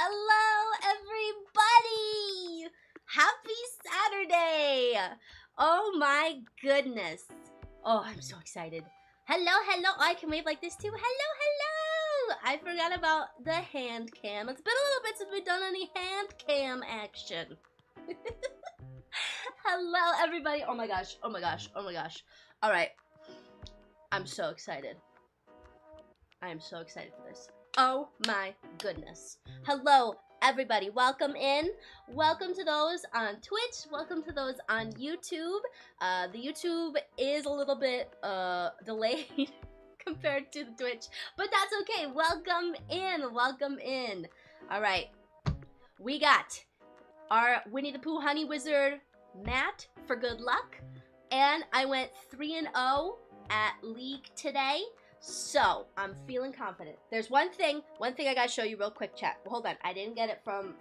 Hello, everybody! Happy Saturday! Oh my goodness. Oh, I'm so excited. Hello, hello. Oh, I can wave like this too. Hello, hello! I forgot about the hand cam. It's been a little bit since we've done any hand cam action. Hello, everybody. Oh my gosh, oh my gosh, oh my gosh. All right. I'm so excited. I am so excited for this. Oh my goodness. Hello, everybody. Welcome in. Welcome to those on Twitch. Welcome to those on YouTube. The YouTube is a little bit delayed compared to the Twitch, but that's okay. Welcome in. Welcome in. All right. We got our Winnie the Pooh Honey Wizard, Matt, for good luck. And I went 3-0 at League today. So, I'm feeling confident. There's one thing I gotta show you real quick, chat. Hold on, I didn't get it from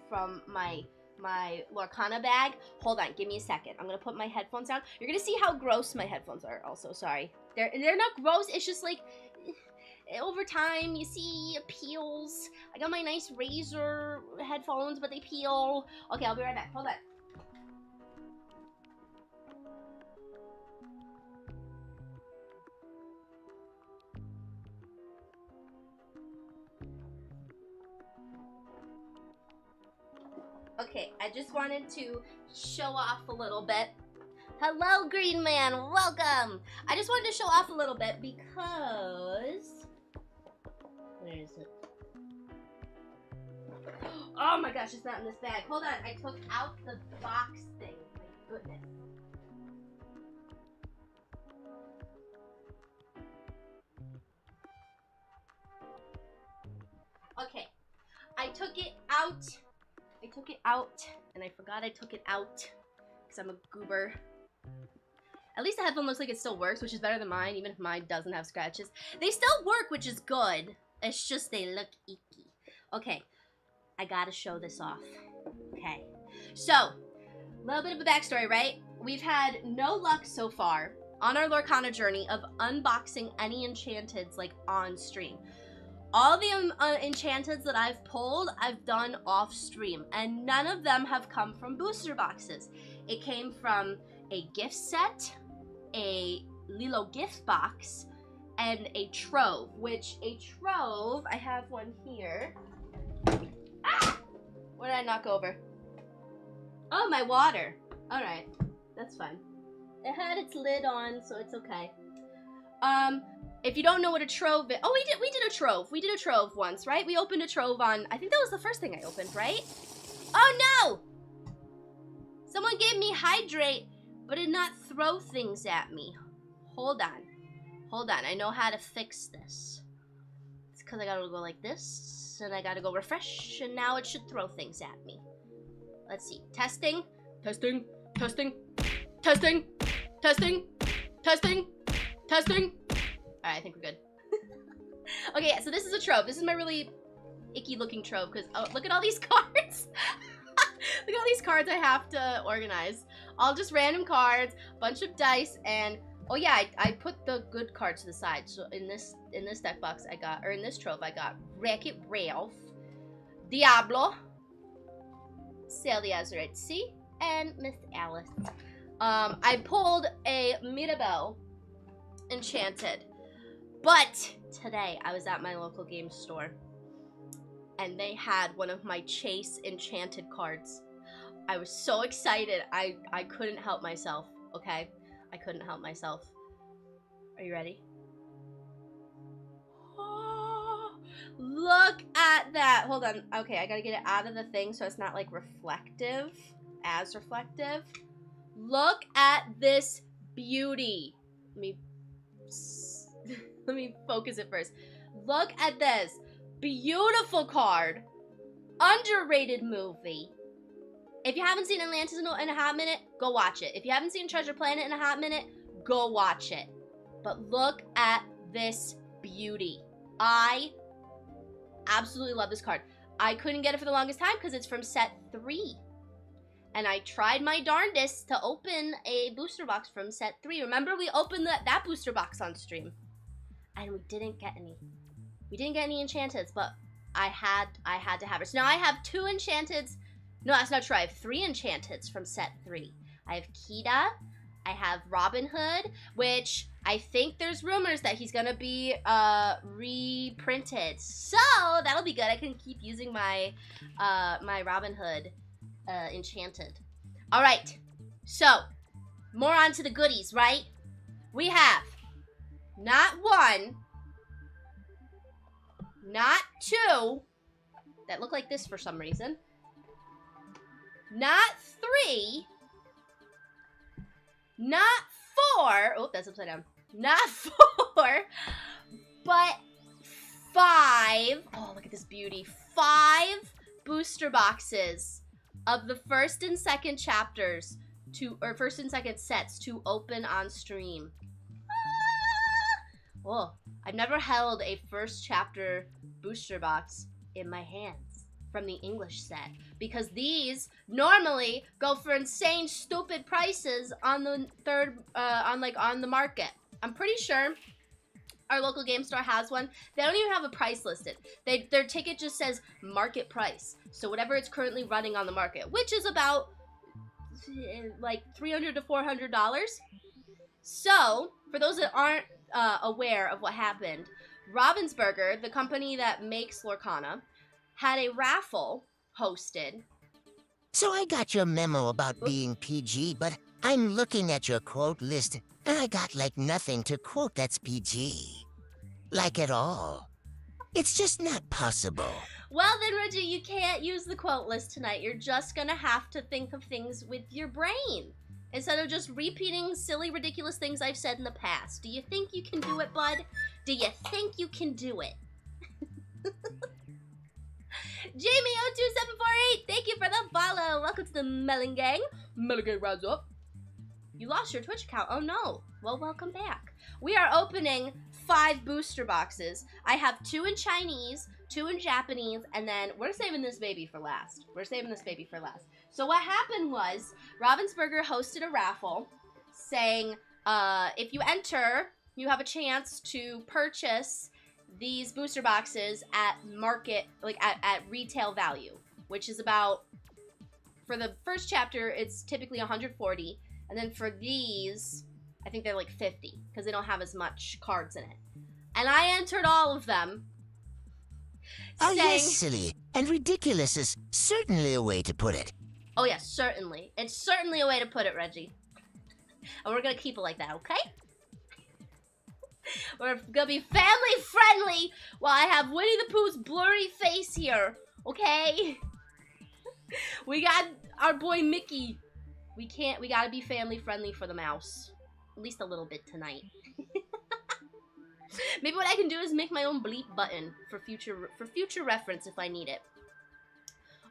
my Lorcana bag. Hold on, give me a second. I'm gonna put my headphones down. You're gonna see how gross my headphones are also, sorry. They're not gross, it's just like, over time, you see, it peels. I got my nice Razer headphones, but they peel. Okay, I'll be right back, hold on. Okay, I just wanted to show off a little bit. Hello, Green Man, welcome! I just wanted to show off a little bit because... Where is it? Oh my gosh, it's not in this bag. Hold on, I took out the box thing. My goodness. Okay, I took it out. And I forgot I took it out because I'm a goober. At least the headphone looks like it still works, which is better than mine, even if mine doesn't have scratches. They still work, which is good. It's just they look icky. Okay, I gotta show this off. Okay, so, a little bit of a backstory, right? We've had no luck so far on our Lorcana journey of unboxing any enchanteds, like, on stream. All the enchanteds that I've pulled, I've done off stream, and none of them have come from booster boxes. It came from a gift set, a Lilo gift box, and a trove, which a trove, I have one here. Ah! What did I knock over? Oh, my water. All right, that's fine. It had its lid on, so it's okay. If you don't know what a trove is, oh, we did a trove. We did a trove once, right? We opened a trove on, I think that was the first thing I opened, right? Oh no! Someone gave me hydrate, but did not throw things at me. Hold on, I know how to fix this. It's because I gotta go like this, and I gotta go refresh, and now it should throw things at me. Let's see, testing. Alright, I think we're good. Okay, yeah, so this is a trove. This is my really icky looking trove because, oh, look at all these cards. Look at all these cards I have to organize. All just random cards, bunch of dice, and, oh yeah, I put the good cards to the side. So in this deck box I got, or in this trove I got Wreck-It Ralph, Diablo, Celia Azaretsi, and Miss Alice. I pulled a Mirabelle Enchanted. But today I was at my local game store and they had one of my Chase Enchanted cards. I was so excited. I couldn't help myself, okay? I couldn't help myself. Are you ready? Oh, look at that. Hold on. Okay, I gotta get it out of the thing so it's not like reflective, as reflective. Look at this beauty. Let me focus it first. Look at this. Beautiful card. Underrated movie. If you haven't seen Atlantis in a hot minute, go watch it. If you haven't seen Treasure Planet in a hot minute, go watch it. But look at this beauty. I absolutely love this card. I couldn't get it for the longest time because it's from set 3. And I tried my darndest to open a booster box from set 3. Remember, we opened that booster box on stream. And we didn't get any. We didn't get any enchanteds, but I had to have her. So now I have 2 enchanteds. No, that's not true. I have 3 enchanteds from set 3. I have Kita. I have Robin Hood, which I think there's rumors that he's gonna be reprinted. So that'll be good. I can keep using my my Robin Hood enchanted. All right. So more on to the goodies, right? We have not 1, not 2 that look like this for some reason. Not 3. Not 4. Oh, that's upside down. Not 4, but 5. Oh, look at this beauty. 5 booster boxes of the first and second chapters or first and second sets to open on stream. Ah! Oh, I've never held a first chapter booster box in my hands from the English set, because these normally go for insane, stupid prices on the on the market. I'm pretty sure our local game store has one. They don't even have a price listed. Their ticket just says market price. So whatever it's currently running on the market, which is about like $300 to $400. So for those that aren't aware of what happened, Ravensburger, the company that makes Lorcana, had a raffle hosted. So I got your memo about being PG, but I'm looking at your quote list, and I got like nothing to quote that's PG. Like at all. It's just not possible. Well then, Reggie, you can't use the quote list tonight. You're just gonna have to think of things with your brain, instead of just repeating silly, ridiculous things I've said in the past. Do you think you can do it, bud? Do you think you can do it? Jamie02748, thank you for the follow. Welcome to the Melon Gang. Melon Gang, rise up. You lost your Twitch account. Oh no. Well, welcome back. We are opening 5 booster boxes. I have 2 in Chinese, 2 in Japanese, and then we're saving this baby for last. So what happened was, Ravensburger hosted a raffle saying, if you enter, you have a chance to purchase these booster boxes at market, like at retail value, which is about, for the first chapter, it's typically 140, and then for these, I think they're like 50, because they don't have as much cards in it. And I entered all of them. Oh yes, silly. And ridiculous is certainly a way to put it. Oh yes, certainly. It's certainly a way to put it, Reggie. And we're gonna keep it like that, okay? We're gonna be family friendly while I have Winnie the Pooh's blurry face here, okay? We got our boy Mickey. We gotta be family friendly for the mouse. At least a little bit tonight. Maybe what I can do is make my own bleep button for future reference if I need it.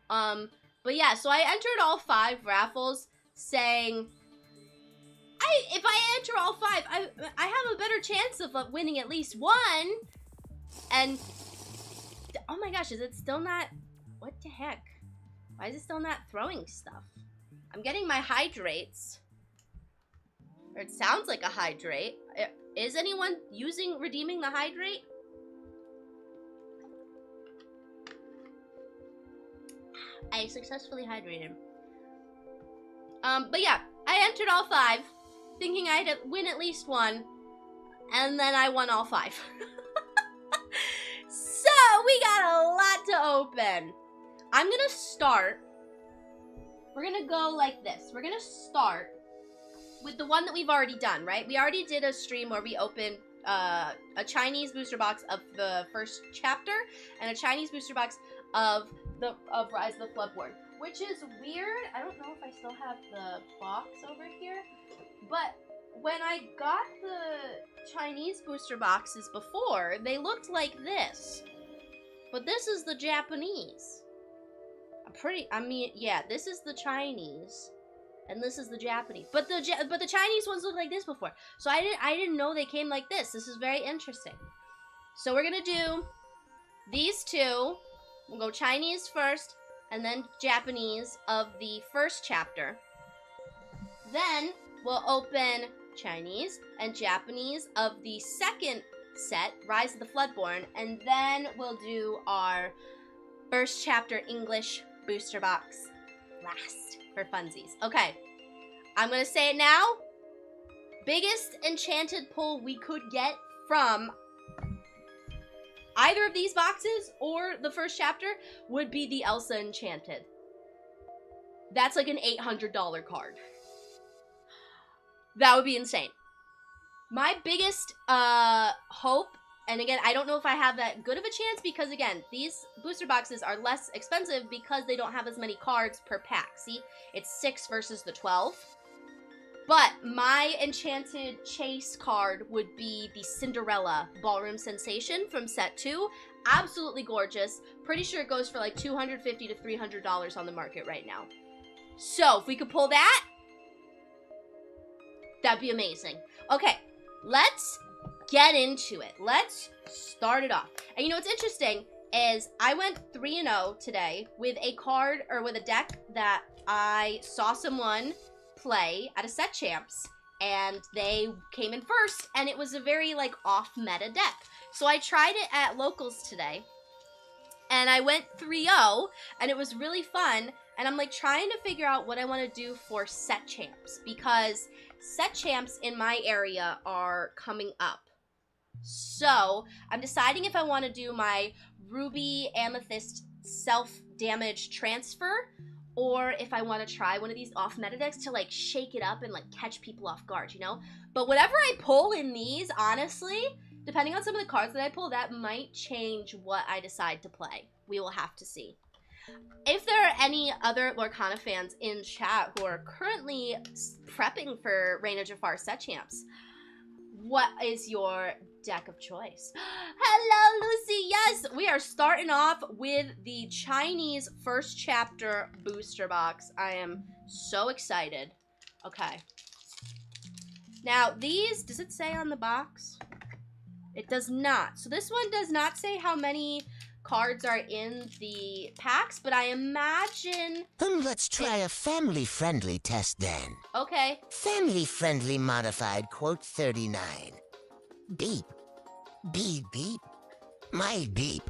But yeah, so I entered all 5 raffles saying, if I enter all 5, I have a better chance of winning at least 1. And oh my gosh, is it still not? What the heck? Why is it still not throwing stuff? I'm getting my hydrates. Or it sounds like a hydrate. Is anyone redeeming the hydrate? I successfully hydrated. But yeah, I entered all 5, thinking I'd win at least 1, and then I won all 5. So we got a lot to open. I'm gonna start. We're gonna go like this. We're gonna start with the one that we've already done, right? We already did a stream where we opened a Chinese booster box of the first chapter and a Chinese booster box of Rise of the Floodborn, which is weird. I don't know if I still have the box over here, but when I got the Chinese booster boxes before, they looked like this, but this is the Japanese. Yeah, this is the Chinese, and this is the Japanese. But the Chinese ones look like this before, so I didn't know they came like this. This is very interesting. So we're gonna do these 2. We'll go Chinese first, and then Japanese of the first chapter. Then we'll open Chinese and Japanese of the second set, Rise of the Floodborn, and then we'll do our first chapter English booster box last for funsies. Okay, I'm gonna say it now. Biggest enchanted pull we could get from either of these boxes or the first chapter would be the Elsa Enchanted. That's like an $800 card. That would be insane. My biggest hope, and again, I don't know if I have that good of a chance because, again, these booster boxes are less expensive because they don't have as many cards per pack. See? It's 6 versus the 12. But my enchanted chase card would be the Cinderella Ballroom Sensation from set 2. Absolutely gorgeous. Pretty sure it goes for like $250 to $300 on the market right now. So, if we could pull that, that'd be amazing. Okay, let's get into it. Let's start it off. And you know what's interesting is I went 3-0 today with a card, or with a deck that I saw someone play at a set champs, and they came in first, and it was a very like off meta deck. So I tried it at locals today, and I went 3-0, and it was really fun, and I'm like trying to figure out what I want to do for set champs, because set champs in my area are coming up. So I'm deciding if I want to do my Ruby Amethyst self-damage transfer, or if I want to try one of these off-meta decks to, like, shake it up and, like, catch people off guard, you know? But whatever I pull in these, honestly, depending on some of the cards that I pull, that might change what I decide to play. We will have to see. If there are any other Lorcana fans in chat who are currently prepping for Reign of Jafar set champs, what is your deck of choice? Hello, Lucy. Yes, we are starting off with the Chinese first chapter booster box. I am so excited. Okay. Now, these, does it say on the box? It does not. So this one does not say how many cards are in the packs, but I imagine... Let's try a family-friendly test then. Okay. Family-friendly modified quote 39. Beep. Beep, beep. My beep.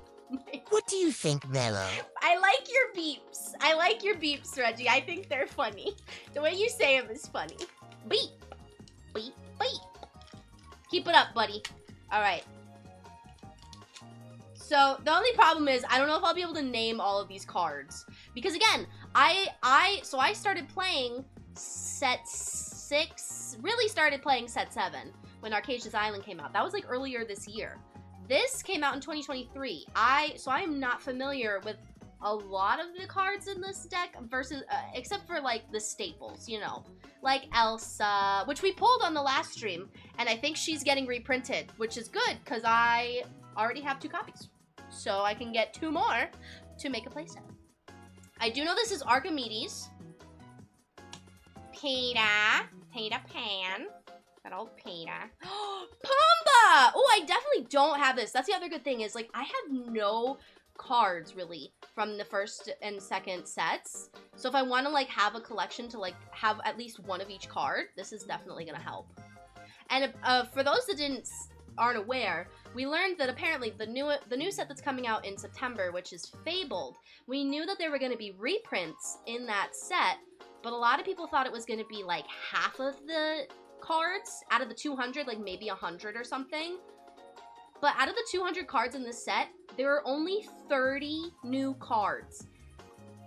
What do you think, Mello? I like your beeps. I like your beeps, Reggie. I think they're funny. The way you say them is funny. Beep. Beep, beep. Keep it up, buddy. All right. So, the only problem is, I don't know if I'll be able to name all of these cards. Because, again, so I started playing set 6, really started playing set 7 when Arcasia's Island came out. That was, like, earlier this year. This came out in 2023. So I'm not familiar with a lot of the cards in this deck versus, except for, like, the staples, you know. Like Elsa, which we pulled on the last stream, and I think she's getting reprinted, which is good, because I already have 2 copies. So I can get 2 more to make a playset. I do know this is Archimedes. Peter Pan. That old Peter. Pumbaa! Oh, I definitely don't have this. That's the other good thing is, like, I have no cards, really, from the first and second sets. So if I want to, like, have a collection to, like, have at least one of each card, this is definitely going to help. And for those that aren't aware, we learned that apparently the new set that's coming out in September, which is Fabled, we knew that there were going to be reprints in that set, but a lot of people thought it was going to be like half of the cards out of the 200, like maybe 100 or something. But out of the 200 cards in this set, there are only 30 new cards.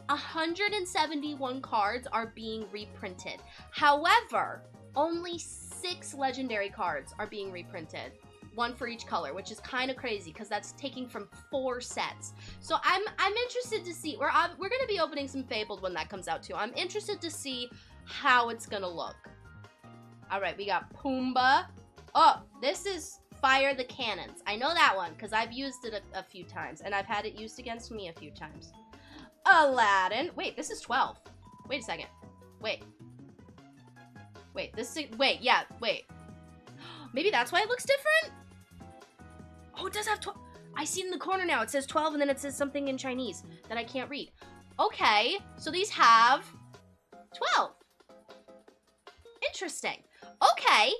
171 cards are being reprinted. However, only 6 legendary cards are being reprinted. 1 for each color, which is kind of crazy because that's taking from 4 sets. So I'm interested to see. We're going to be opening some Fabled when that comes out too. I'm interested to see how it's going to look. All right, we got Pumbaa. Oh, this is Fire the Cannons. I know that one because I've used it a few times, and I've had it used against me a few times. Aladdin. Wait, this is 12. Wait a second. Wait. This is... Wait, yeah, wait. Maybe that's why it looks different? Oh, it does have 12. I see it in the corner now. It says 12, and then it says something in Chinese that I can't read. Okay, so these have 12. Interesting. Okay.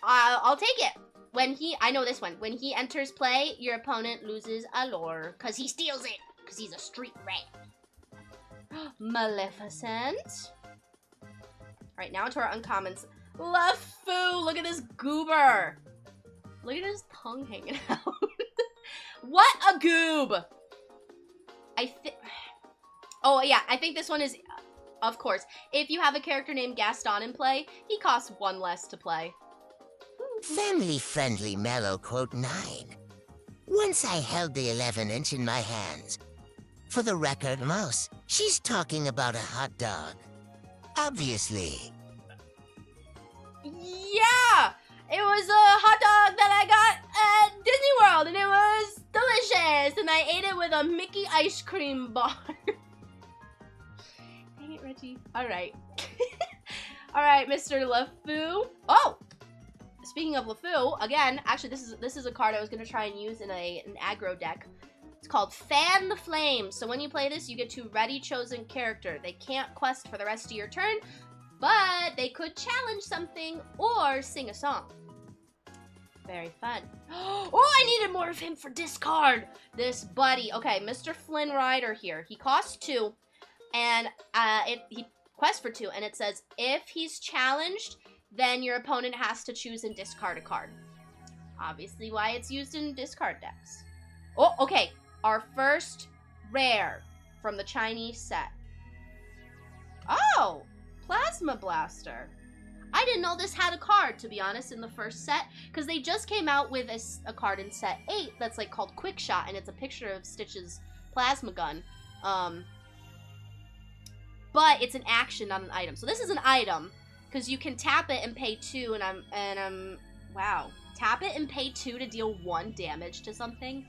I'll take it. I know this one. When he enters play, your opponent loses a lore. Because he steals it. Because he's a street rat. Maleficent. Alright, now into our uncommons. LeFou! Look at this goober! Look at his tongue hanging out. What a goob! Oh, yeah, I think this one is... Of course. If you have a character named Gaston in play, he costs 1 less to play. Family-friendly mellow quote 9. Once I held the 11-inch in my hands. For the record, Mouse, she's talking about a hot dog. Obviously. Yeah! It was a hot dog that I got at Disney World, and it was delicious, and I ate it with a Mickey ice cream bar. Dang it, Reggie. Alright. Alright, Mr. LeFou. Oh! Speaking of LeFou, again, actually this is a card I was going to try and use in an aggro deck. It's called Fan the Flames. So when you play this, you get to ready chosen character. They can't quest for the rest of your turn, but they could challenge something or sing a song. Very fun. Oh, I needed more of him for discard. This buddy. Okay, Mr. Flynn Rider here. He costs 2, and he quests for 2, and it says if he's challenged, then your opponent has to choose and discard a card. Obviously why it's used in discard decks. Oh, okay. Our first rare from the Chinese set. Oh, Plasma Blaster. I didn't know this had a card, to be honest, in the first set, because they just came out with a card in set 8 that's like called Quick Shot, and it's a picture of Stitch's plasma gun. But it's an action, not an item. So this is an item, because you can tap it and pay 2, and I'm wow. Tap it and pay 2 to deal 1 damage to something.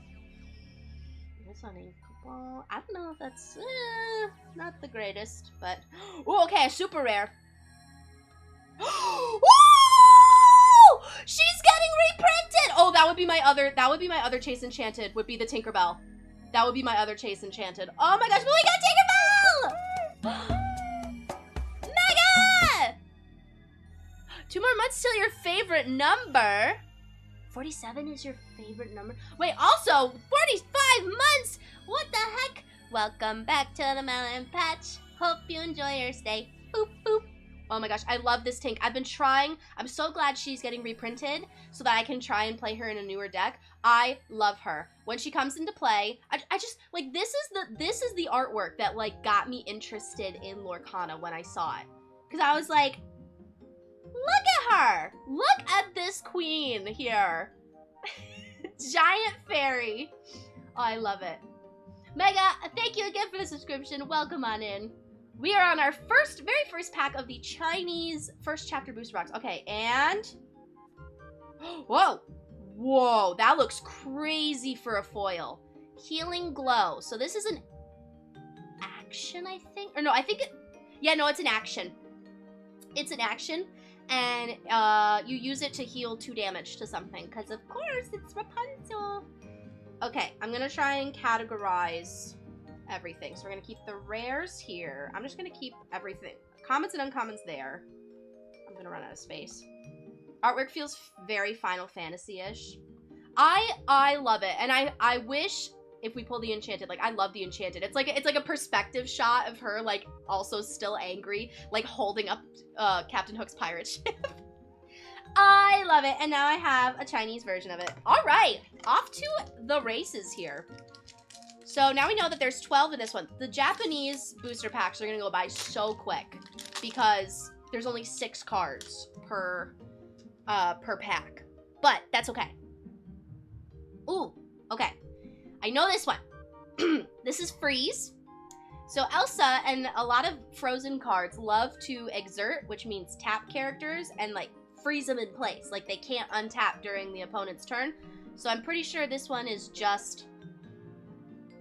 This one ain't cool. I don't know if that's not the greatest, but oh, okay, a super rare. Woo! She's getting reprinted. Oh, that would be my other Chase Enchanted. Would be the Tinkerbell. That would be my other Chase Enchanted. Oh my gosh, but we got Tinkerbell! Mega! 2 more months till your favorite number. 47 is your favorite number. Wait, also 45 months. What the heck? Welcome back to the Melon Patch. Hope you enjoy your stay. Boop boop. Oh my gosh, I love this Tink. I've been trying. I'm so glad she's getting reprinted so that I can try and play her in a newer deck. I love her. When she comes into play, I just like this is the artwork that like got me interested in Lorcana when I saw it. Cuz I was like, look at her. Look at this queen here. Giant fairy. Oh, I love it. Mega, thank you again for the subscription. Welcome on in. We are on our very first pack of the Chinese first chapter booster box. Okay, and... Whoa! Whoa, that looks crazy for a foil. Healing Glow. So this is an action, I think? Or no, I think it... Yeah, no, it's an action. It's an action, and you use it to heal 2 damage to something, because of course, it's Rapunzel. Okay, I'm going to try and categorize everything. So we're going to keep the rares here. I'm just going to keep everything. Commons and uncommons there. I'm going to run out of space. Artwork feels very Final Fantasy-ish. I love it. And I wish if we pull the Enchanted, like, I love the Enchanted. It's like a perspective shot of her, like, also still angry, like, holding up Captain Hook's pirate ship. I love it. And now I have a Chinese version of it. All right. Off to the races here. So now we know that there's 12 in this one. The Japanese booster packs are going to go by so quick because there's only 6 cards per pack. But that's okay. Ooh, okay. I know this one. This is Freeze. So Elsa and a lot of Frozen cards love to exert, which means tap characters and like freeze them in place. Like they can't untap during the opponent's turn. So I'm pretty sure this one is just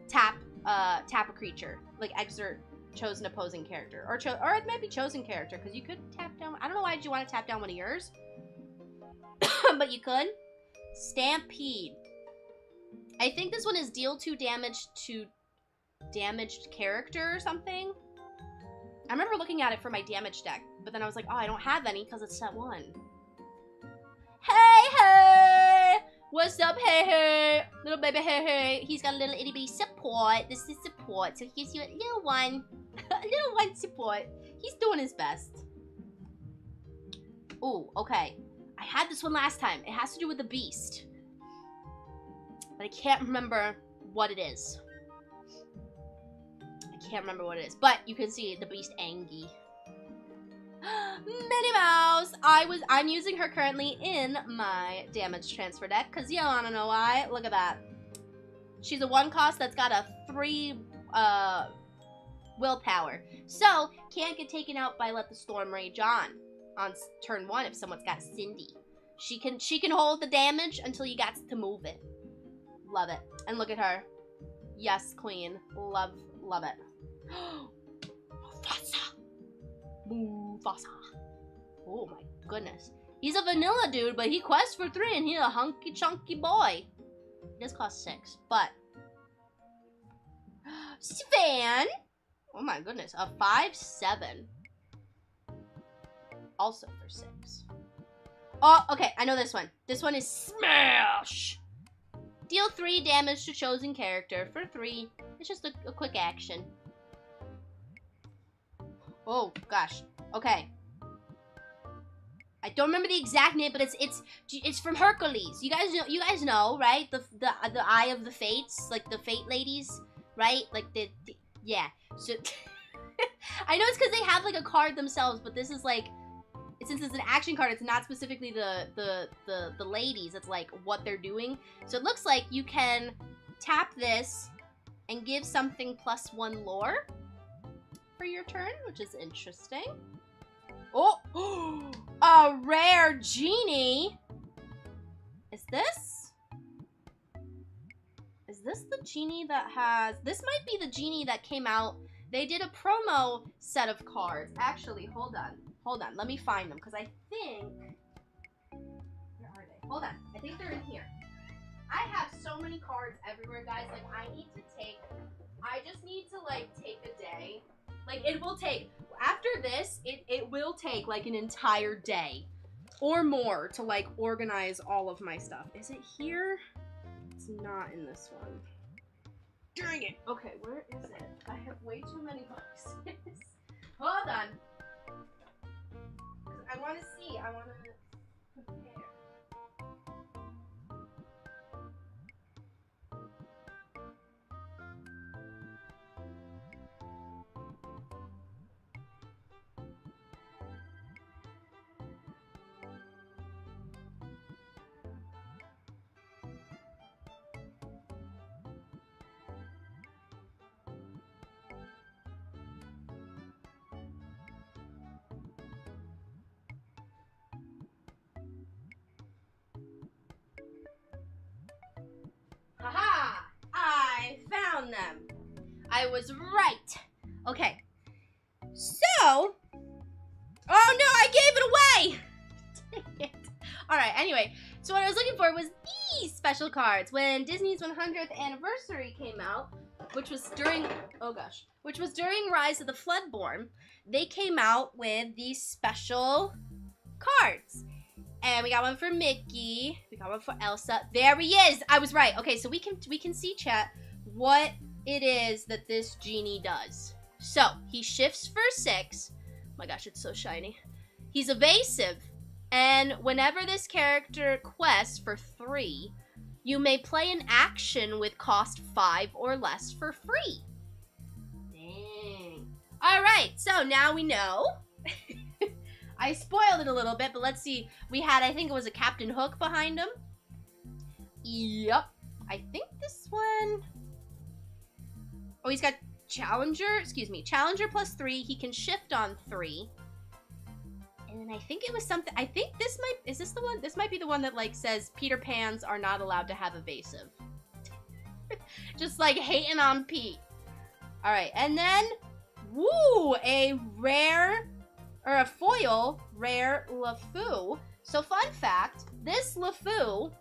tap a creature, like exert chosen opposing character, or it might be chosen character because you could tap down. I don't know why did you want to tap down one of yours, but you could. Stampede. I think this one is deal 2 damage to damaged character or something. I remember looking at it for my damage deck, but then I was like, oh, I don't have any because it's set 1. Hey, hey! hair. Little baby hair. He's got a little itty bitty support. This is support. So here's your little one. A little one support. He's doing his best. Ooh, okay. I had this one last time. It has to do with the beast. But I can't remember what it is. I can't remember what it is. But you can see the beast Angie. Minnie Mouse! I'm using her currently in my damage transfer deck, because you wanna know why. Look at that. She's a 1 cost that's got a 3 willpower. So, can't get taken out by Let the Storm Rage on turn 1 if someone's got Cindy. She can hold the damage until you got to move it. Love it. And look at her. Yes, queen. Love it. Mufasa. Mufasa. Oh my goodness. He's a vanilla dude, but he quests for 3 and he's a hunky chunky boy. He does cost 6, but Svan. Oh my goodness. A 5/7. Also for 6. Oh, okay. I know this one. This one is Smash. Deal 3 damage to chosen character for 3. It's just a quick action. Oh gosh. Okay. I don't remember the exact name, but it's from Hercules. You guys know, right? The Eye of the Fates, like the Fate ladies, right? Like the yeah. So I know it's because they have like a card themselves, but this is like, since it's an action card, it's not specifically the ladies. It's like what they're doing. So it looks like you can tap this and give something +1 lore for your turn, which is interesting. Oh, a rare genie. Is this the genie that has? This might be the genie that came out. They did a promo set of cards. Actually, hold on. Let me find them, because I think, where are they? Hold on. I think they're in here. I have so many cards everywhere, guys. Like, I just need to, like, take a day. Like, it will take, after this, it will take, like, an entire day or more to, like, organize all of my stuff. Is it here? It's not in this one. Dang it. Okay, where is it? I have way too many boxes. Hold on. I want to see. I want to compare. Haha! I found them. I was right. Okay. So, oh no, I gave it away. Dang it. All right. Anyway, so what I was looking for was these special cards. When Disney's 100th anniversary came out, which was during Rise of the Floodborn, they came out with these special cards. And we got one for Mickey. We got one for Elsa. There he is. I was right. Okay, so we can see, chat, what it is that this genie does. So, he shifts for 6. Oh my gosh, it's so shiny. He's evasive. And whenever this character quests for 3, you may play an action with cost 5 or less for free. Dang. Alright, so now we know. I spoiled it a little bit, but let's see. We had, I think it was a Captain Hook behind him. Yep. I think this one... Oh, he's got Challenger. Excuse me. Challenger +3. He can shift on 3. And then I think it was something... I think this might... Is this the one? This might be the one that, like, says Peter Pans are not allowed to have evasive. Just, like, hating on Pete. Alright, and then... Woo! A rare... Or a foil rare LeFou. So fun fact, this LeFou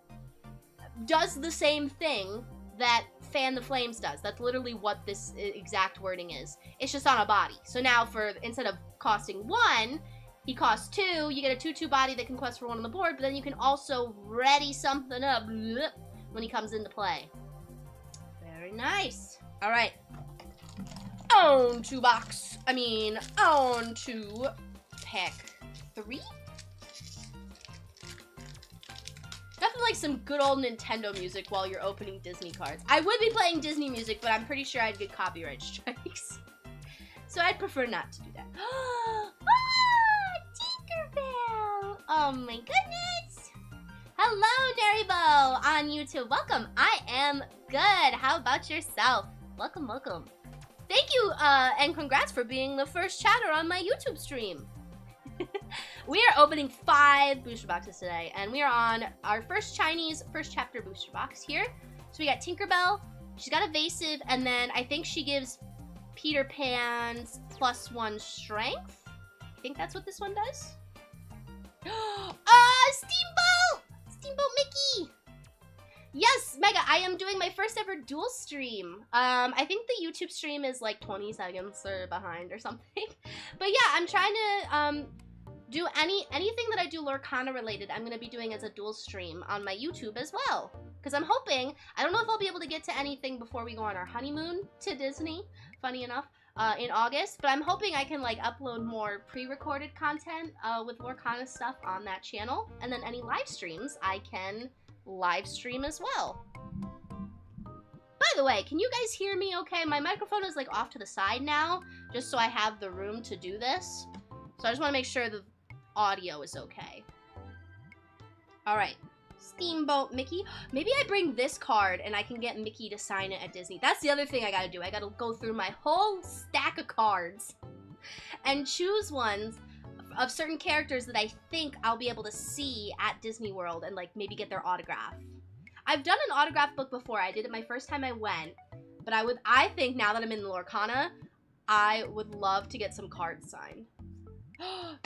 does the same thing that Fan the Flames does. That's literally what this exact wording is. It's just on a body. So now instead of costing 1, he costs 2. You get a 2/2 body that can quest for 1 on the board, but then you can also ready something up when he comes into play. Very nice. All right. On to pack 3. Nothing like some good old Nintendo music while you're opening Disney cards. I would be playing Disney music, but I'm pretty sure I'd get copyright strikes. So I'd prefer not to do that. Ah, Tinkerbell! Oh my goodness! Hello, Derrybo on YouTube. Welcome. I am good. How about yourself? Welcome, welcome. Thank you, and congrats for being the first chatter on my YouTube stream. We are opening 5 booster boxes today, and we are on our first Chinese first chapter booster box here. So we got Tinkerbell, she's got evasive, and then I think she gives Peter Pan's +1 strength. I think that's what this one does. Steamboat! Steamboat Mickey! Yes, Mega, I am doing my first ever dual stream. I think the YouTube stream is like 20 seconds or behind or something. But yeah, I'm trying to do anything that I do Lorcana related, I'm gonna be doing as a dual stream on my YouTube as well. Because I'm hoping, I don't know if I'll be able to get to anything before we go on our honeymoon to Disney, funny enough, in August. But I'm hoping I can like upload more pre-recorded content with Lorcana stuff on that channel. And then any live streams I can live stream as well. By the way, can you guys hear me okay? My microphone is like off to the side now, just so I have the room to do this. So I just want to make sure the audio is okay. All right, Steamboat Mickey. Maybe I bring this card and I can get Mickey to sign it at Disney. That's the other thing I gotta do. I gotta go through my whole stack of cards and choose ones of certain characters that I think I'll be able to see at Disney World and like maybe get their autograph. I've done an autograph book before. I did it my first time I went, but I think now that I'm in the Lorcana, I would love to get some cards signed.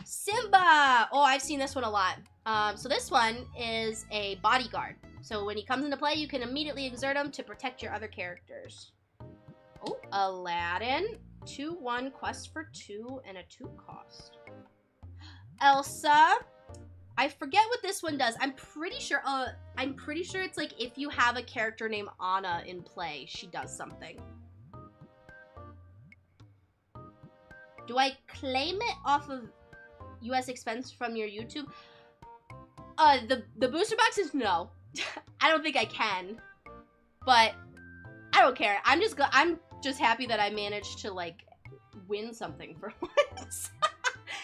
Simba! Oh, I've seen this one a lot. So this one is a bodyguard. So when he comes into play, you can immediately exert him to protect your other characters. Oh, Aladdin. 2/1 quest for 2 and a 2 cost. Elsa. I forget what this one does. I'm pretty sure it's like if you have a character named Anna in play, she does something. Do I claim it off of US expense from your YouTube? The booster boxes, no. I don't think I can. But I don't care. I'm just happy that I managed to like win something for once.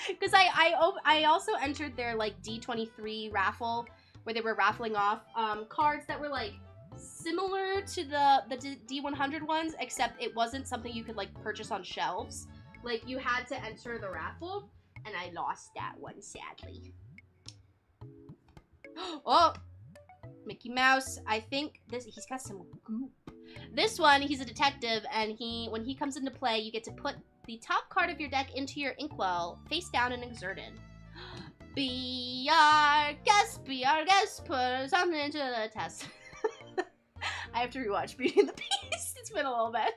Because I also entered their like D23 raffle where they were raffling off cards that were like similar to the D100 ones, except it wasn't something you could like purchase on shelves. Like you had to enter the raffle, and I lost that one sadly. Oh, Mickey Mouse. I think he's got some goop. This one, he's a detective, and when he comes into play, you get to put the top card of your deck into your inkwell, face down and exerted. Be our guest, put something to the test. I have to rewatch Beauty and the Beast. It's been a little bit.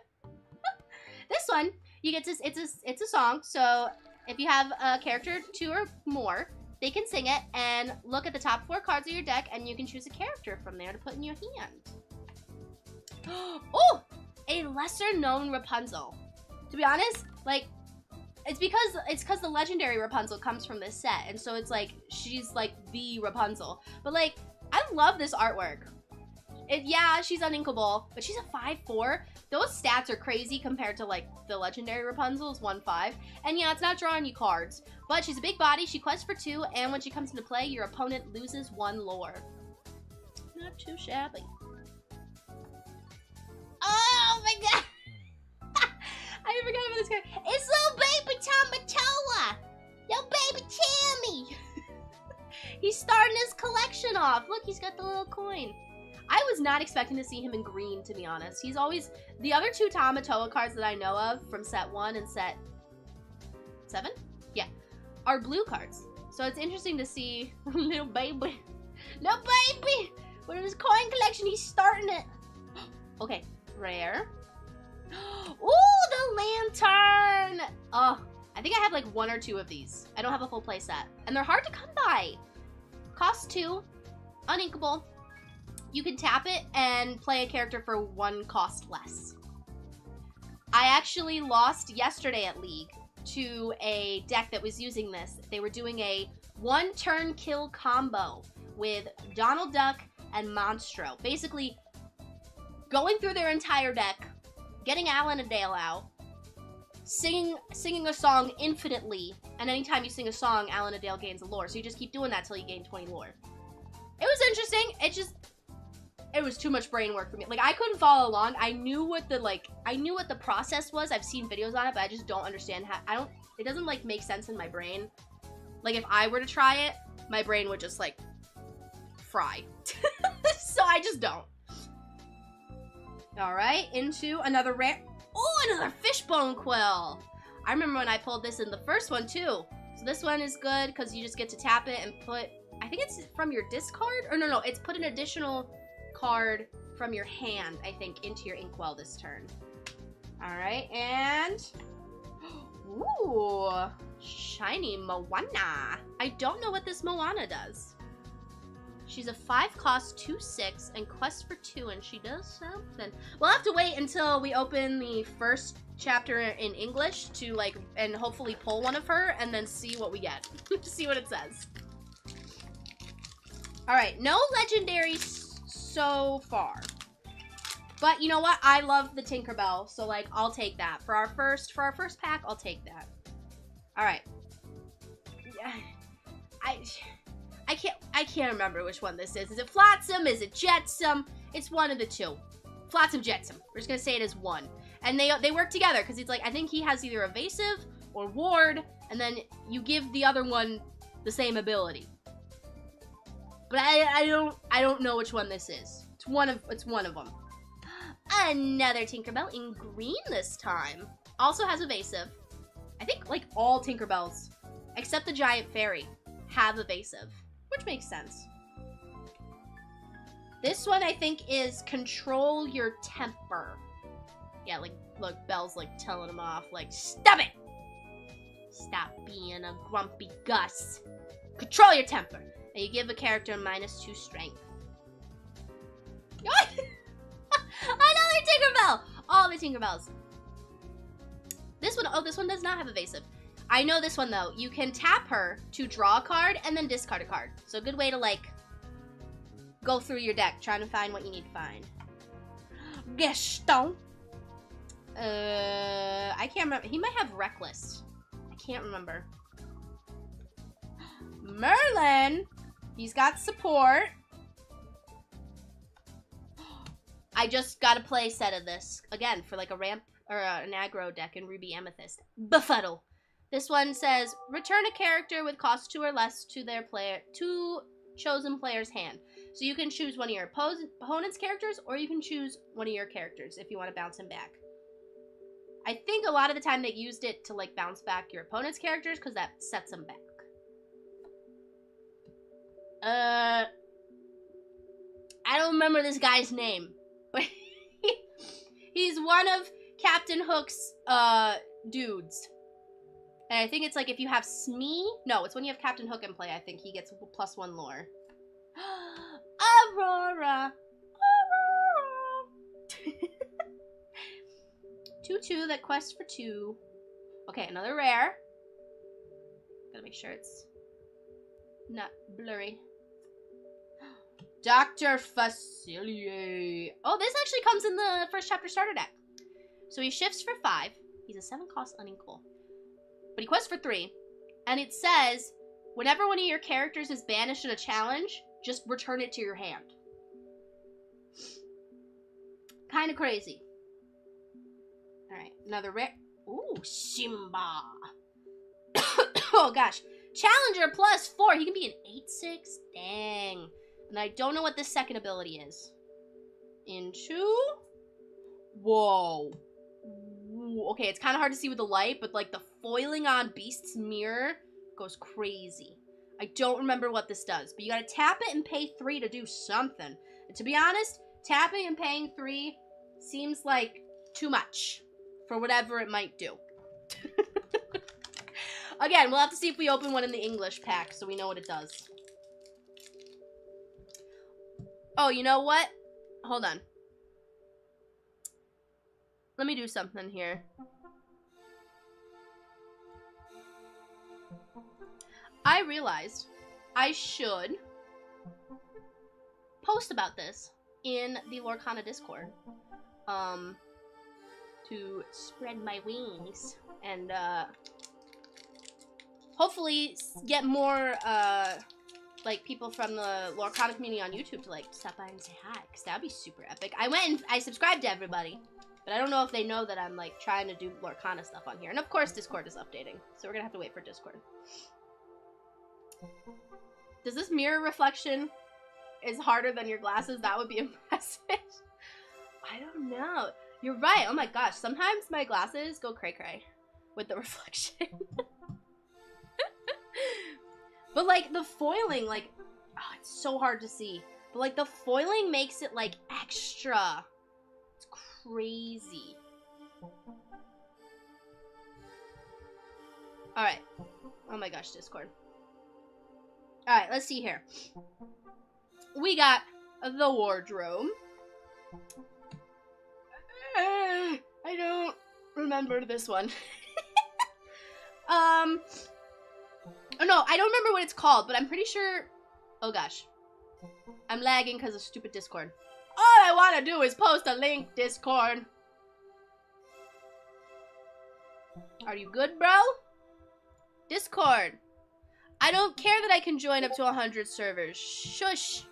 This one, you get to, it's a song, so if you have a character 2 or more, they can sing it and look at the top 4 cards of your deck, and you can choose a character from there to put in your hand. Oh, a lesser known Rapunzel. To be honest, like, it's because the legendary Rapunzel comes from this set, and so it's like she's like the Rapunzel. But like, I love this artwork. Yeah, she's uninkable, but she's a 5/4. Those stats are crazy compared to like the legendary Rapunzel's 1/5. And yeah, it's not drawing you cards, but she's a big body. She quests for 2, and when she comes into play, your opponent loses 1 lore. Not too shabby. Oh my god! I forgot about this guy. It's little baby Tamatoa! Little baby Tammy! He's starting his collection off. Look, he's got the little coin. I was not expecting to see him in green, to be honest. He's always... The other 2 Tamatoa cards that I know of from set 1 and set 7? Yeah. Are blue cards. So it's interesting to see little baby. Little baby! With his coin collection, he's starting it. Okay. Rare. Ooh, the lantern! Oh, I think I have like 1 or 2 of these. I don't have a full play set. And they're hard to come by. Cost 2. Uninkable. you can tap it and play a character for 1 cost less. I actually lost yesterday at League to a deck that was using this. They were doing a 1-turn kill combo with Donald Duck and Monstro. Basically, going through their entire deck, getting Alan and Dale out, singing a song infinitely, and anytime you sing a song, Alan and Dale gains a lore. So you just keep doing that till you gain 20 lore. It was interesting. It was too much brain work for me. Like, I couldn't follow along. I knew what the process was. I've seen videos on it, but I just don't understand how. It doesn't, like, make sense in my brain. Like, if I were to try it, my brain would just, like, fry. So I just don't. Alright, into another rare. Oh, another fishbone quill. I remember when I pulled this in the first one, too. So this one is good, because you just get to tap it and put, I think it's from your discard? Or no, it's put an additional card from your hand, I think, into your inkwell this turn. Alright, and... Ooh, shiny Moana. I don't know what this Moana does. She's a 5-cost 2/6 and quest for 2, and she does something. We'll have to wait until we open the first chapter in English to, like, and hopefully pull one of her and then see what we get. See what it says. Alright, no legendaries so far. But you know what? I love the Tinkerbell, so, like, I'll take that. For our first pack, I'll take that. Alright. I can't remember which one this is. Is it Flotsam? Is it Jetsam? It's one of the two. Flotsam, Jetsam. We're just gonna say it as one. And they work together, because it's like, I think he has either evasive or ward, and then you give the other one the same ability. But I don't know which one this is. It's one of them. Another Tinkerbell in green this time. Also has evasive. I think, like, all Tinkerbells, except the giant fairy, have evasive, which makes sense. This one, I think, is control your temper. Yeah, like, look, Belle's, like, telling him off, like, stop it! Stop being a grumpy Gus. Control your temper. And you give a character -2 strength. Another Tinkerbell! All the Tinkerbells. This one does not have evasive. I know this one, though. You can tap her to draw a card and then discard a card. So a good way to, like, go through your deck trying to find what you need to find. Gaston. I can't remember. He might have Reckless. I can't remember. Merlin. He's got support. I just got a play set of this. Again, for like a ramp or an aggro deck in Ruby Amethyst. Befuddle. This one says, return a character with cost 2 or less to their chosen player's hand. So you can choose one of your opponent's characters, or you can choose one of your characters if you want to bounce him back. I think a lot of the time they used it to, like, bounce back your opponent's characters, because that sets them back. I don't remember this guy's name. But he's one of Captain Hook's, dudes. And I think it's like if you have Smee. No, it's when you have Captain Hook in play, I think he gets +1 lore. Aurora. Aurora. 2/2 that quests for 2. Okay, another rare. Gotta make sure it's not blurry. Dr. Facilier. Oh, this actually comes in the first chapter starter deck. So he shifts for 5. He's a 7-cost unequal. But he quests for 3. And it says, whenever one of your characters is banished in a challenge, just return it to your hand. Kind of crazy. Alright, another rare. Ooh, Simba. Oh, gosh. Challenger +4. He can be an 8/6. Dang. And I don't know what this second ability is. Into... Whoa. Okay, it's kind of hard to see with the light, but, like, the foiling on Beast's mirror goes crazy. I don't remember what this does, but you gotta tap it and pay 3 to do something. And to be honest, tapping and paying 3 seems like too much for whatever it might do. Again, we'll have to see if we open one in the English pack so we know what it does. Oh, you know what? Hold on. Let me do something here. I realized I should post about this in the Lorcana Discord. To spread my wings and hopefully get more like people from the Lorcana community on YouTube to like stop by and say hi, because that'd be super epic. I went and I subscribed to everybody, but I don't know if they know that I'm like trying to do Lorcana stuff on here. And of course Discord is updating, so we're gonna have to wait for Discord. Does this mirror reflection is harder than your glasses? That would be impressive. I don't know. You're right. Oh my gosh. Sometimes my glasses go cray-cray with the reflection. But like the foiling, like, oh, it's so hard to see. But like the foiling makes it like extra. It's crazy. All right. Oh my gosh, Discord. All right, let's see here. We got the wardrobe. I don't remember this one. Oh no, I don't remember what it's called, but I'm pretty sure. Oh gosh, I'm lagging because of stupid Discord. All I want to do is post a link, Discord. Are you good, bro? Discord. I don't care that I can join up to 100 servers. Shush.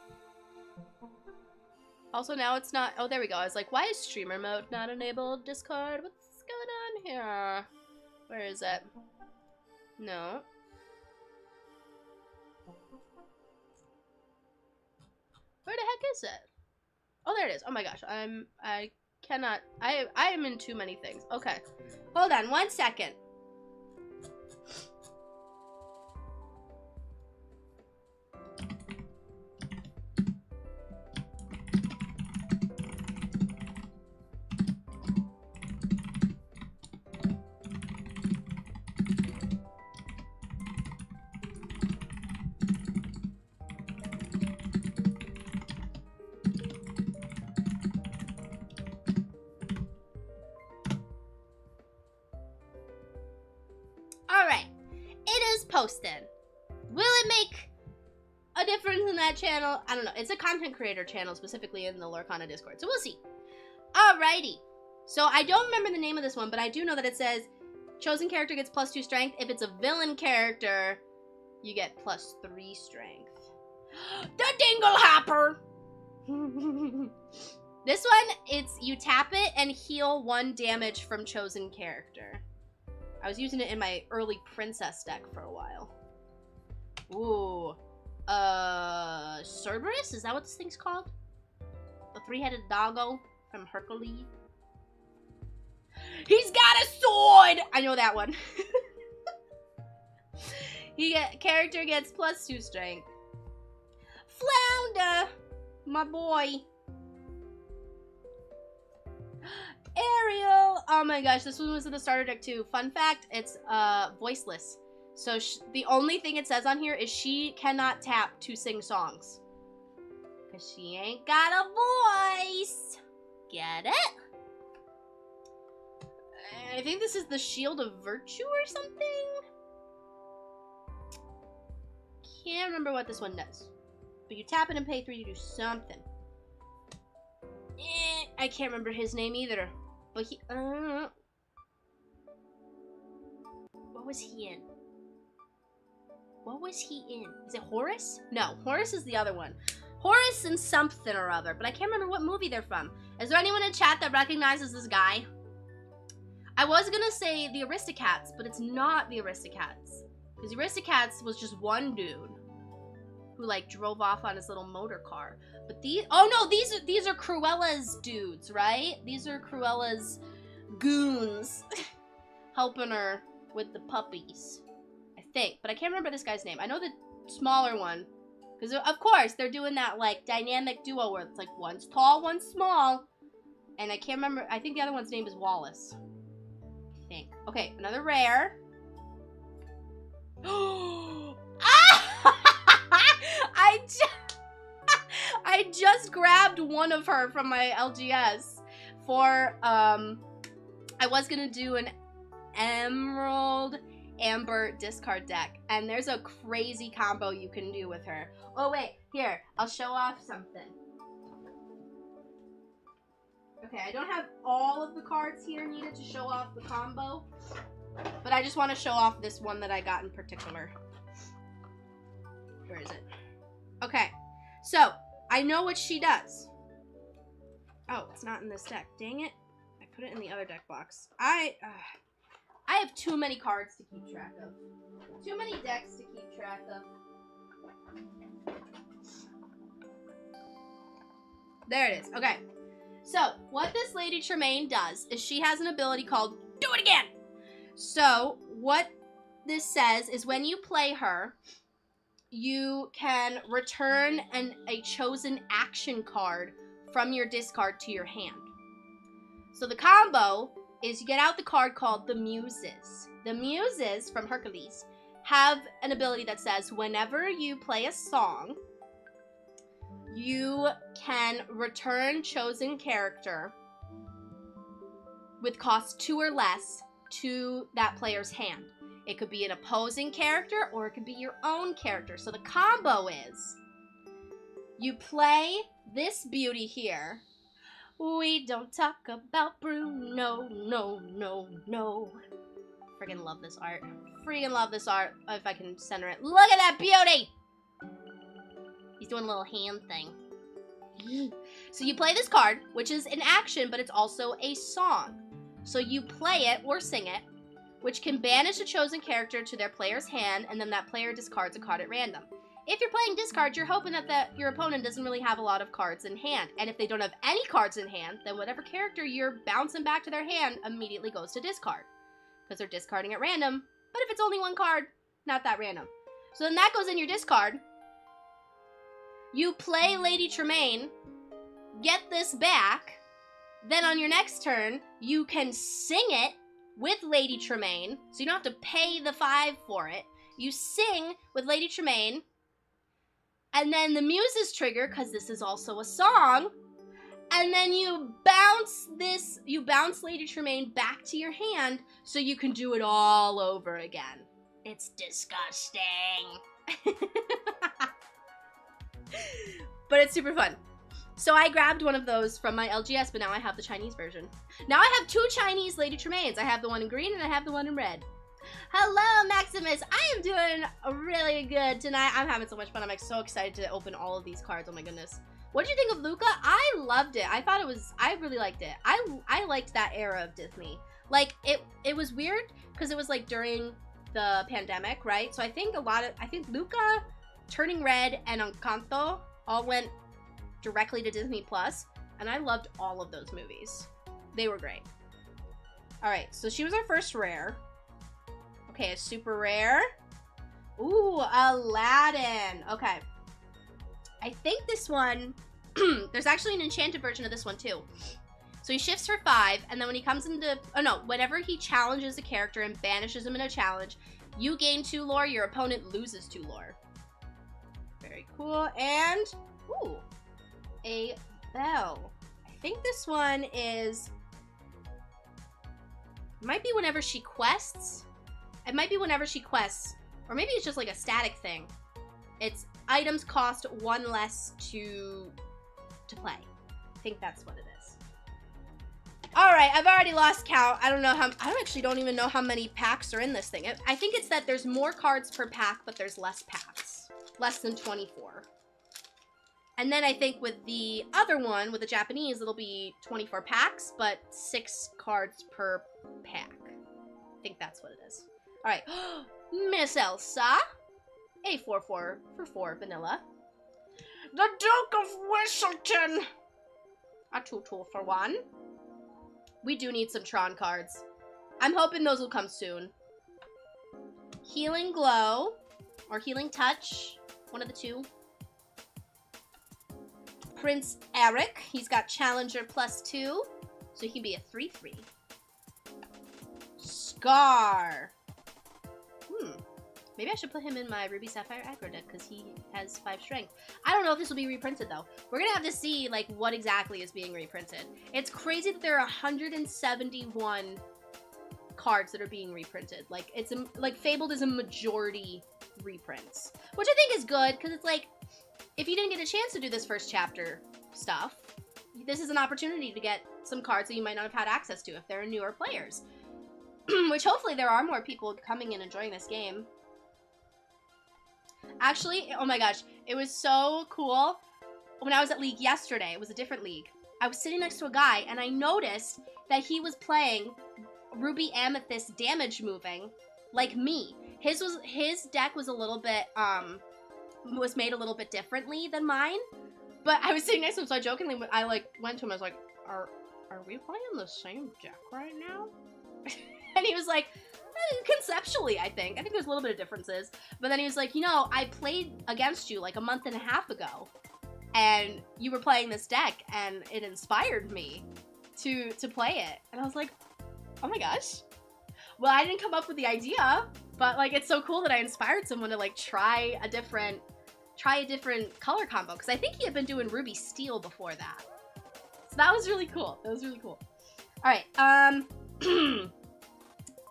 Also, now it's not. Oh, there we go. I was like, why is streamer mode not enabled? Discord, what's going on here? Where is it? No. Where the heck is it? Oh, there it is. Oh my gosh, I cannot. I am in too many things. Okay, hold on 1 second. Posted. Will it make a difference in that channel? I don't know. It's a content creator channel, specifically in the Lorcana Discord, so we'll see. Alrighty. So I don't remember the name of this one, but I do know that it says chosen character gets +2 strength. If it's a villain character, you get +3 strength. The Dingle Hopper! This one, it's you tap it and heal 1 damage from chosen character. I was using it in my early princess deck for a while. Ooh. Cerberus? Is that what this thing's called? The 3-headed doggo from Hercules? He's got a sword! I know that one. Character gets +2 strength. Flounder! My boy. Ariel! Oh my gosh, this one was in the starter deck too. Fun fact, it's voiceless. So the only thing it says on here is she cannot tap to sing songs. Because she ain't got a voice. Get it? I think this is the Shield of Virtue or something? Can't remember what this one does. But you tap it and pay 3 to do something. I can't remember his name either. But he, what was he in? What was he in? Is it Horus? No, Horus is the other one. Horus and something or other, but I can't remember what movie they're from. Is there anyone in chat that recognizes this guy? I was gonna say the Aristocats, but it's not the Aristocats. Because the Aristocats was just one dude who like drove off on his little motor car. But these, oh no, these are Cruella's dudes, right? These are Cruella's goons helping her with the puppies, I think. But I can't remember this guy's name. I know the smaller one, because of course they're doing that like dynamic duo where it's like one's tall, one's small, and I can't remember. I think the other one's name is Wallace. I think. Okay, another rare. I just grabbed one of her from my LGS for, I was gonna do an Emerald Amber discard deck, and there's a crazy combo you can do with her. Oh wait, here, I'll show off something. Okay, I don't have all of the cards here needed to show off the combo, but I just want to show off this one that I got in particular. Where is it? Okay, so I know what she does. Oh, it's not in this deck. Dang it. I put it in the other deck box. I have too many cards to keep track of. Too many decks to keep track of. There it is. Okay. So, what this Lady Tremaine does is she has an ability called Do It Again! So, what this says is when you play her, you can return a chosen action card from your discard to your hand. So the combo is you get out the card called the Muses. The Muses from Hercules have an ability that says whenever you play a song, you can return chosen character with cost 2 or less to that player's hand. It could be an opposing character or it could be your own character. So the combo is you play this beauty here. We don't talk about Bruno, no. Friggin' love this art. Freaking love this art. Oh, if I can center it. Look at that beauty! He's doing a little hand thing. So you play this card, which is an action, but it's also a song. So you play it or sing it, which can banish a chosen character to their player's hand, and then that player discards a card at random. If you're playing discard, you're hoping that your opponent doesn't really have a lot of cards in hand. And if they don't have any cards in hand, then whatever character you're bouncing back to their hand immediately goes to discard. Because they're discarding at random. But if it's only one card, not that random. So then that goes in your discard. You play Lady Tremaine, get this back. Then on your next turn, you can sing it with Lady Tremaine. So you don't have to pay the 5 for it. You sing with Lady Tremaine. And then the Muses trigger, because this is also a song. And then you bounce Lady Tremaine back to your hand so you can do it all over again. It's disgusting. But it's super fun. So I grabbed one of those from my LGS, but now I have the Chinese version. Now I have 2 Chinese Lady Tremaines. I have the one in green and I have the one in red. Hello, Maximus. I am doing really good tonight. I'm having so much fun. I'm like so excited to open all of these cards. Oh my goodness. What did you think of Luca? I loved it. I really liked it. I liked that era of Disney. Like it was weird because it was like during the pandemic, right? So I think Luca, Turning Red, and Encanto all went directly to Disney Plus, and I loved all of those movies. They were great. All right, so she was our first rare. Okay, a super rare. Ooh, Aladdin. Okay. I think this one, there's actually an enchanted version of this one too. So he shifts for 5, and then when he comes into, whenever he challenges a character and banishes him in a challenge, you gain 2 lore, your opponent loses 2 lore. Very cool. And, ooh, a bell. I think this one is, might be whenever she quests. It might be whenever she quests, or maybe it's just like a static thing. It's items cost 1 less to play. I think that's what it is. All right, I've already lost count. I actually don't even know how many packs are in this thing. I think it's that there's more cards per pack, but there's less packs. Less than 24. And then I think with the other one, with the Japanese, it'll be 24 packs, but 6 cards per pack. I think that's what it is. All right, Miss Elsa, a 4/4 for 4 vanilla. The Duke of Whistleton, a 2/2 for 1. We do need some Tron cards. I'm hoping those will come soon. Healing Glow, or Healing Touch, one of the 2. Prince Eric, he's got Challenger +2, so he can be a 3/3. Scar. Maybe I should put him in my Ruby Sapphire aggro deck because he has 5 strength. I don't know if this will be reprinted though. We're gonna have to see like what exactly is being reprinted. It's crazy that there are 171 cards that are being reprinted. Like it's like Fabled is a majority reprints, which I think is good because it's like if you didn't get a chance to do this first chapter stuff, this is an opportunity to get some cards that you might not have had access to if they're newer players. Which hopefully there are more people coming and enjoying this game. Actually, oh my gosh, it was so cool. When I was at League yesterday, it was a different league. I was sitting next to a guy and I noticed that he was playing Ruby Amethyst damage moving like me. His deck was a little bit, was made a little bit differently than mine. But I was sitting next to him, so I jokingly, I like went to him, I was like, are we playing the same deck right now? And he was like, conceptually, I think there's a little bit of differences. But then he was like, you know, I played against you like a month and a half ago, and you were playing this deck, and it inspired me to play it. And I was like, oh my gosh. Well, I didn't come up with the idea, but like it's so cool that I inspired someone to like try a different color combo, because I think he had been doing Ruby Steel before that. So that was really cool. That was really cool. All right.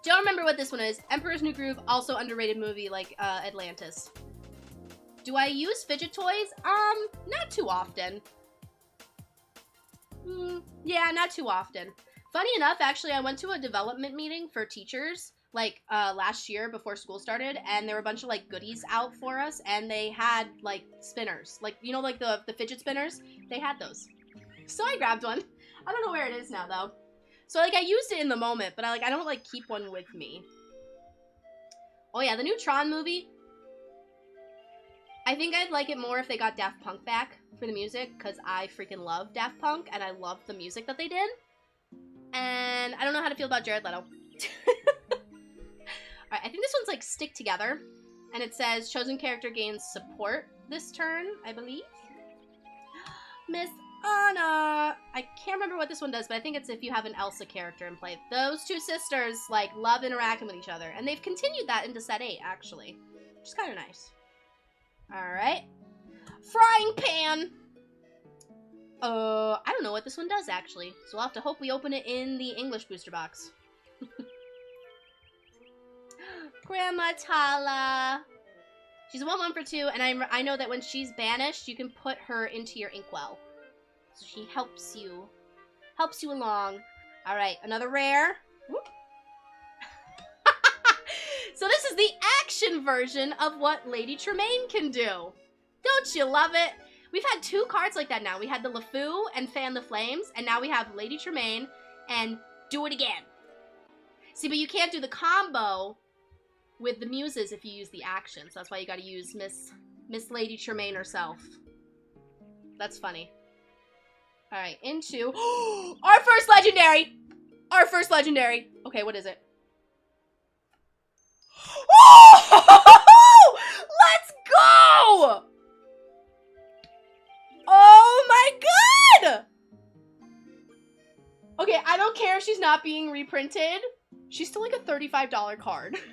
Don't remember what this one is. Emperor's New Groove, also underrated movie like Atlantis. Do I use fidget toys? Not too often. Yeah, not too often. Funny enough, actually, I went to a development meeting for teachers like last year before school started, and there were a bunch of like goodies out for us, and they had like spinners, like you know, like the fidget spinners. They had those, so I grabbed one. I don't know where it is now though. So like I used it in the moment, but I don't like keep one with me. Oh yeah, the new Tron movie. I think I'd like it more if they got Daft Punk back for the music, because I freaking love Daft Punk and I love the music that they did. And I don't know how to feel about Jared Leto. Alright, I think this one's like Stick Together. And it says chosen character gains support this turn, I believe. Miss Anna. I can't remember what this one does, but I think it's if you have an Elsa character in play. Those two sisters like love interacting with each other, and they've continued that into set 8 actually, which is kind of nice. All right, Frying Pan. I don't know what this one does actually, so we'll have to hope we open it in the English booster box. Grandma Tala. She's a 1/1 for 2, and I know that when she's banished, you can put her into your Inkwell. So she helps you along. All right, another rare. So this is the action version of what Lady Tremaine can do. Don't you love it? We've had 2 cards like that now. We had the LeFou and Fan the Flames, and now we have Lady Tremaine and Do It Again. See, but you can't do the combo with the muses if you use the action. So that's why you got to use Miss Lady Tremaine herself. That's funny. All right, into our first legendary. Our first legendary. Okay, what is it? Oh! Let's go! Oh my god! Okay, I don't care if she's not being reprinted. She's still like a $35 card. And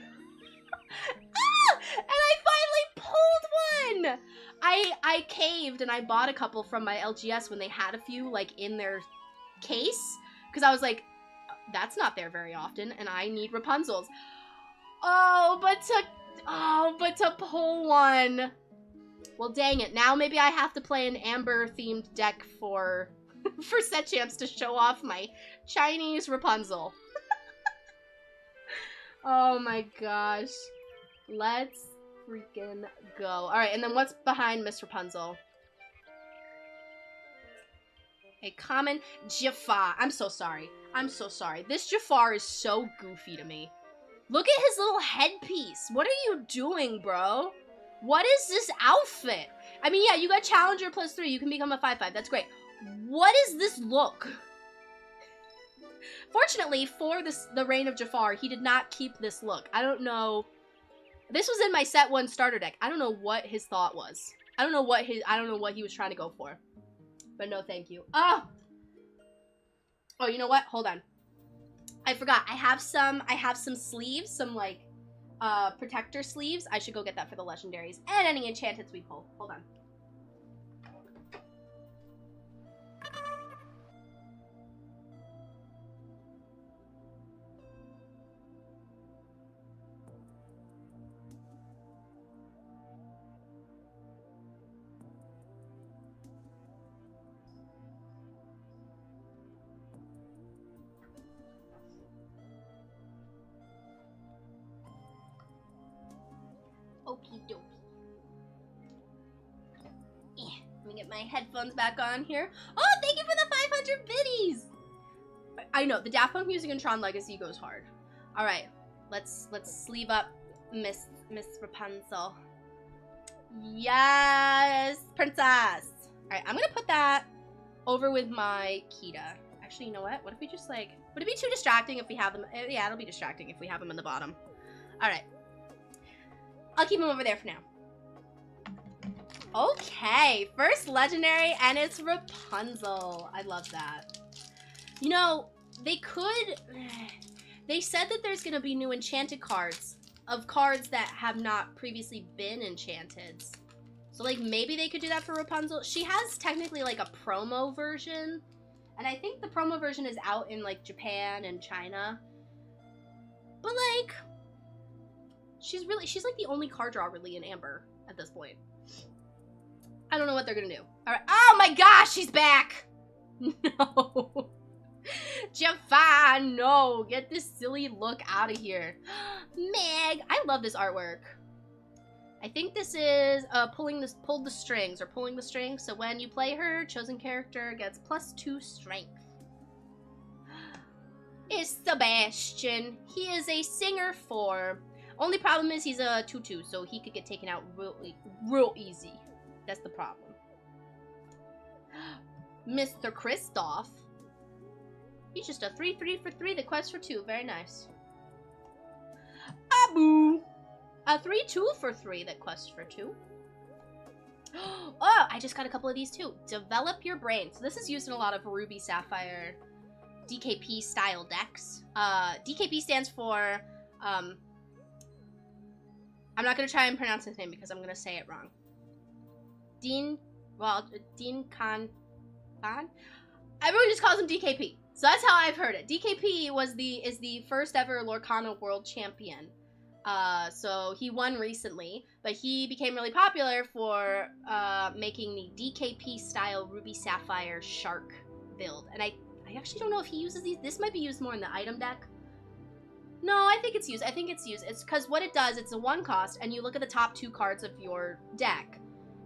I finally pulled one! I caved and I bought a couple from my LGS when they had a few like in their case, because I was like, that's not there very often and I need Rapunzels. Oh, but to pull one. Well, dang it. Now maybe I have to play an Amber themed deck for set champs to show off my Chinese Rapunzel. Oh my gosh. Let's freaking go. All right, and then what's behind Miss Rapunzel? A common Jafar. I'm so sorry. I'm so sorry. This Jafar is so goofy to me. Look at his little headpiece. What are you doing, bro? What is this outfit? I mean, yeah, you got Challenger +3. You can become a 5/5. That's great. What is this look? Fortunately, for the reign of Jafar, he did not keep this look. I don't know. This was in my set 1 starter deck. I don't know what his thought was. I don't know what he was trying to go for. But no, thank you. Oh, you know what? Hold on. I forgot. I have some sleeves, some like protector sleeves. I should go get that for the legendaries. And any enchanteds we pull. Hold on. Okie dokie. Let me get my headphones back on here. Oh, thank you for the 500 biddies! I know, the Daft Punk music in Tron Legacy goes hard. Alright, let's sleeve up Miss Rapunzel. Yes, princess! Alright, I'm gonna put that over with my Kita. Actually, you know what? What if we just like... Would it be too distracting if we have them... Yeah, it'll be distracting if we have them in the bottom. Alright. I'll keep them over there for now. Okay, first legendary, and it's Rapunzel. I love that. You know, they could... They said that there's going to be new enchanted cards of cards that have not previously been enchanted. So, like, maybe they could do that for Rapunzel. She has technically, like, a promo version. And I think the promo version is out in, like, Japan and China. But, like... She's like the only card draw really in Amber at this point. I don't know what they're gonna do. Alright. Oh my gosh, she's back! No. Jafar, no. Get this silly look out of here. Meg, I love this artwork. I think this is pulled the strings or pulling the strings. So when you play her, chosen character gets +2 strength. It's Sebastian. He is a singer for... Only problem is he's a 2/2, so he could get taken out real easy. That's the problem. Mr. Kristoff. He's just a 3/3 for 3 that quests for 2. Very nice. Abu. A 3/2 for 3 that quests for 2. Oh, I just got a couple of these too. Develop your brain. So this is used in a lot of Ruby Sapphire DKP style decks. DKP stands for... I'm not going to try and pronounce his name because I'm going to say it wrong. Dean Khan. Everyone just calls him DKP. So that's how I've heard it. DKP is the first ever Lorcana world champion. So he won recently, but he became really popular for making the DKP style Ruby Sapphire Shark build. And I actually don't know if he uses these. This might be used more in the item deck. No, I think it's used. It's because what it does, it's a 1 cost, and you look at the top 2 cards of your deck,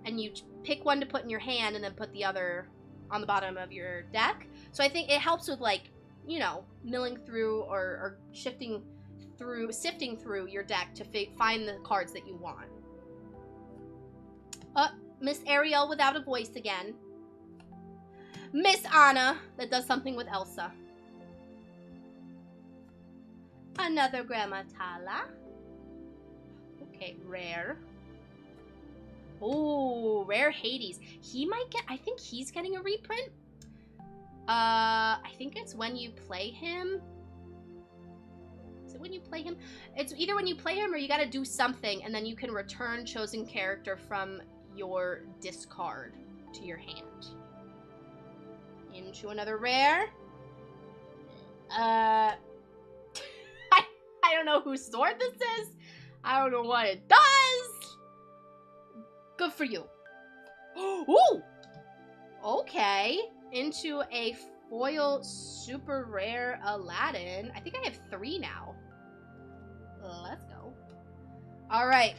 and you pick one to put in your hand, and then put the other on the bottom of your deck. So I think it helps with, like, you know, milling through or sifting through your deck to find the cards that you want. Miss Ariel without a voice again. Miss Anna, that does something with Elsa. Another Grandma Tala. Okay, rare. Oh, rare Hades. He might get... I think he's getting a reprint. I think it's when you play him. Is it when you play him? It's either when you play him or you gotta do something, and then you can return chosen character from your discard to your hand. Into another rare. I don't know whose sword this is. I don't know what it does. Good for you. Ooh! Okay. Into a foil super rare Aladdin. I think I have 3 now. Let's go. Alright.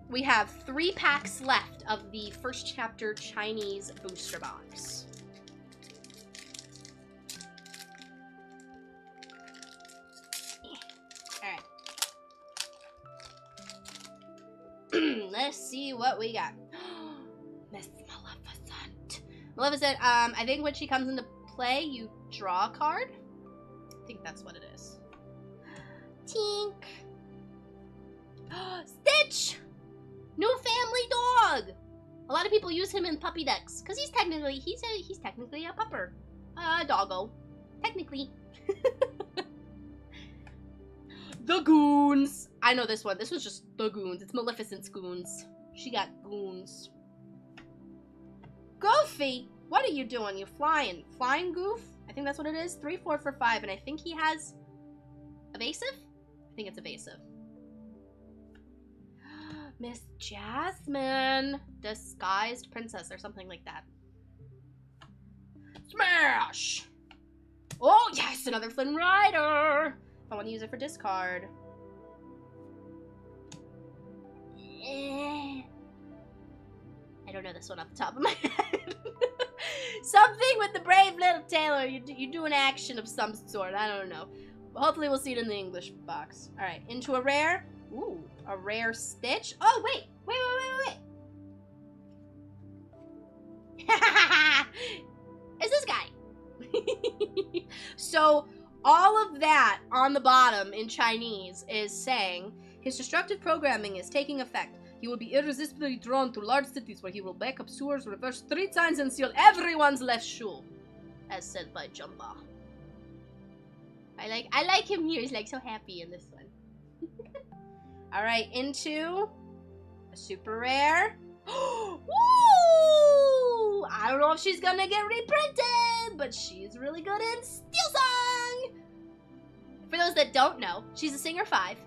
We have 3 packs left of the first chapter Chinese booster box. Let's see what we got. Miss Maleficent. Maleficent, I think when she comes into play, you draw a card. I think that's what it is. Tink. Stitch! New family dog! A lot of people use him in puppy decks, because he's technically a pupper. Doggo. Technically. The Goons. I know this one. This was just the Goons. It's Maleficent's Goons. She got goons. Goofy, what are you doing? You're flying. Flying Goof? I think that's what it is. 3, 4 for 5, and I think he has evasive? I think it's evasive. Miss Jasmine. Disguised princess or something like that. Smash! Oh, yes, another Flynn Rider. I want to use it for discard. I don't know this one off the top of my head. Something with the brave little tailor. You do an action of some sort. I don't know. Hopefully we'll see it in the English box. All right, into a rare. Ooh, a rare Stitch. Oh, wait. It's this guy. So all of that on the bottom in Chinese is saying his destructive programming is taking effect. He will be irresistibly drawn to large cities where he will back up sewers, reverse street signs, and steal everyone's left shoe. As said by Jumba. I like him here. He's like so happy in this one. Alright, into a super rare. Woo! I don't know if she's gonna get reprinted, but she's really good in Steel Song! For those that don't know, she's a singer 5,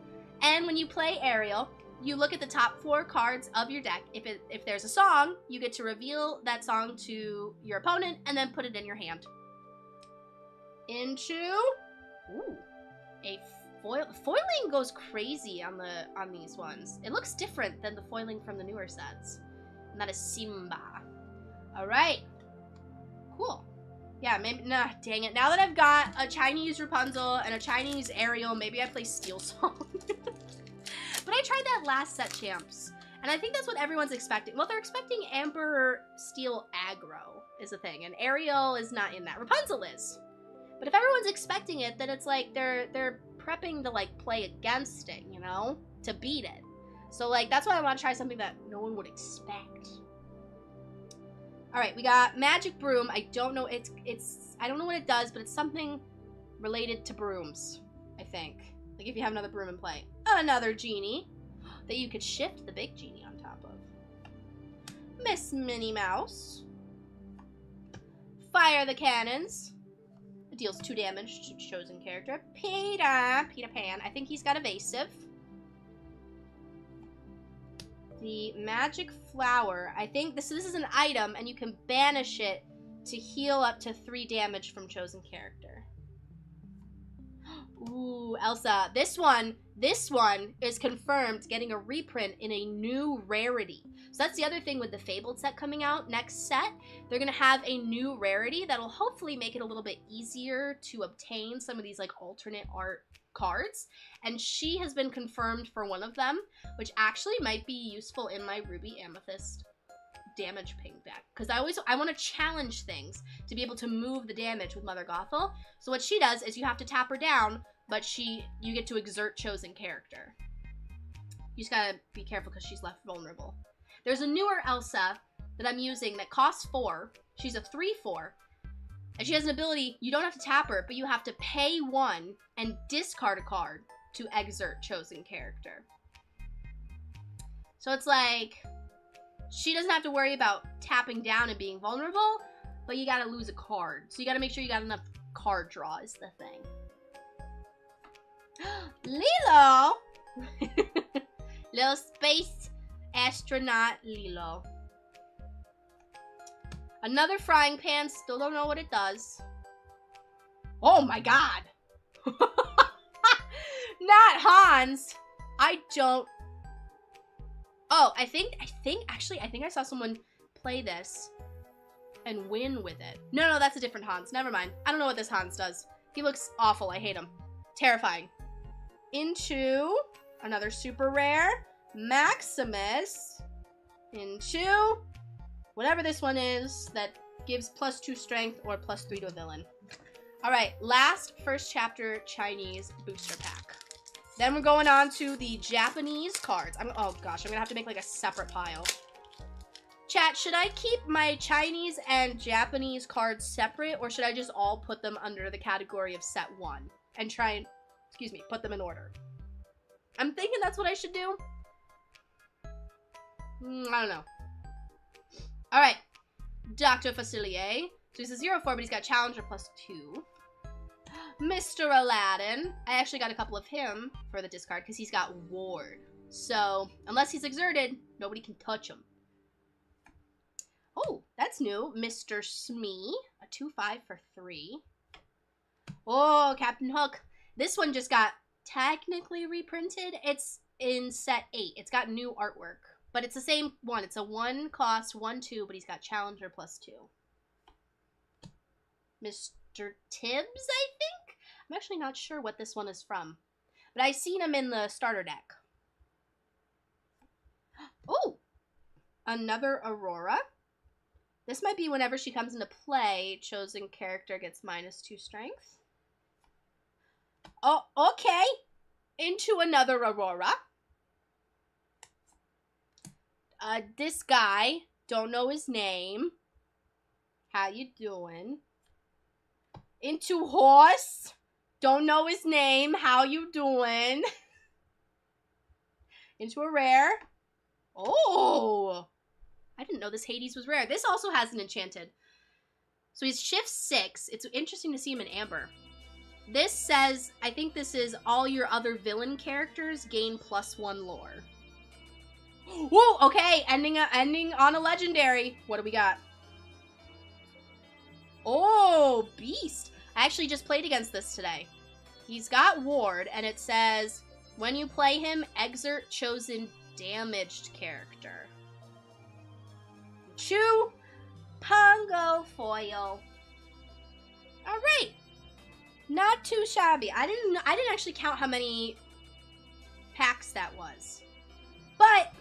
and when you play Ariel, you look at the top 4 cards of your deck. If there's a song, you get to reveal that song to your opponent and then put it in your hand. Into a foil. Foiling goes crazy on these ones. It looks different than the foiling from the newer sets. And that is Simba. All right, cool. Yeah, maybe. Nah, dang it. Now that I've got a Chinese Rapunzel and a Chinese Ariel, maybe I play Steel Song. But I tried that last set, champs, and I think that's what everyone's expecting. Well, they're expecting Amber Steel aggro is a thing, and Ariel is not in that. Rapunzel is. But if everyone's expecting it, then it's like they're prepping to like play against it, you know, to beat it. So like that's why I want to try something that no one would expect. All right, we got Magic Broom. I don't know. I don't know what it does, but it's something related to brooms, I think. Like if you have another broom in play. Another genie that you could shift the big genie on top of. Miss Minnie Mouse. Fire the cannons. It deals 2 damage to chosen character. Peter Pan. I think he's got evasive. The magic flower. I think this is an item and you can banish it to heal up to 3 damage from chosen character. Ooh, Elsa. This one is confirmed getting a reprint in a new rarity. So that's the other thing with the Fabled set coming out next set. They're going to have a new rarity that'll hopefully make it a little bit easier to obtain some of these like alternate art cards. And she has been confirmed for one of them, which actually might be useful in my Ruby Amethyst damage ping deck, because I want to challenge things to be able to move the damage with Mother Gothel. So what she does is you have to tap her down, but you get to exert chosen character. You just gotta be careful because she's left vulnerable. There's a newer Elsa that I'm using that costs 4. She's a 3/4, and she has an ability. You don't have to tap her, but you have to pay 1 and discard a card to exert chosen character. So it's like she doesn't have to worry about tapping down and being vulnerable, but you gotta lose a card. So you gotta make sure you got enough card draw is the thing. Lilo! Little space astronaut Lilo. Another frying pan, still don't know what it does. Oh my god! Not Hans! I don't... Oh, I think I saw someone play this and win with it. No, that's a different Hans. Never mind. I don't know what this Hans does. He looks awful. I hate him. Terrifying. Into another super rare, Maximus. Into whatever this one is that gives +2 strength or +3 to a villain. All right, last first chapter Chinese booster pack. Then we're going on to the Japanese cards. Oh gosh, I'm gonna have to make like a separate pile. Chat, should I keep my Chinese and Japanese cards separate, or should I just all put them under the category of set 1 and try and, put them in order? I'm thinking that's what I should do. I don't know. All right. Dr. Facilier. So he's a 0-4, but he's got Challenger +2. Mr. Aladdin. I actually got a couple of him for the discard because he's got Ward. So, unless he's exerted, nobody can touch him. Oh, that's new. Mr. Smee. A 2-5 for 3. Oh, Captain Hook. This one just got technically reprinted. It's in set 8. It's got new artwork. But it's the same one. It's a 1 cost, 1-2, but he's got Challenger +2. Mr. Tibbs, I think? I'm actually not sure what this one is from. But I've seen him in the starter deck. Oh! Another Aurora. This might be whenever she comes into play, chosen character gets -2 strength. Oh, okay. Into another Aurora. This guy, don't know his name. How you doing? Into Horse. Don't know his name. How you doing? Into a rare. Oh! I didn't know this Hades was rare. This also has an enchanted. So he's shift 6. It's interesting to see him in Amber. This says, I think this is all your other villain characters gain +1 lore. Whoa, okay, ending on a legendary. What do we got? Oh, Beast. I actually just played against this today. He's got Ward, and it says, when you play him, exert chosen damaged character. Chew, Pongo Foil. All right, not too shabby. I didn't actually count how many packs that was, but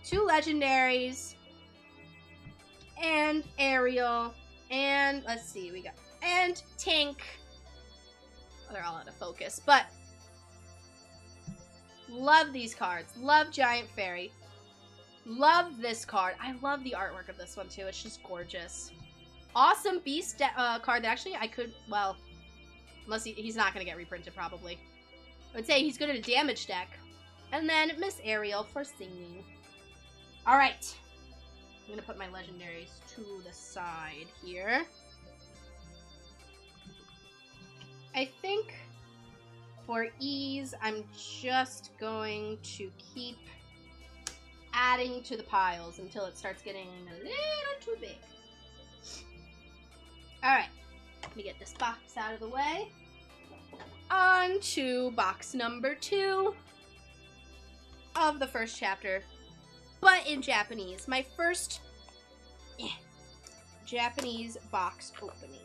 2 legendaries and Ariel and let's see, we got and Tink. Oh, they're all out of focus, but love these cards. Love Giant Fairy. Love this card. I love the artwork of this one too. It's just gorgeous. Awesome Beast card that actually I could, well, unless he's not going to get reprinted probably. I would say he's good at a damage deck. And then Miss Ariel for singing. All right. I'm going to put my legendaries to the side here. I think for ease, I'm just going to keep adding to the piles until it starts getting a little too big. Alright, let me get this box out of the way. On to box number 2 of the first chapter, but in Japanese. My first Japanese box opening.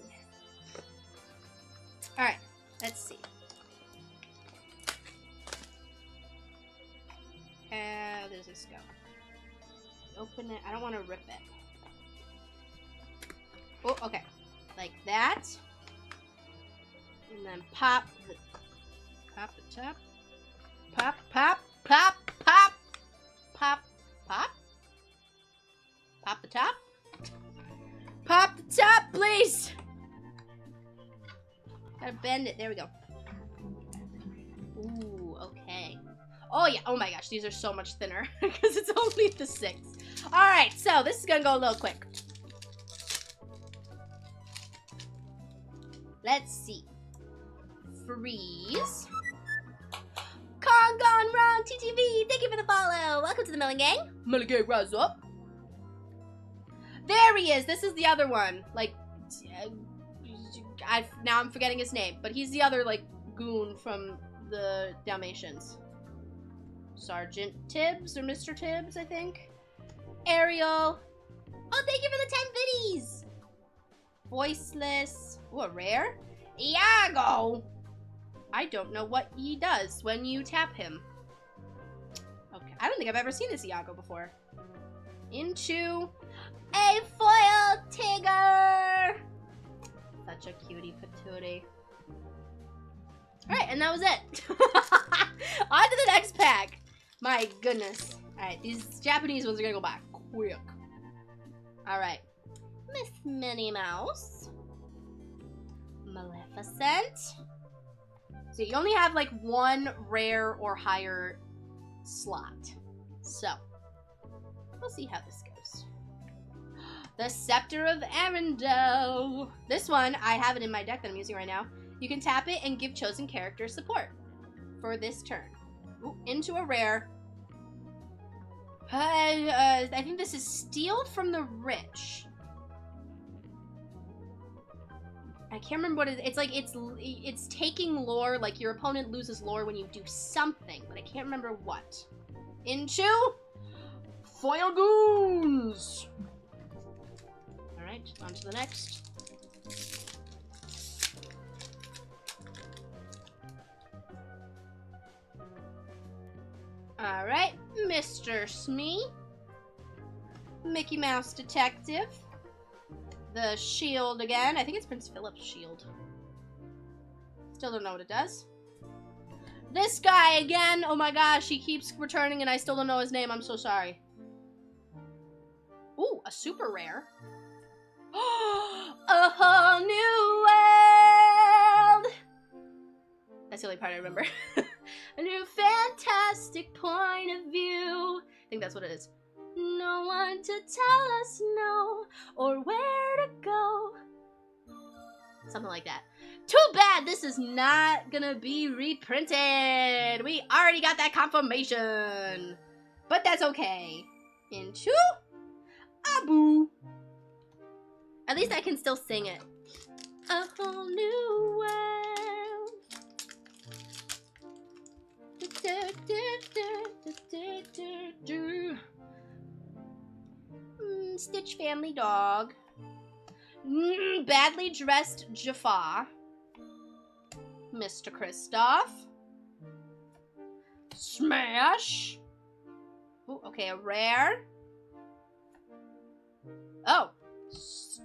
Alright, let's see. How does this go? Open it. I don't want to rip it. Oh, okay. Like that. And then pop the top. Pop, pop, pop, pop. Pop, pop. Pop the top. Pop the top, please. Gotta bend it. There we go. Ooh, okay. Oh, yeah. Oh, my gosh. These are so much thinner because it's only the 6. All right. So this is going to go a little quick. Let's see. Freeze. Kong Gone Wrong TTV. Thank you for the follow. Welcome to the Milling Gang. Milling Gang, rise up. There he is. This is the other one. Like, now I'm forgetting his name. But he's the other, like, goon from the Dalmatians. Sergeant Tibbs or Mr. Tibbs, I think. Ariel. Oh, thank you for the 10 biddies. Voiceless. Oh, a rare. Iago. I don't know what he does when you tap him. Okay, I don't think I've ever seen this Iago before. Into a foil Tigger. Such a cutie patootie. Alright, and that was it. On to the next pack. My goodness. Alright, these Japanese ones are gonna go back quick. Alright. Miss Minnie Mouse. Maleficent. So you only have like one rare or higher slot. So, we'll see how this goes. The Scepter of Arendelle. This one, I have it in my deck that I'm using right now. You can tap it and give chosen character support for this turn. Ooh, into a rare. I think this is Steal from the Rich. I can't remember what it is. It's like, it's taking lore, like your opponent loses lore when you do something, but I can't remember what. Into Foil Goons! Alright, on to the next. Alright, Mr. Smee. Mickey Mouse Detective. The shield again. I think it's Prince Philip's shield. Still don't know what it does. This guy again. Oh my gosh, he keeps returning and I still don't know his name. I'm so sorry. Ooh, a super rare. A whole new world. That's the only part I remember. A new fantastic point of view. I think that's what it is. No one to tell us no or where to go. Something like that. Too bad this is not gonna be reprinted. We already got that confirmation. But that's okay. Into Abu. At least I can still sing it. A whole new world. Stitch family dog. Badly dressed Jafar. Mr. Kristoff. Smash. Ooh, okay, a rare. Oh.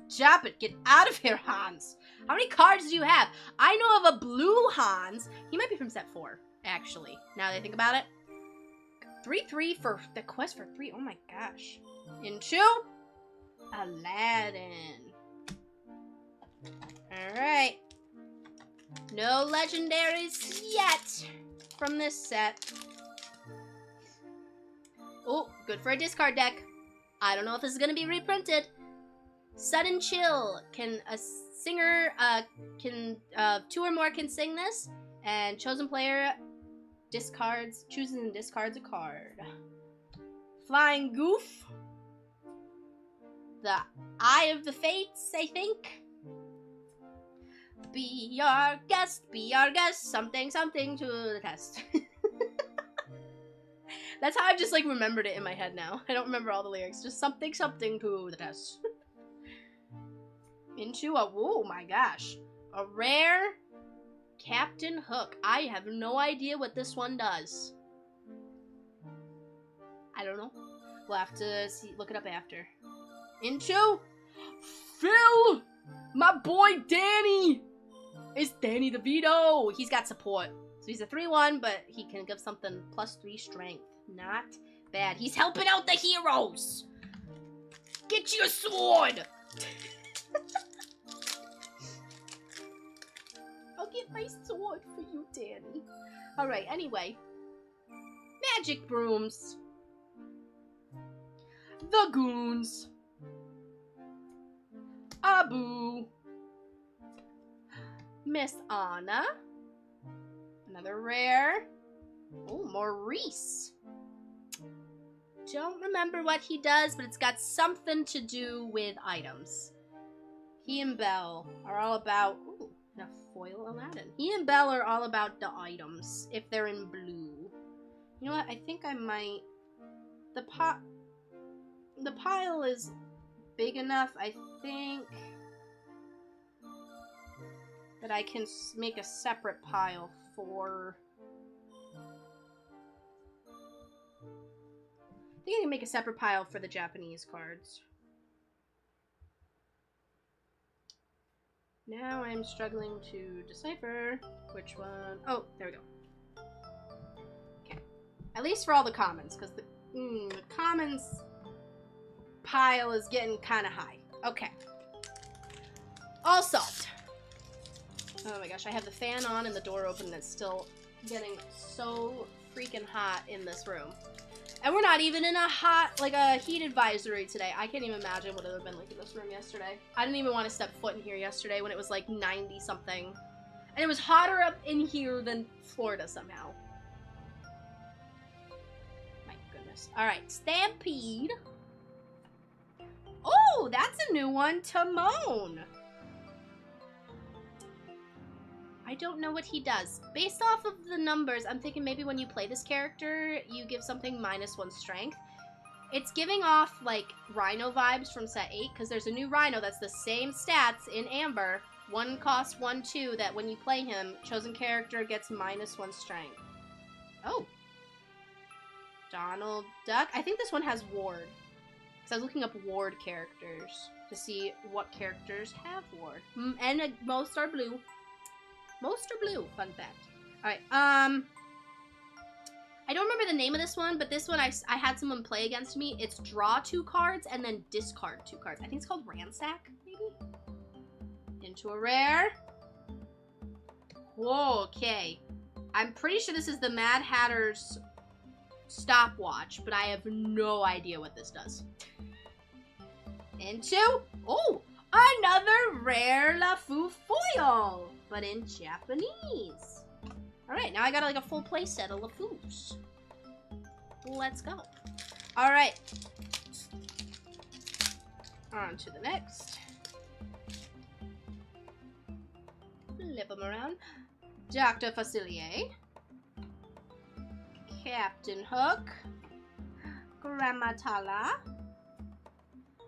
Stop it. Get out of here, Hans. How many cards do you have? I know of a blue Hans. He might be from set 4, actually, now that I think about it. 3/3 for the quest for 3. Oh my gosh. Into Aladdin. Alright. No legendaries yet from this set. Oh, good for a discard deck. I don't know if this is going to be reprinted. Sudden Chill. Can a singer, two or more can sing this, and chosen player chooses and discards a card. Flying Goof. The Eye of the Fates, I think. Be our guest, something to the test. That's how I've just like remembered it in my head now. I don't remember all the lyrics, just something to the test. Into a, oh my gosh, a rare Captain Hook. I have no idea what this one does. I don't know. We'll have to look it up after. Into Phil! My boy Danny! It's Danny DeVito! He's got support. So he's a 3/1, but he can give something +3 strength. Not bad. He's helping out the heroes! Get your sword! I'll get my sword for you, Danny. Alright, anyway. Magic Brooms. The Goons. Abu. Miss Anna. Another rare. Oh, Maurice. Don't remember what he does, but it's got something to do with items. He and Belle are all about... Ooh, a foil Aladdin. He and Belle are all about the items, if they're in blue. You know what? I think I might... The pile is big enough, I think, that I can make a separate pile for... I think I can make a separate pile for the Japanese cards. Now I'm struggling to decipher which one. Oh, there we go. Okay. At least for all the commons, because the commons pile is getting kind of high. Okay. All solved. Oh my gosh, I have the fan on and the door open and it's still getting so freaking hot in this room. And we're not even in a heat advisory today. I can't even imagine what it would have been like in this room yesterday. I didn't even want to step foot in here yesterday when it was like 90 something. And it was hotter up in here than Florida somehow. My goodness. Alright, Stampede. Oh, that's a new one. Timon. I don't know what he does. Based off of the numbers, I'm thinking maybe when you play this character, you give something -1 strength. It's giving off, like, Rhino vibes from set 8, because there's a new Rhino that's the same stats in Amber. 1 cost, 1, 2, that when you play him, chosen character gets -1 strength. Oh. Donald Duck. I think this one has Ward. Because I was looking up Ward characters to see what characters have Ward. And most are blue. Most are blue, fun fact. Alright, I don't remember the name of this one, but this one I had someone play against me. It's draw 2 cards and then discard 2 cards. I think it's called Ransack, maybe? Into a rare. Whoa, okay. I'm pretty sure this is the Mad Hatter's stopwatch, but I have no idea what this does. Into, oh, another rare LeFou foil, but in Japanese. Alright, now I got like a full play set of LeFous. Let's go. Alright. On to the next. Flip them around. Dr. Facilier. Captain Hook. Grammatala.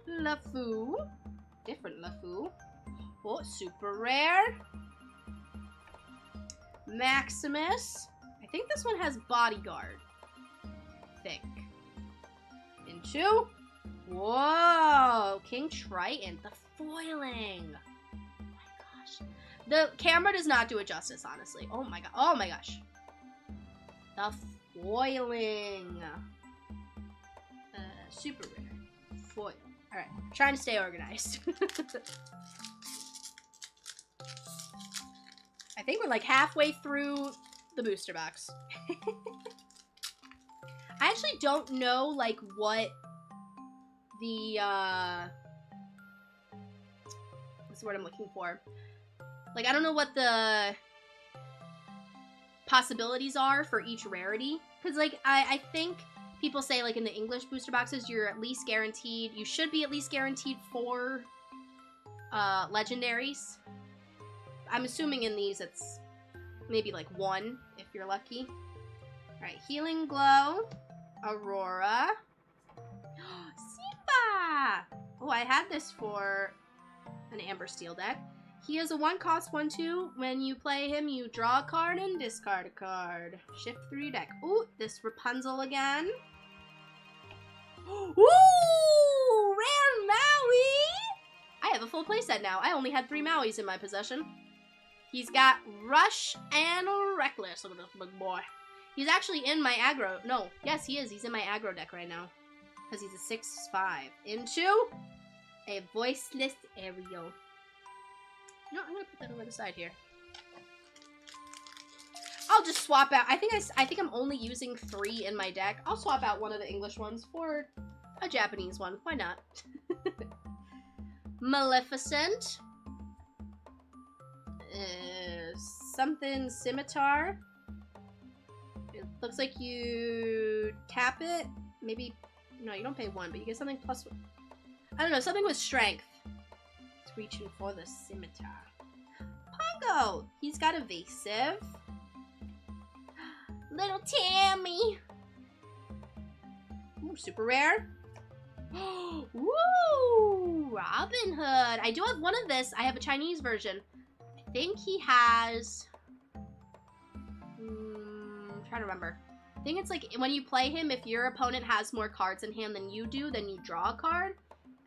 LeFou. Different LeFou. Oh, super rare. Maximus. I think this one has Bodyguard. Thick. Into. Whoa. King Triton. The foiling. Oh my gosh. The camera does not do it justice, honestly. Oh my god. Oh my gosh. The foiling. Super rare. Foil. Alright. Trying to stay organized. I think we're like halfway through the booster box. I actually don't know like what the what's the word I'm looking for? Like I don't know what the possibilities are for each rarity. Cause like I think people say like in the English booster boxes you're at least guaranteed, you should be at least guaranteed 4 legendaries. I'm assuming in these it's maybe like 1 if you're lucky. Alright, Healing Glow, Aurora, Simba! Oh, I had this for an Amber Steel deck. He is a 1 cost 1, 2. When you play him, you draw a card and discard a card. Shift through your deck. Ooh, this Rapunzel again. Ooh, rare Maui! I have a full playset now. I only had 3 Mauis in my possession. He's got Rush and Reckless. Look at this big boy. He's actually in my aggro. No, yes, he is. He's in my aggro deck right now. Because he's a 6/5. Into a Voiceless Ariel. You know, I'm going to put that over the side here. I'll just swap out. I think I'm only using 3 in my deck. I'll swap out one of the English ones for a Japanese one. Why not? Maleficent. Something Scimitar. It looks like you tap it. Maybe, no, you don't pay 1, but you get something plus 1. I don't know, something with strength. It's reaching for the Scimitar. Pongo! He's got Evasive. Little Tammy! Ooh, super rare. Woo! Robin Hood. I do have one of this. I have a Chinese version. I think he has... I'm trying to remember. I think it's like when you play him, if your opponent has more cards in hand than you do, then you draw a card.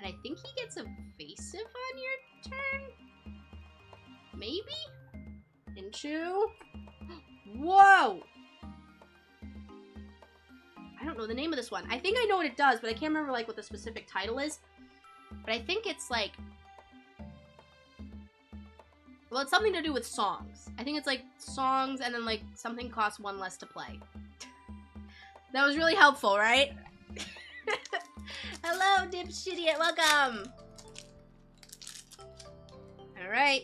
And I think he gets Evasive on your turn? Maybe? Into... Whoa! I don't know the name of this one. I think I know what it does, but I can't remember like what the specific title is. But I think it's like Well, it's something to do with songs. I think it's like songs and then like something costs 1 less to play. That was really helpful, right? Hello, dipshitiot, welcome. All right.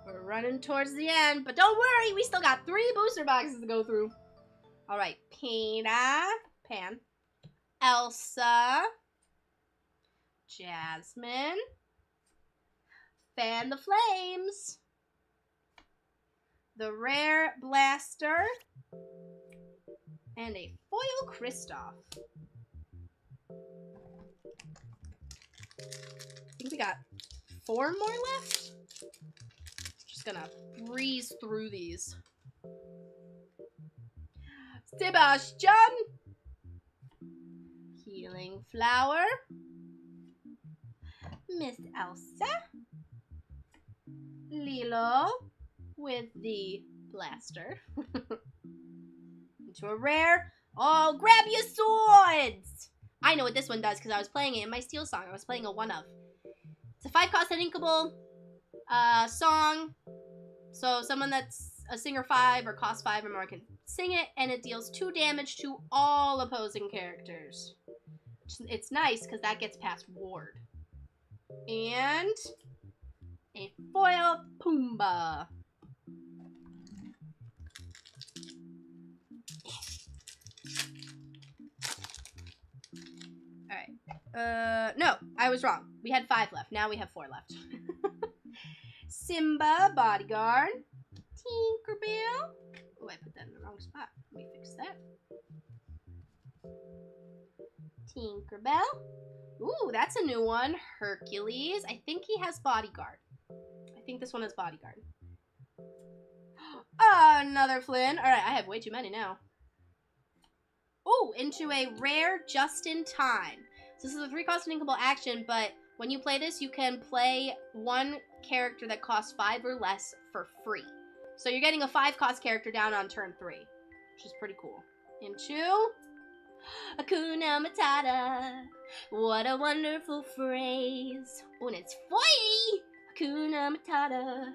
We're running towards the end, but don't worry, we still got 3 booster boxes to go through. All right, Pan, Elsa, Jasmine, Fan the Flames, the Rare Blaster, and a Foil Kristoff. I think we got 4 more left. Just gonna breeze through these. Sebastian, Healing Flower, Miss Elsa, Lilo with the blaster. Into a rare. Oh, grab your swords! I know what this one does because I was playing it in my Steel song. I was playing a 1-of. It's a 5-cost uninkable song. So someone that's a singer 5 or cost 5 or more can sing it, and it deals 2 damage to all opposing characters. It's nice because that gets past ward. And a foil Pumbaa. Alright. No, I was wrong. We had 5 left. Now we have 4 left. Simba, Bodyguard. Tinkerbell. Oh, I put that in the wrong spot. Let me fix that. Tinkerbell. Ooh, that's a new one. Hercules. I think he has Bodyguard. I think this one is Bodyguard. Another Flynn. Alright, I have way too many now. Ooh, into a rare just in time. So this is a 3-cost uninkable action, but when you play this, you can play 1 character that costs 5 or less for free. So you're getting a 5-cost character down on turn 3, which is pretty cool. Into Hakuna Matata. What a wonderful phrase. Oh, and it's foily. Hakuna Matata.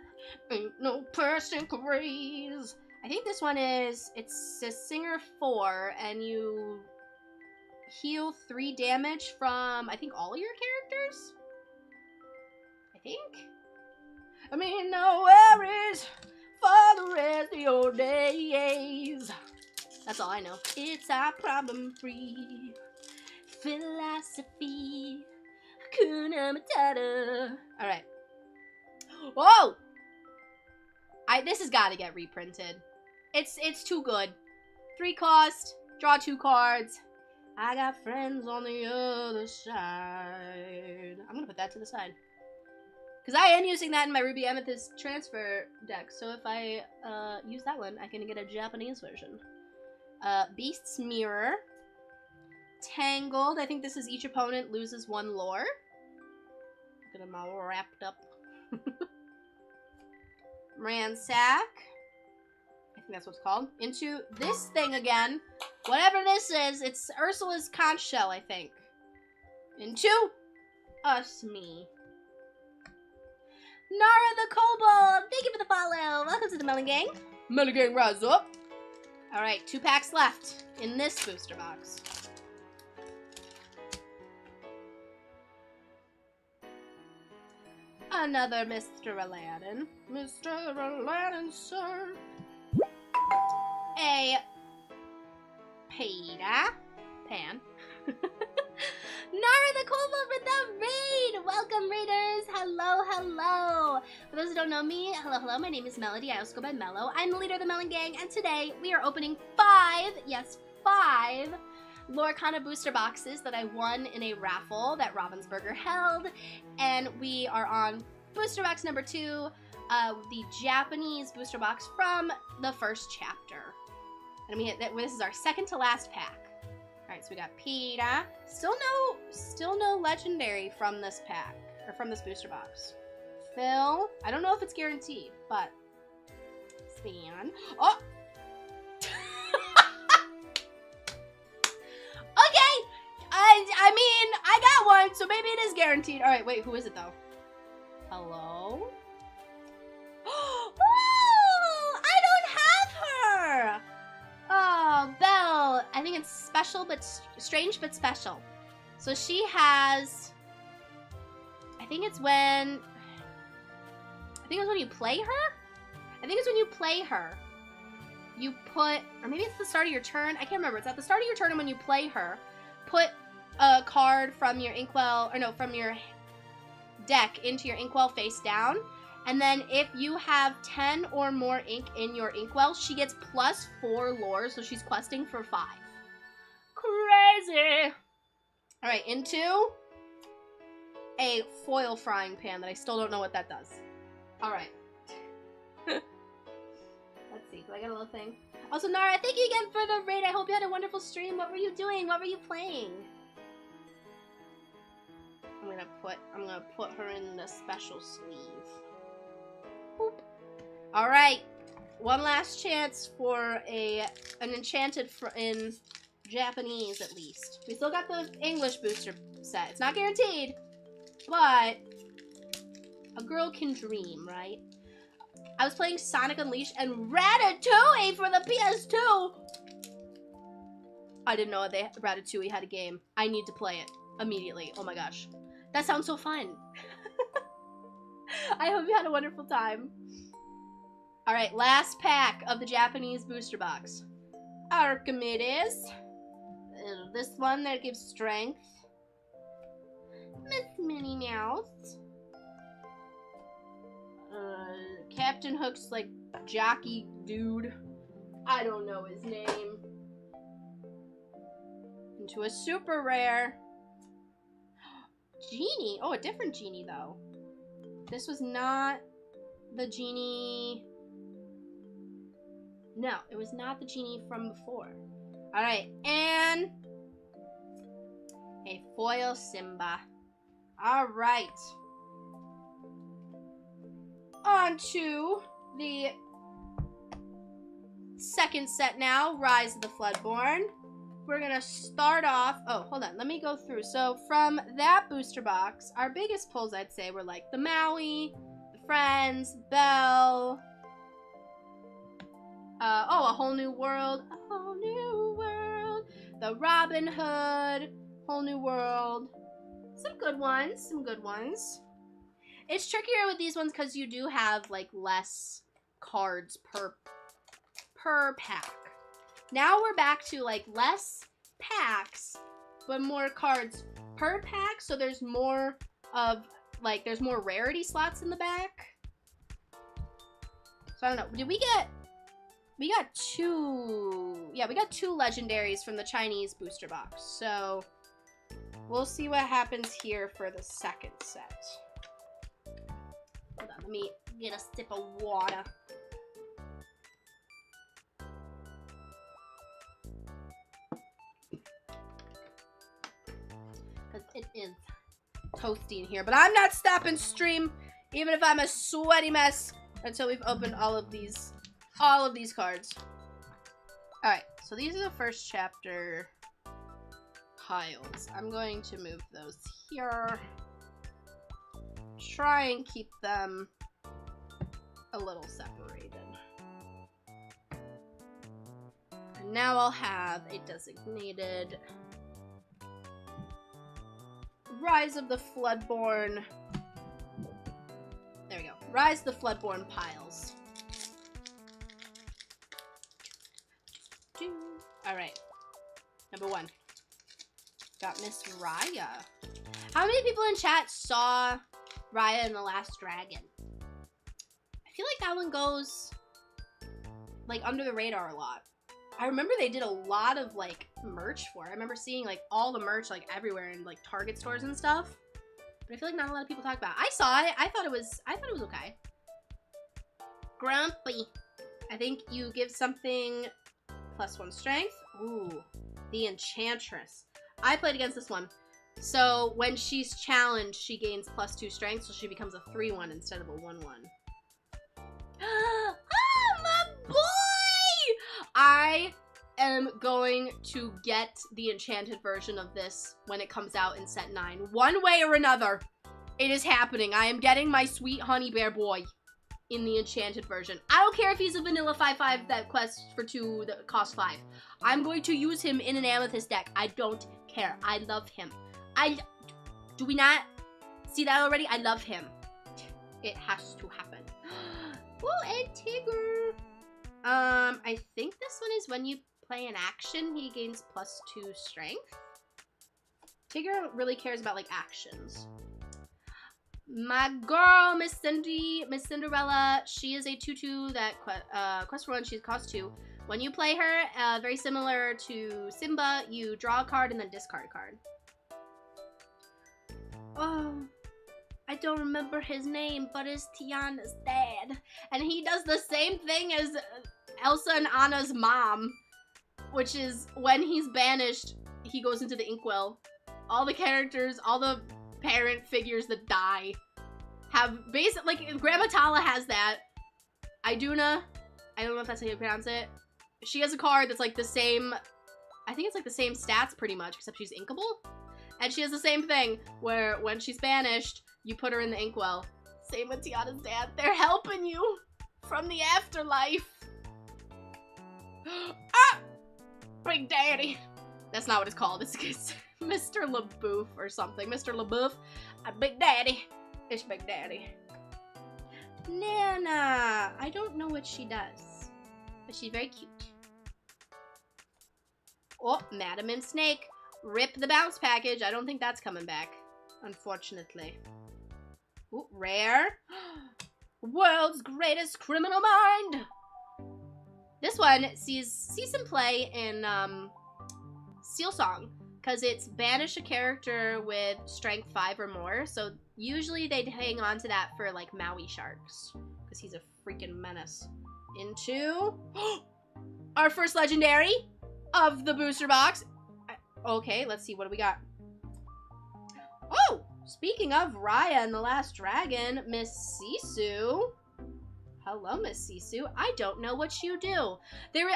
Ain't no person craze. I think this one is, it's a singer 4, and you heal 3 damage from, I think, all your characters? I think? I mean, no worries for the rest of your days. That's all I know. It's our problem-free philosophy. Hakuna Matata. Alright. Whoa! This has got to get reprinted. It's too good. 3 cost, draw 2 cards. I got friends on the other side. I'm gonna put that to the side. Because I am using that in my Ruby Amethyst transfer deck, so if I use that one, I can get a Japanese version. Beast's Mirror. Tangled. I think this is each opponent loses 1 lore. Get them all wrapped up. Ransack. I think that's what it's called. Into this thing again. Whatever this is, it's Ursula's conch shell, I think. Into me. Nara the Kobold, thank you for the follow. Welcome to the Melon Gang. Melon Gang, rise up. Alright, 2 packs left in this booster box. Another Mr. Aladdin. Mr. Aladdin, sir. A Pan. Nara the Kobold with the raid! Welcome, raiders! Hello, hello! For those who don't know me, hello, my name is Melody. I also go by Mello. I'm the leader of the Melon Gang, and today we are opening 5, yes, 5 Lorcana booster boxes that I won in a raffle that Ravensburger held, and we are on booster box number 2, the Japanese booster box from the first chapter. And this is our second to last pack. Alright, so we got Peeta. Still no legendary from this pack, or from this booster box. Phil. I don't know if it's guaranteed, but Stan. Oh! Okay! I mean, I got one, so maybe it is guaranteed. Alright, wait, who is it though? Hello? special but strange but special. So she has, I think it's when you play her? I think it's when you play her. You put, or maybe it's the start of your turn. I can't remember. It's at the start of your turn, and when you play her, put a card from your inkwell, or no, from your deck into your inkwell face down. And then if you have 10 or more ink in your inkwell, she gets +4 lore, so she's questing for 5. Crazy! Alright, into a foil frying pan that I still don't know what that does. Alright. Let's see, do I get a little thing? Also, Nara, thank you again for the raid. I hope you had a wonderful stream. What were you doing? What were you playing? I'm gonna put her in the special sleeve. Boop. Alright. One last chance for an enchanted in Japanese, at least. We still got the English booster set. It's not guaranteed, but a girl can dream, right? I was playing Sonic Unleashed and Ratatouille for the PS2! I didn't know Ratatouille had a game. I need to play it immediately. Oh my gosh. That sounds so fun. I hope you had a wonderful time. Alright, last pack of the Japanese booster box. Archimedes. This one that gives strength. Miss Minnie Mouse. Captain Hook's like jockey dude. I don't know his name. Into a super rare. Genie. Oh, a different genie though. This was not the genie. No, it was not the genie from before. Alright, and a foil Simba. Alright. On to the second set now, Rise of the Floodborn. We're gonna start off, oh, hold on, let me go through. So from that booster box, our biggest pulls, I'd say, were like the Maui, the Friends, Belle, a Whole New World, the Robin Hood, Whole New World. Some good ones. It's trickier with these ones because you do have like less cards per pack. Now we're back to like less packs, but more cards per pack. So there's more of like, there's more rarity slots in the back. So I don't know. We got two legendaries from the Chinese booster box. So we'll see what happens here for the second set. Hold on, let me get a sip of water. Because it is toasty in here. But I'm not stopping stream, even if I'm a sweaty mess, until we've opened all of these cards. Alright, so these are the first chapter piles. I'm going to move those here. Try and keep them a little separated. And now I'll have a designated Rise of the Floodborn. There we go. Rise of the Floodborn piles. Alright. Number 1. Got Miss Raya. How many people in chat saw Raya and the Last Dragon? I feel like that one goes like under the radar a lot. I remember they did a lot of like merch for it. I remember seeing like all the merch like everywhere in like Target stores and stuff. But I feel like not a lot of people talk about it. I saw it. I thought it was okay. Grumpy. I think you give something +1 strength. Ooh, the Enchantress. I played against this one. So when she's challenged, she gains +2 strength, so she becomes a 3/1 instead of a 1/1. Oh, my boy! I am going to get the enchanted version of this when it comes out in set 9. One way or another, it is happening. I am getting my sweet honey bear boy. in the enchanted version. I don't care if he's a vanilla 5/5 that quests for 2 that cost 5. I'm going to use him in an amethyst deck. I don't care. I love him. Do we not see that already? I love him. It has to happen. Oh, and Tigger. I think this one is when you play an action, he gains +2 strength. Tigger really cares about, like, actions. My girl, Miss Cinderella, she is a 2/2 that quest for 1, she costs 2. When you play her, very similar to Simba, you draw a card and then discard a card. Oh, I don't remember his name, but it's Tiana's dad. And he does the same thing as Elsa and Anna's mom, which is when he's banished, he goes into the inkwell. All the characters, all the parent figures that die have like Grandma Tala has that. Iduna, I don't know if that's how you pronounce it. She has a card that's like the same, I think it's like the same stats pretty much, except she's inkable. And she has the same thing, where when she's banished, you put her in the inkwell. Same with Tiana's dad. They're helping you from the afterlife. Ah! Big Daddy. That's not what it's called. It's Mr. LaBouffe or something. Mr. LaBouffe. Big Daddy. It's Big Daddy. Nana. I don't know what she does, but she's very cute. Oh, Madam and Snake. Rip the bounce package. I don't think that's coming back, unfortunately. Ooh, rare. World's greatest criminal mind. This one sees some play in Seal Song, because it's banish a character with strength 5 or more. So usually they'd hang on to that for like Maui Sharks, because he's a freaking menace. Into our first legendary of the booster box. Okay, let's see, what do we got? Oh, speaking of Raya and the Last Dragon, Miss Sisu. Hello, Miss Sisu. I don't know what you do.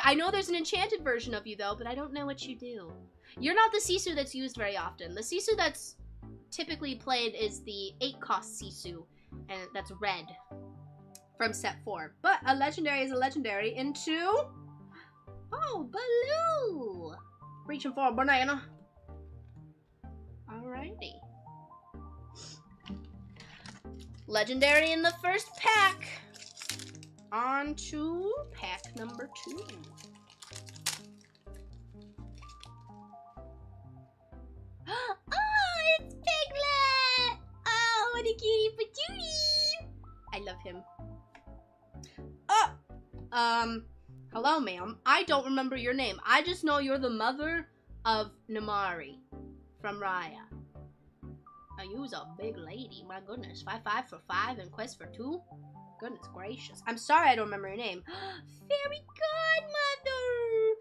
I know there's an enchanted version of you, though, but I don't know what you do. You're not the Sisu that's used very often. The Sisu that's typically played is the 8-cost Sisu, and that's red from set 4. But a legendary is a legendary into... Oh, Baloo! Reaching for a banana. Alrighty. Legendary in the first pack. On to pack number 2. Oh, it's Piglet! Oh, what a cutie patootie! I love him. Oh! Hello, ma'am. I don't remember your name. I just know you're the mother of Namari from Raya. Now, you's a big lady. My goodness. 5/5 for 5 and quest for 2? Goodness gracious. I'm sorry I don't remember your name. Fairy Godmother!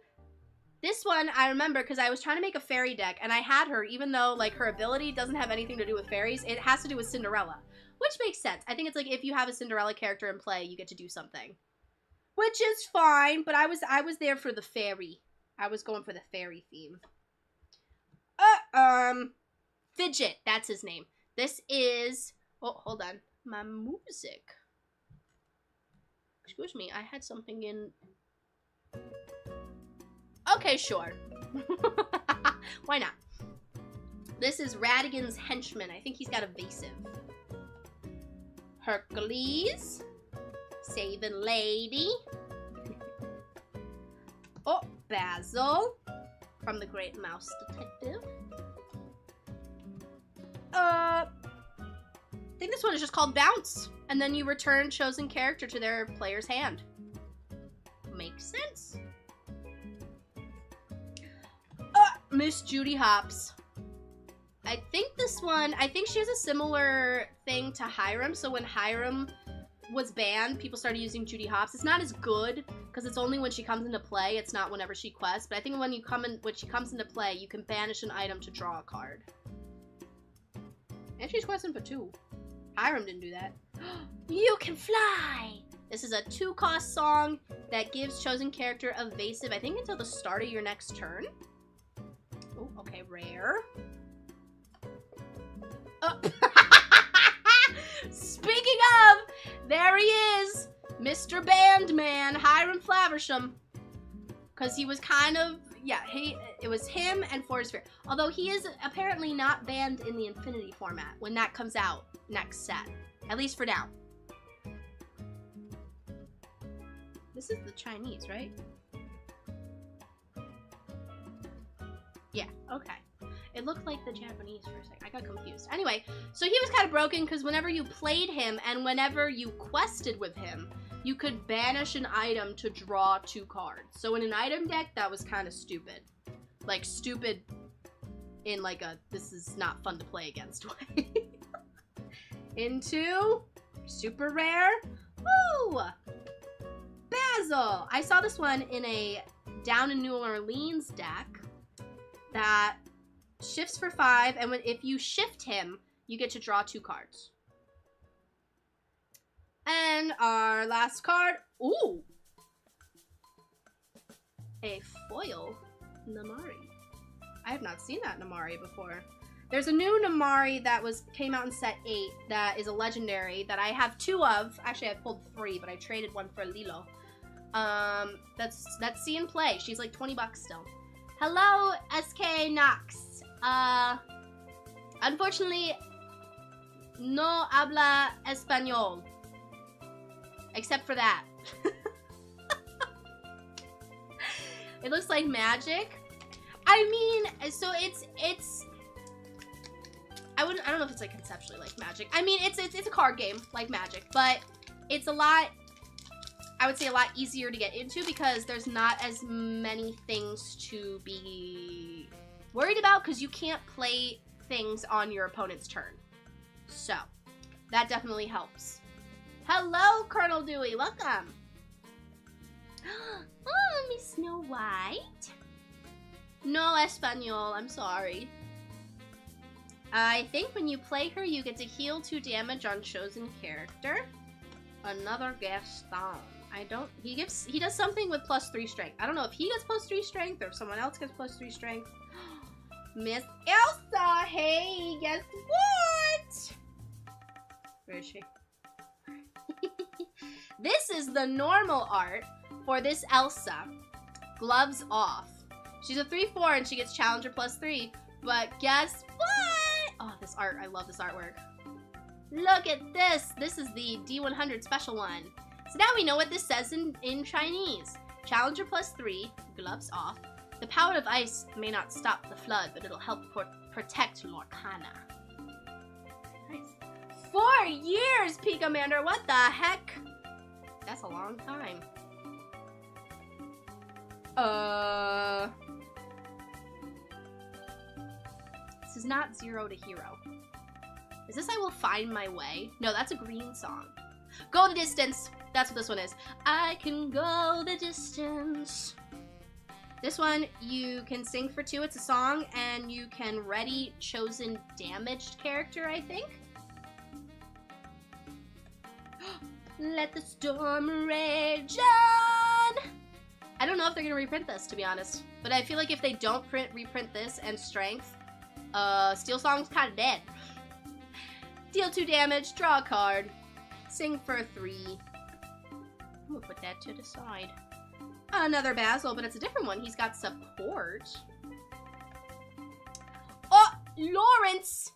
This one I remember because I was trying to make a fairy deck, and I had her, even though like her ability doesn't have anything to do with fairies. It has to do with Cinderella, which makes sense. I think it's like if you have a Cinderella character in play, you get to do something. Which is fine, but I was there for the fairy. I was going for the fairy theme. Fidget, that's his name. This is, oh, hold on. My music. Excuse me, I had something in. Okay, sure. Why not? This is Radigan's henchman. I think he's got evasive. Hercules. Saving Lady. Oh, Basil from the Great Mouse Detective. I think this one is just called Bounce, and then you return chosen character to their player's hand. Makes sense. Miss Judy Hopps. I think she has a similar thing to Hiram, so when Hiram was banned, people started using Judy Hopps. It's not as good because it's only when she comes into play. It's not whenever she quests. But I think when she comes into play, you can banish an item to draw a card. And she's questing for 2. Hiram didn't do that. You can fly! This is a 2-cost song that gives chosen character evasive, I think until the start of your next turn. Oh, okay, rare. Oh. Speaking of, there he is! Mr. Bandman, Hiram Flaversham. Because he was kind of, yeah, it was him and Forest Fear. Although he is apparently not banned in the Infinity format when that comes out next set. At least for now. This is the Chinese, right? Yeah, okay. It looked like the Japanese for a second. I got confused. Anyway, so he was kind of broken because whenever you played him and whenever you quested with him, you could banish an item to draw 2 cards. So in an item deck, that was kind of stupid. Like, stupid in like a, this is not fun to play against way. Into super rare. Woo! Basil! I saw this one in a Down in New Orleans deck that shifts for 5, and if you shift him, you get to draw 2 cards. And our last card, ooh! A foil Namari. I have not seen that Namari before. There's a new Namari that came out in set 8 that is a legendary that I have 2 of. Actually, I pulled 3, but I traded one for Lilo. That's see and play. She's like 20 bucks still. Hello, SK Nox. Unfortunately, no habla español. Except for that. It looks like magic. I mean, so it's I don't know if it's like conceptually like magic. I mean, it's a card game like Magic, but it's a lot, I would say a lot easier to get into because there's not as many things to be worried about because you can't play things on your opponent's turn. So, that definitely helps. Hello, Colonel Dewey, welcome. Oh, Miss Snow White. No Espanol, I'm sorry. I think when you play her, you get to heal 2 damage on chosen character. Another Gaston. He does something with +3 strength. I don't know if he gets +3 strength or if someone else gets +3 strength. Miss Elsa, hey, guess what? Where is she? This is the normal art for this Elsa. Gloves off. She's a 3/4 and she gets Challenger +3. But guess what? Oh, this art. I love this artwork. Look at this. This is the D100 special one. So now we know what this says in Chinese. Challenger +3, gloves off. The power of ice may not stop the flood, but it'll help protect Lorcana. Nice. 4 years, Peakamancer. What the heck? That's a long time. This is not 0 to hero. Is this I Will Find My Way? No, that's a green song. Go the distance. That's what this one is. I can go the distance. This one, you can sing for 2. It's a song, and you can ready chosen damaged character, I think. Let the storm rage on. I don't know if they're gonna reprint this, to be honest. But I feel like if they don't reprint this and strength, Steel Song's kind of dead. Deal 2 damage, draw a card, sing for 3. I'm gonna put that to the side. Another Basil, but it's a different one. He's got support. Oh, Lawrence!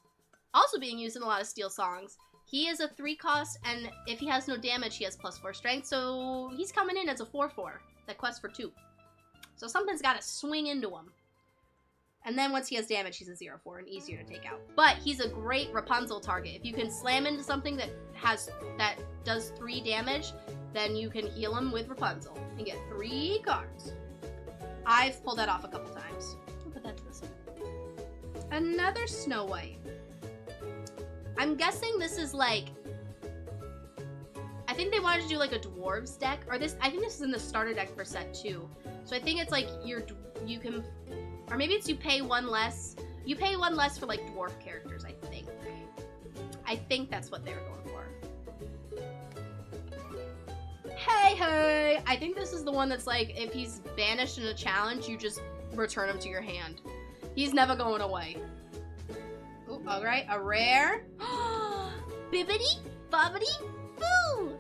Also being used in a lot of Steel Songs. He is a 3 cost, and if he has no damage, he has +4 strength, so he's coming in as a 4/4 that quests for 2. So something's gotta swing into him. And then once he has damage, he's a 0/4 and easier to take out. But he's a great Rapunzel target. If you can slam into something that does 3 damage, then you can heal him with Rapunzel and get 3 cards. I've pulled that off a couple times. I'll put that to the side. Another Snow White. I'm guessing this is like, I think they wanted to do like a dwarves deck, or this. I think this is in the starter deck for set 2. So I think it's like you can, or maybe it's you pay 1 less. You pay 1 less for like dwarf characters. I think. I think that's what they were going for. Hey. I think this is the one that's like if he's banished in a challenge, you just return him to your hand. He's never going away. Ooh, alright, a rare. Bibbidi bobbidi boo!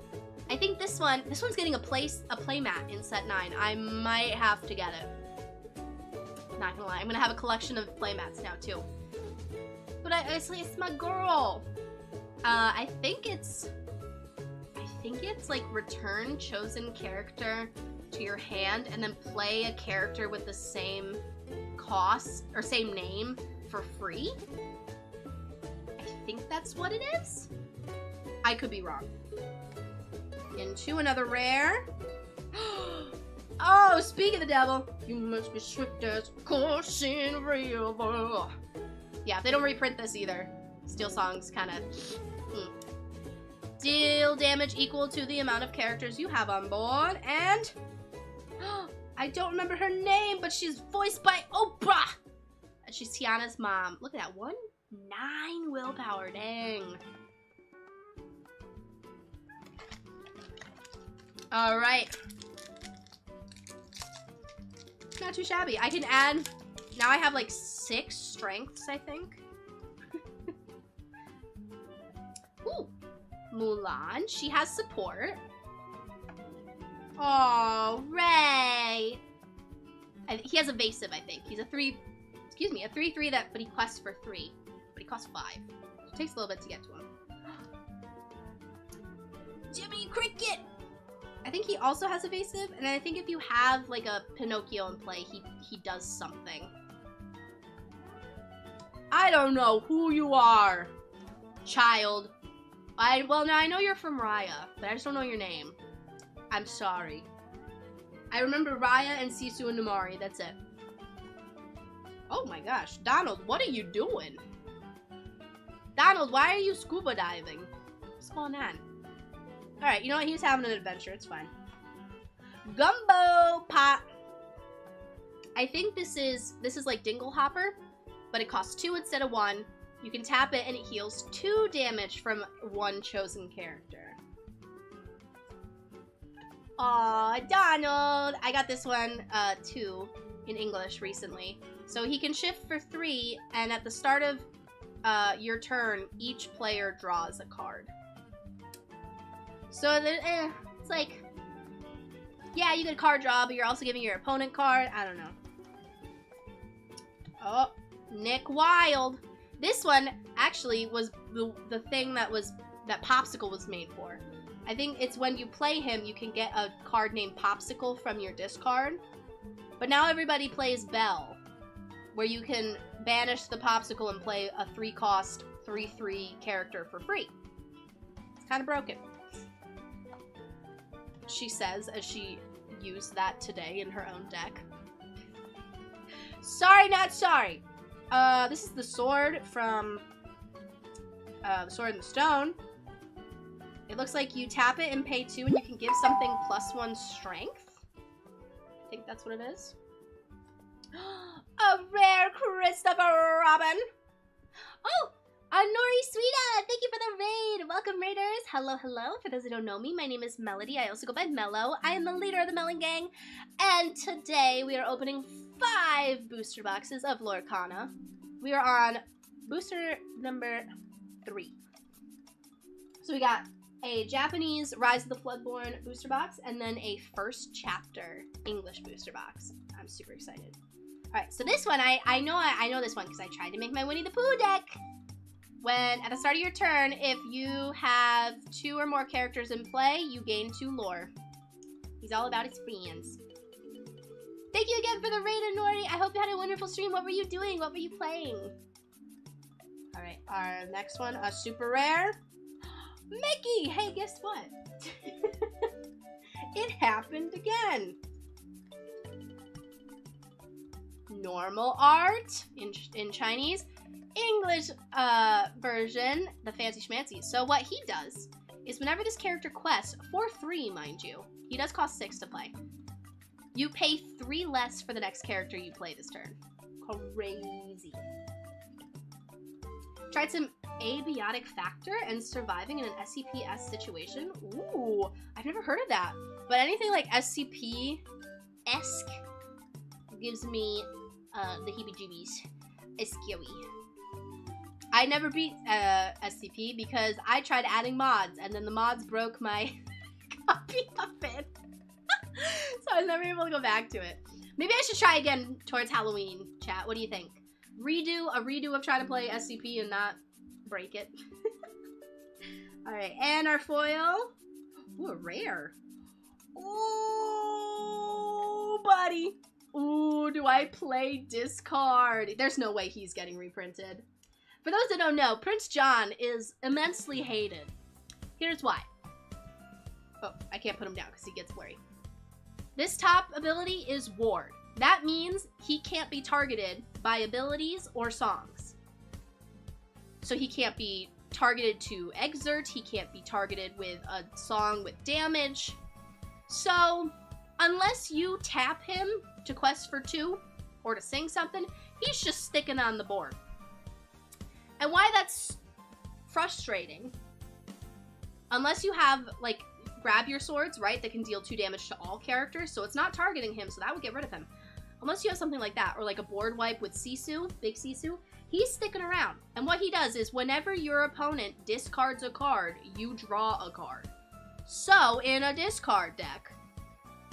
I I think this one's getting a playmat in set 9. I might have to get it. Not gonna lie, I'm gonna have a collection of playmats now too. But it's my girl. I think it's like return chosen character to your hand and then play a character with the same cost or same name for free. I think that's what it is. I could be wrong. Into another rare. Oh, speak of the devil. You must be swift as coursing river. Yeah, if they don't reprint this either. Steel Song's kind of... Deal damage equal to the amount of characters you have on board, and... I don't remember her name, but she's voiced by Oprah! And she's Tiana's mom. Look at that, 9 willpower, dang. Alright. Not too shabby. I can add... Now I have like 6 strengths, I think. Ooh. Mulan. She has support. Oh, Ray. He has evasive, I think. He's a 3/3 that, but he quests for 3. But he costs 5. So it takes a little bit to get to him. Jimmy Cricket! I think he also has evasive, and I think if you have like a Pinocchio in play, he does something. I don't know who you are, child. Well, now I know you're from Raya, but I just don't know your name. I'm sorry. I remember Raya and Sisu and Numari, that's it. Oh my gosh, Donald, what are you doing? Donald, why are you scuba diving? What's going on? Alright, you know what? He's having an adventure. It's fine. Gumbo Pot. I think this is like Dingle Hopper, but it costs 2 instead of 1. You can tap it and it heals 2 damage from 1 chosen character. Aw, Donald! I got this one, too, in English recently. So he can shift for 3, and at the start of your turn, each player draws a card. So it's like, yeah, you get a card draw, but you're also giving your opponent card. I don't know. Oh, Nick Wilde. This one actually was the thing that Popsicle was made for. I think it's when you play him, you can get a card named Popsicle from your discard. But now everybody plays Belle, where you can banish the Popsicle and play a 3-cost 3/3 character for free. It's kind of broken. She says as she used that today in her own deck. Sorry, not sorry. This is the sword from the Sword in the Stone. It looks like you tap it and pay 2 and you can give something +1 strength. I think that's what it is. A rare Christopher Robin. Oh! Nori Sweeta, thank you for the raid. Welcome, raiders. Hello, hello. For those who don't know me, my name is Melody. I also go by Mello. I am the leader of the Melon Gang. And today we are opening 5 booster boxes of Lorcana. We are on booster number 3. So we got a Japanese Rise of the Floodborn booster box and then a first chapter English booster box. I'm super excited. All right, so this one, I know this one because I tried to make my Winnie the Pooh deck. When, at the start of your turn, if you have 2 or more characters in play, you gain 2 lore. He's all about his friends. Thank you again for the raid, Nori. I hope you had a wonderful stream. What were you doing? What were you playing? Alright, our next one, a super rare. Mickey! Hey, guess what? It happened again. Normal art in Chinese. English version, the Fancy Schmancy. So what he does is whenever this character quests, for 3, mind you, he does cost 6 to play, you pay 3 less for the next character you play this turn. Crazy. Tried some abiotic factor and surviving in an SCP-esque situation. Ooh, I've never heard of that. But anything like SCP-esque gives me the heebie-jeebies. It's scary. I never beat SCP because I tried adding mods and then the mods broke my copy of it. So I was never able to go back to it. Maybe I should try again towards Halloween, chat. What do you think? A redo of trying to play SCP and not break it. Alright, and our foil. Ooh, a rare. Ooh, buddy. Ooh, do I play discard? There's no way he's getting reprinted. For those that don't know, Prince John is immensely hated. Here's why. Oh, I can't put him down because he gets blurry. This top ability is Ward. That means he can't be targeted by abilities or songs. So he can't be targeted to exert, he can't be targeted with a song with damage. So, unless you tap him to quest for 2 or to sing something, he's just sticking on the board. And why that's frustrating, unless you have, like, grab your swords, right, that can deal 2 damage to all characters, so it's not targeting him, so that would get rid of him. Unless you have something like that, or like a board wipe with Sisu, big Sisu, he's sticking around. And what he does is whenever your opponent discards a card, you draw a card. So, in a discard deck,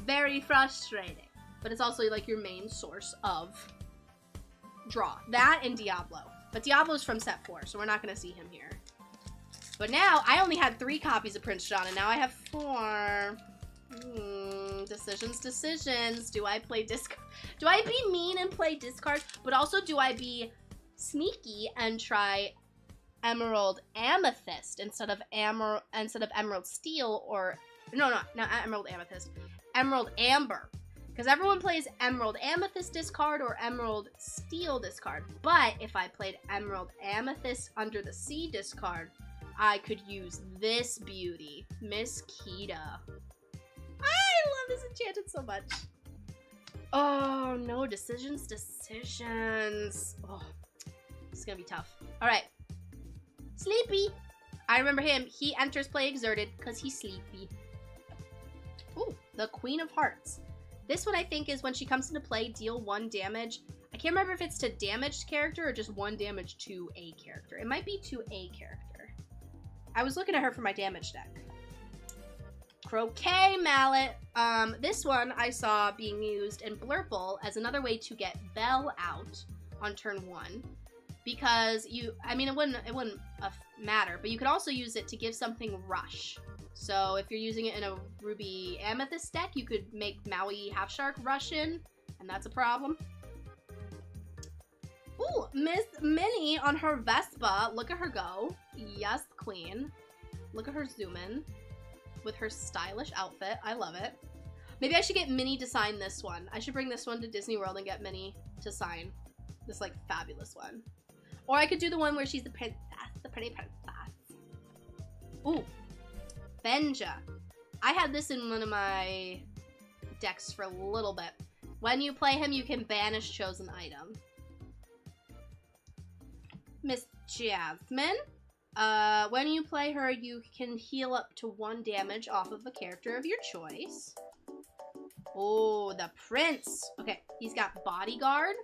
very frustrating. But it's also like your main source of draw. That and Diablo. But Diablo's from set 4, so we're not going to see him here. But now, I only had 3 copies of Prince John, and now I have 4. Decisions. Do I play discard? Do I be mean and play discard? But also, do I be sneaky and try Emerald Amethyst instead of Emerald Steel, or not Emerald Amethyst, Emerald Amber? Because everyone plays Emerald Amethyst discard or Emerald Steel discard. But if I played Emerald Amethyst Under the Sea discard, I could use this beauty, Miss Kita. I love this enchanted so much. Oh no, decisions. Oh, this is gonna be tough. All right, Sleepy. I remember him. He enters play exerted because he's sleepy. Ooh, the Queen of Hearts. This one I think is when she comes into play, deal 1 damage. I can't remember if it's to damaged character or just 1 damage to a character. It might be to a character. I was looking at her for my damage deck. Croquet Mallet. This one I saw being used in Blurple as another way to get Bell out on turn 1. Because it wouldn't matter, but you could also use it to give something rush. So if you're using it in a Ruby Amethyst deck, you could make Maui Half Shark rush in, and that's a problem. Ooh, Miss Minnie on her Vespa. Look at her go. Yes, queen. Look at her zoom in with her stylish outfit. I love it. Maybe I should get Minnie to sign this one. I should bring this one to Disney World and get Minnie to sign this, like, fabulous one. Or I could do the one where she's the princess, the pretty princess. Ooh. Benja. I had this in one of my decks for a little bit. When you play him, you can banish chosen item. Miss Jasmine. When you play her, you can heal up to 1 damage off of a character of your choice. Oh, the prince. Okay, he's got bodyguard.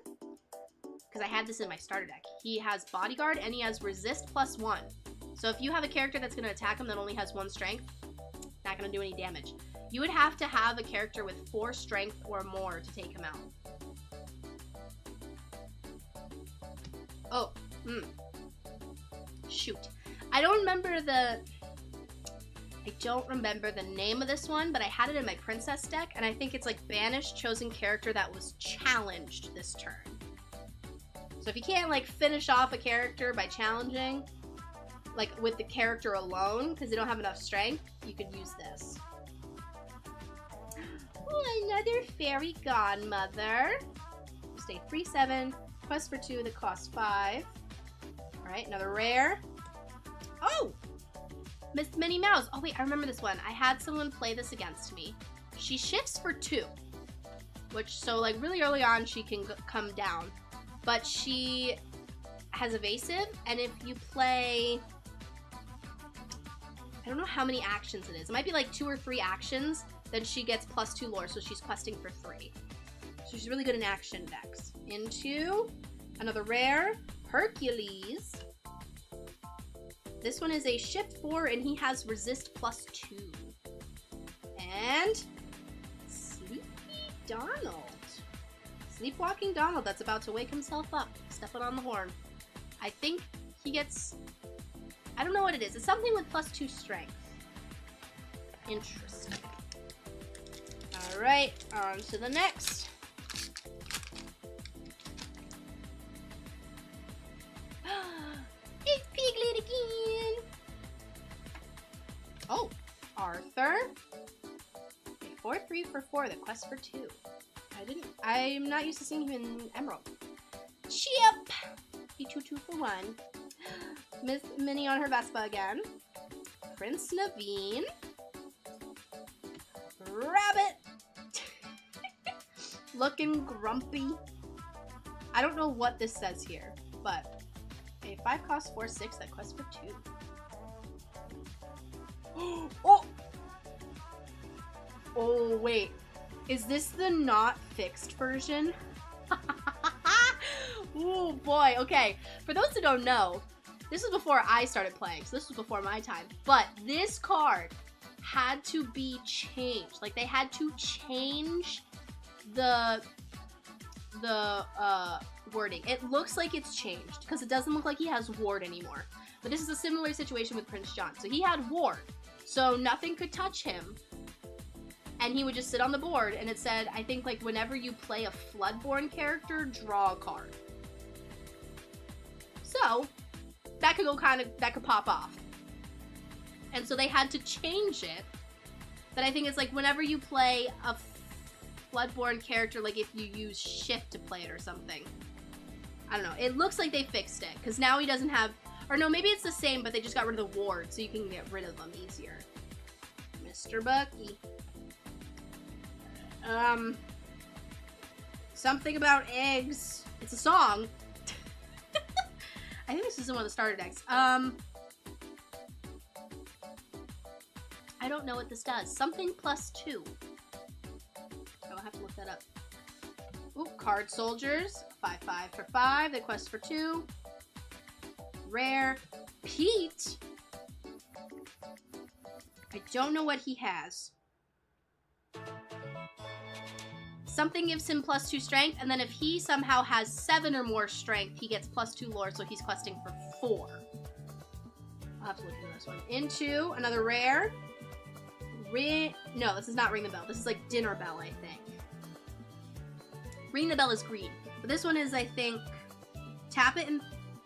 Because I had this in my starter deck. He has bodyguard and he has resist +1. So if you have a character that's going to attack him that only has 1 strength, not going to do any damage. You would have to have a character with 4 strength or more to take him out. Oh, shoot. I don't remember the name of this one, but I had it in my princess deck, and I think it's like banish chosen character that was challenged this turn. So if you can't, like, finish off a character by challenging, like, with the character alone, because they don't have enough strength, you could use this. Oh, another fairy godmother. Stay 3/7. Quest for 2 that costs 5. Alright, another rare. Oh! Miss Minnie Mouse. Oh, wait, I remember this one. I had someone play this against me. She shifts for 2. Which, so, like, really early on, she can come down. But she has evasive, and if you play... I don't know how many actions it is. It might be like 2 or 3 actions. Then she gets +2 lore, so she's questing for 3. So she's really good in action decks. Into another rare, Hercules. This one is a shift 4, and he has resist +2. And Sleepy Donald. Sleepwalking Donald that's about to wake himself up, stepping on the horn. I think he gets... I don't know what it is. It's something with +2 strength. Interesting. Alright, on to the next. It's Piglet again! Oh, Arthur. Okay, 4-3 for 4, the quest for 2. I'm not used to seeing him in Emerald. Chip! Be 2-2 for 1. Miss Minnie on her Vespa again. Prince Naveen. Rabbit! Looking grumpy. I don't know what this says here, but a 5 cost 4-6, that quest for 2. Oh! Oh, wait. Is this the not fixed version? Oh boy, okay. For those who don't know, this was before I started playing, so this was before my time. But this card had to be changed. Like, they had to change the wording. It looks like it's changed, because it doesn't look like he has ward anymore. But this is a similar situation with Prince John. So he had ward, so nothing could touch him. And he would just sit on the board, and it said, I think, like, whenever you play a Floodborn character, draw a card. So, that could go that could pop off. And so they had to change it. But I think it's like, whenever you play a Floodborn character, like if you use shift to play it or something. I don't know. It looks like they fixed it, because now he doesn't have, or no, maybe it's the same, but they just got rid of the ward, so you can get rid of them easier. Mr. Bucky. Something about eggs. It's a song. I think this is one of the starter decks. I don't know what this does. Something +2. I'll have to look that up. Ooh, Card Soldiers. 5-5 for 5. The quest for 2. Rare. Pete. I don't know what he has. Something gives him +2 strength, and then if he somehow has 7 or more strength, he gets +2 lore, so he's questing for 4. I'll have to look into this one. Into another rare. No, this is not Ring the Bell. This is like Dinner Bell, I think. Ring the Bell is green. But this one is, I think, tap it and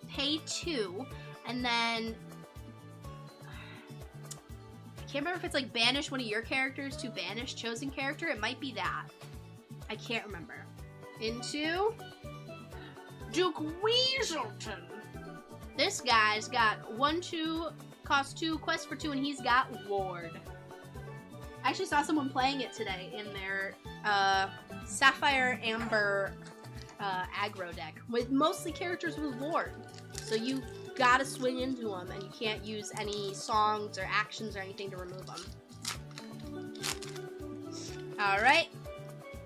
pay 2, and then... I can't remember if it's like banish one of your characters to banish chosen character. It might be that. I can't remember. Into Duke Weaselton. This guy's got 1-2, cost 2, quest for 2, and he's got ward. I actually saw someone playing it today in their Sapphire Amber aggro deck with mostly characters with ward. So you gotta swing into them, and you can't use any songs or actions or anything to remove them. Alright.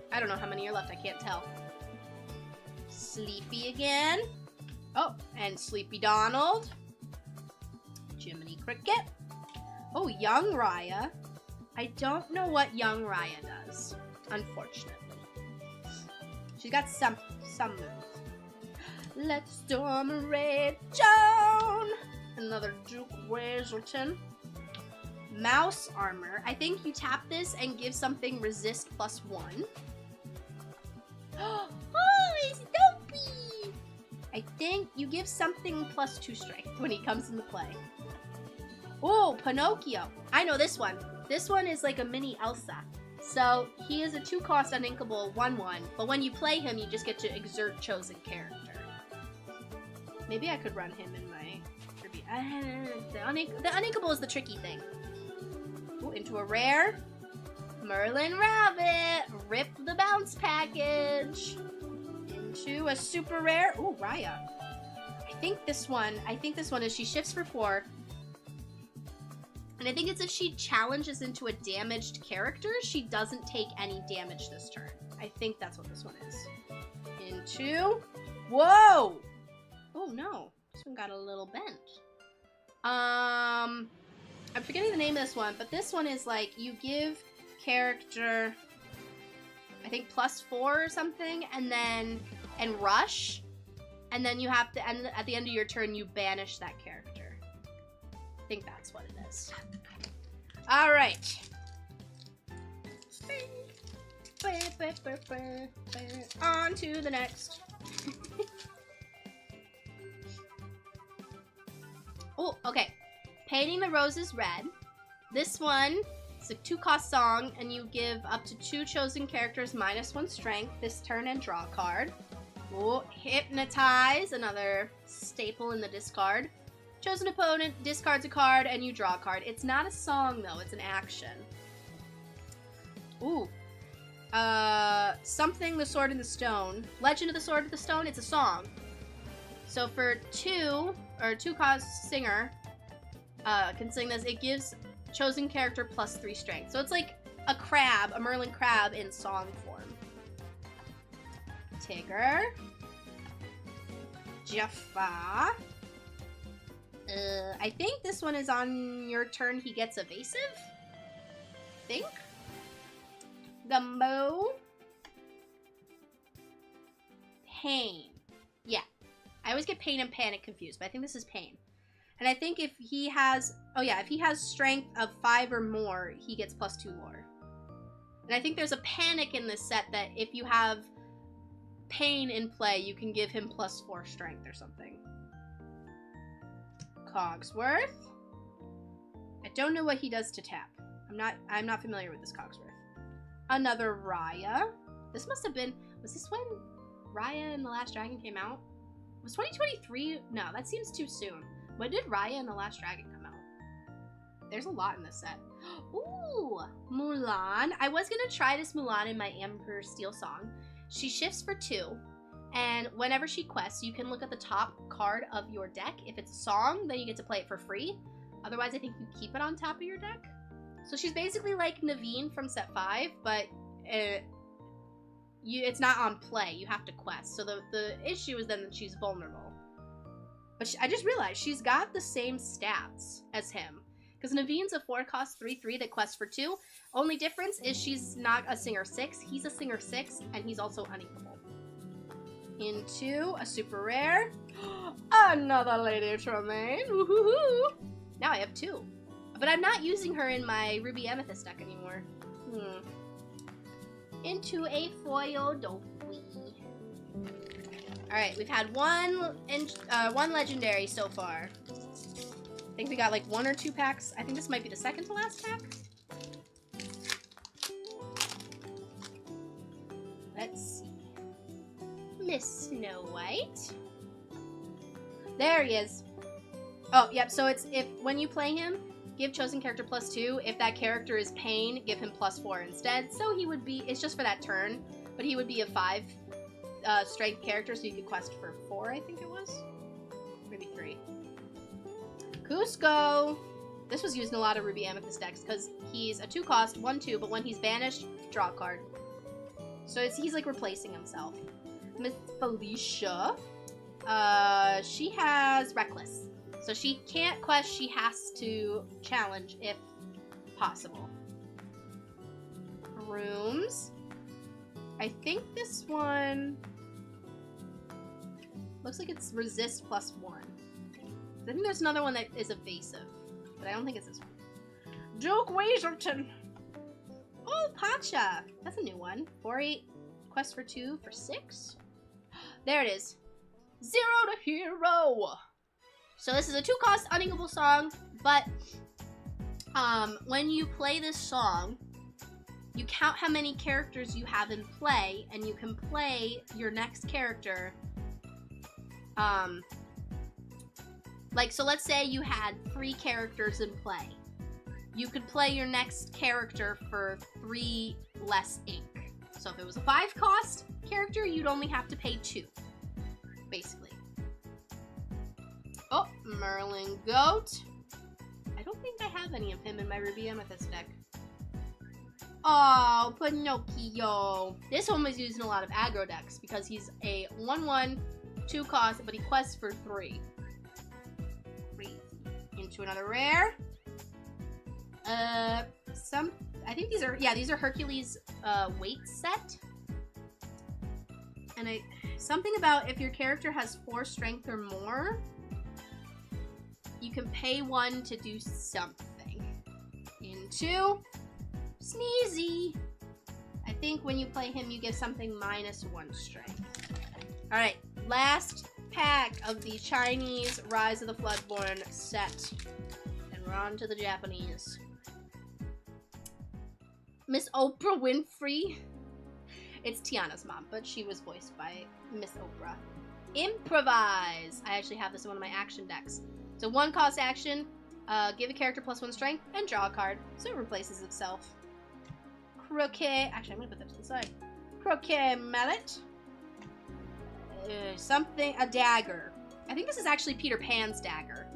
I don't know how many are left, I can't tell. Sleepy again. Oh, and Sleepy Donald. Jiminy Cricket. Oh, Young Raya. I don't know what Young Raya does, unfortunately. She's got some moves. Let's storm a red Joan. Another Duke Weaselton. Mouse Armor. I think you tap this and give something resist +1. Oh, it's Dopey! I think you give something +2 strength when he comes into play. Oh, Pinocchio. I know this one. This one is like a mini Elsa. So, he is a 2-cost uninkable 1/1, but when you play him, you just get to exert chosen character. Maybe I could run him in my tribute. The uninkable is the tricky thing. Ooh, into a rare. Merlin Rabbit. Rip the bounce package. Into a super rare. Ooh, Raya. I think this one is she shifts for 4. And I think it's if she challenges into a damaged character, she doesn't take any damage this turn. I think that's what this one is. Into... Whoa! Oh, no. This one got a little bent. I'm forgetting the name of this one, but this one is like, you give character, I think +4 or something, and rush, and then you have to, and at the end of your turn, you banish that character. I think that's what it is. All right. On to the next. Oh, okay. Painting the Roses Red. This one is a 2-cost song, and you give up to 2 chosen characters -1 strength this turn and draw a card. Oh, Hypnotize, another staple in the discard. Chosen opponent discards a card, and you draw a card. It's not a song, though. It's an action. Ooh. Something the Sword in the Stone. Legend of the Sword of the Stone, it's a song. So for 2, or 2-cost singer, can sing this, it gives chosen character +3 strength. So it's like a crab, a Merlin crab in song form. Tigger. Jaffa. I think this one is on your turn, he gets evasive? I think? Gumbo. Pain. Yeah. I always get pain and panic confused, but I think this is pain. And I think if he has, oh yeah, if he has strength of 5 or more, he gets +2 lore. And I think there's a panic in this set that if you have pain in play, you can give him +4 strength or something. Cogsworth. I don't know what he does to tap. I'm not familiar with this Cogsworth. Another Raya. This must have been, was this when Raya and the Last Dragon came out? Was 2023? No, that seems too soon. When did Raya and the Last Dragon come out? There's a lot in this set. Ooh, Mulan. I was gonna try this Mulan in my Amber Steel song. She shifts for 2, and whenever she quests, you can look at the top card of your deck. If it's a song, then you get to play it for free. Otherwise, I think you keep it on top of your deck. So she's basically like Naveen from set 5, but it's not on play. You have to quest. So the issue is then that she's vulnerable. But I just realized she's got the same stats as him. Because Naveen's a 4-cost 3/3 that quests for 2. Only difference is she's not a Singer 6. He's a Singer 6, and he's also unequal. Into a super rare. Another Lady Tremaine. Woohoo! Now I have 2. But I'm not using her in my Ruby Amethyst deck anymore. Into a foil Dofi. Alright, we've had one legendary so far. I think we got like 1 or 2 packs. I think this might be the second to last pack. Let's see. Miss Snow White. There he is. Oh, yep, so it's when you play him, give chosen character +2. If that character is Pain, give him +4 instead. So he would be, it's just for that turn, but he would be a 5 strength character, so you could quest for 4, I think it was. Maybe 3. Cusco. This was used in a lot of Ruby Amethyst decks because he's a 2-cost, 1/2, but when he's banished, draw a card. So he's like replacing himself. Miss Felicia. She has Reckless. So she can't quest, she has to challenge if possible. Rooms. I think this one looks like it's resist +1. I think there's another one that is evasive, but I don't think it's this one. Duke Weaserton. Oh, Pacha. That's a new one. 4/8, quest for 2 for 6. There it is. 0 to Hero. So this is a 2-cost unequal song, but when you play this song, you count how many characters you have in play, and you can play your next character. Like, so let's say you had 3 characters in play. You could play your next character for 3 less ink. So if it was a 5-cost character, you'd only have to pay 2, basically. Oh, Merlin Goat. I don't think I have any of him in my Ruby Amethyst deck. Oh, Pinocchio. This one was used in a lot of aggro decks because he's a 1/1, 2-cost, but he quests for 3. Crazy. Into another rare. I think these are Hercules weight set. And something about if your character has 4 strength or more, you can pay 1 to do something. Into Sneezy. I think when you play him, you get something -1 strength. All right, last pack of the Chinese Rise of the Floodborn set. And we're on to the Japanese. Miss Oprah Winfrey. It's Tiana's mom, but she was voiced by Miss Oprah. Improvise. I actually have this in one of my action decks. So 1 cost action, give a character +1 strength, and draw a card, so it replaces itself. Croquet. Actually, I'm gonna put that to the side. Croquet mallet. A dagger. I think this is actually Peter Pan's dagger.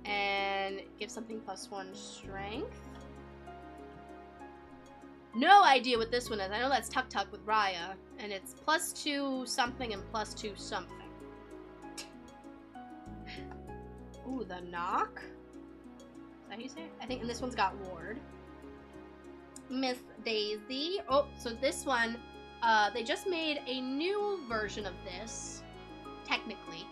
And give something +1 strength. No idea what this one is. I know that's Tuk Tuk with Raya, and it's +2 something and +2 something. Ooh, the knock. Is that how you say it? I think, and this one's got Ward. Miss Daisy. Oh, so this one, they just made a new version of this, technically.